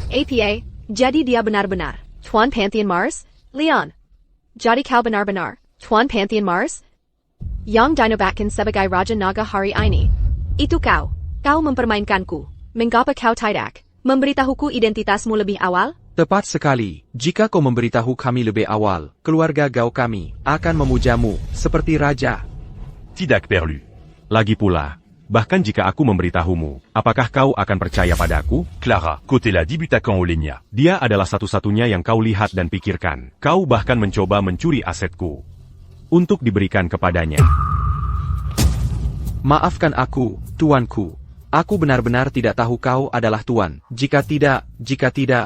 APA, jadi dia benar-benar Tuan Pantheon Mars? Leon, jadi kau benar-benar Tuan Pantheon Mars? Yang dinobatkan sebagai Raja Naga hari ini. Itu kau. Kau mempermainkanku. Mengapa kau tidak memberitahuku identitasmu lebih awal? Tepat sekali. Jika kau memberitahu kami lebih awal, keluarga Gao kami akan memujamu seperti raja. Tidak perlu. Lagi pula, bahkan jika aku memberitahumu, apakah kau akan percaya padaku? Clara, côté la dibutakan olehnya. Dia adalah satu-satunya yang kau lihat dan pikirkan. Kau bahkan mencoba mencuri asetku untuk diberikan kepadanya. Maafkan aku, tuanku. Aku benar-benar tidak tahu kau adalah tuan. Jika tidak,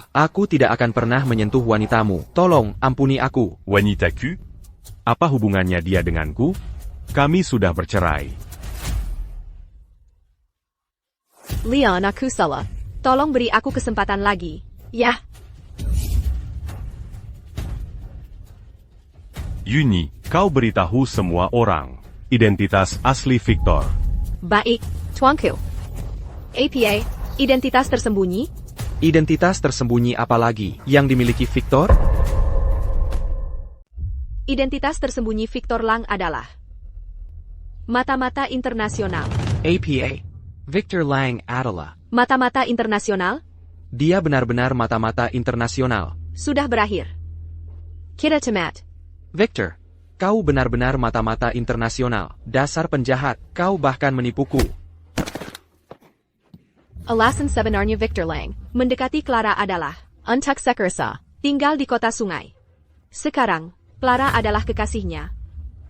aku tidak akan pernah menyentuh wanitamu. Tolong, ampuni aku. Wanitaku? Apa hubungannya dia denganku? Kami sudah bercerai. Leon, aku salah. Tolong beri aku kesempatan lagi. Ya. Yuni, kau beritahu semua orang identitas asli Victor. Baik, tuanku. APA, identitas tersembunyi? Identitas tersembunyi apa lagi yang dimiliki Victor? Identitas tersembunyi Victor Lang adalah mata-mata internasional. APA. Victor Lang adalah Mata-mata internasional? dia benar-benar mata-mata internasional. Sudah berakhir. Kita tamat. Victor, kau benar-benar mata-mata internasional. Dasar penjahat, kau bahkan menipuku. Alasan sebenarnya Victor Lang mendekati Clara adalah untuk sekerasa tinggal di kota sungai. Sekarang, Clara adalah kekasihnya.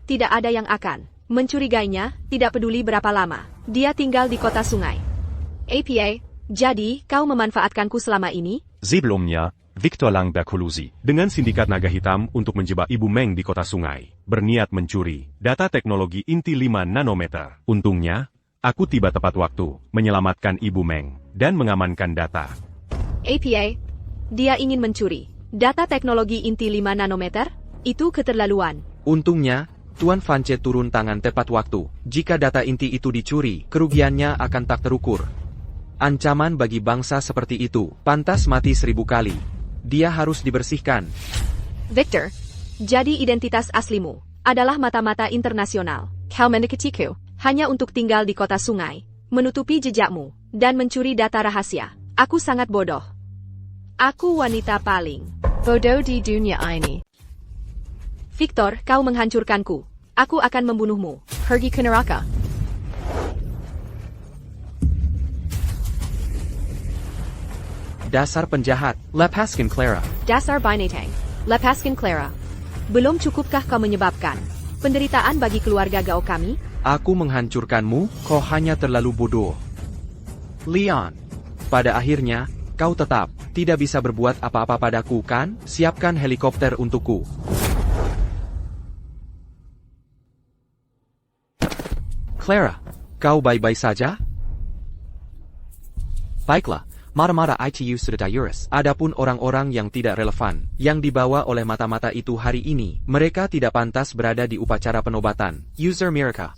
Tidak ada yang akan mencurigainya, tidak peduli berapa lama. Dia tinggal di kota sungai. APA, jadi kau memanfaatkanku selama ini? Sebelumnya, Victor Lang berkolusi dengan sindikat naga hitam untuk menjebak Ibu Meng di kota sungai, berniat mencuri data teknologi inti 5 nanometer. Untungnya, aku tiba tepat waktu, menyelamatkan Ibu Meng, dan mengamankan data. APA, dia ingin mencuri data teknologi inti 5 nanometer? Itu keterlaluan. Untungnya, Tuan Vance turun tangan tepat waktu. Jika data inti itu dicuri, kerugiannya akan tak terukur. Ancaman bagi bangsa seperti itu, pantas mati 1000 kali. Dia harus dibersihkan. Victor, jadi identitas aslimu adalah mata-mata internasional. Kau mendekatiku hanya untuk tinggal di kota sungai, menutupi jejakmu, dan mencuri data rahasia. Aku sangat bodoh. Aku wanita paling bodoh di dunia ini. Victor, kau menghancurkanku. Aku akan membunuhmu. Pergi ke neraka. Dasar penjahat, lepaskan Clara. Dasar binatang. Lepaskan Clara. Belum cukupkah kau menyebabkan penderitaan bagi keluarga Gao kami? Aku menghancurkanmu, kau hanya terlalu bodoh. Leon, pada akhirnya, kau tetap tidak bisa berbuat apa-apa padaku kan? Siapkan helikopter untukku. Clara, kau baik-baik saja? Baiklah. Mata-mata ITU sudah diurus. Adapun orang-orang yang tidak relevan, yang dibawa oleh mata-mata itu hari ini, mereka tidak pantas berada di upacara penobatan. User Mirka.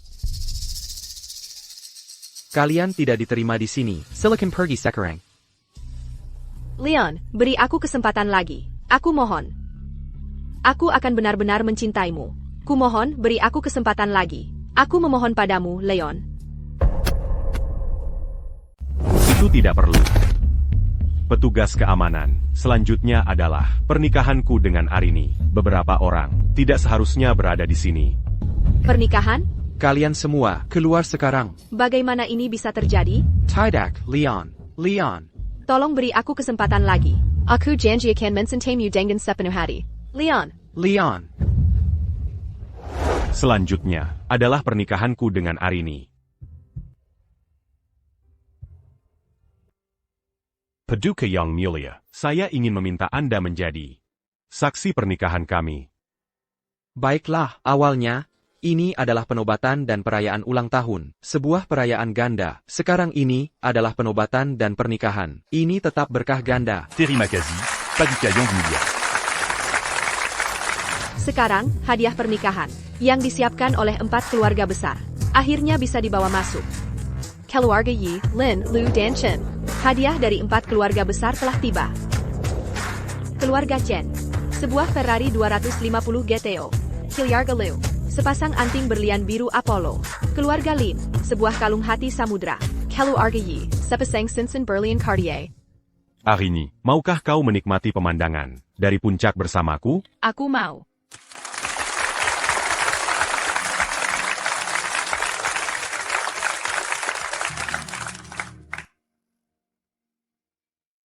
Kalian tidak diterima di sini. Silakan pergi sekarang. Leon, beri aku kesempatan lagi. Aku mohon. Aku akan benar-benar mencintaimu. Ku mohon, beri aku kesempatan lagi. Aku memohon padamu, Leon. Itu tidak perlu. Petugas keamanan, selanjutnya adalah pernikahanku dengan Arini. Beberapa orang tidak seharusnya berada di sini. Pernikahan? Kalian semua, keluar sekarang. Bagaimana ini bisa terjadi? Tidak, Leon. Leon. Tolong beri aku kesempatan lagi. Aku janji akan mencintaimu dengan sepenuh hati. Leon. Leon. Selanjutnya adalah pernikahanku dengan Arini. Paduka Yang Mulia, saya ingin meminta Anda menjadi saksi pernikahan kami. Baiklah, awalnya, ini adalah penobatan dan perayaan ulang tahun, sebuah perayaan ganda. Sekarang ini adalah penobatan dan pernikahan. Ini tetap berkah ganda. Terima kasih, Paduka Yang Mulia. Sekarang, hadiah pernikahan yang disiapkan oleh 4 keluarga besar akhirnya bisa dibawa masuk. Keluarga Yi, Lin, Lu, dan Chen. Hadiah dari 4 keluarga besar telah tiba. Keluarga Chen, sebuah Ferrari 250 GTO. Keluarga Liu, sepasang anting berlian biru Apollo. Keluarga Lin, sebuah kalung hati samudra. Keluarga Yi, sepasang cincin berlian Cartier. Arini, maukah kau menikmati pemandangan dari puncak bersamaku? Aku mau.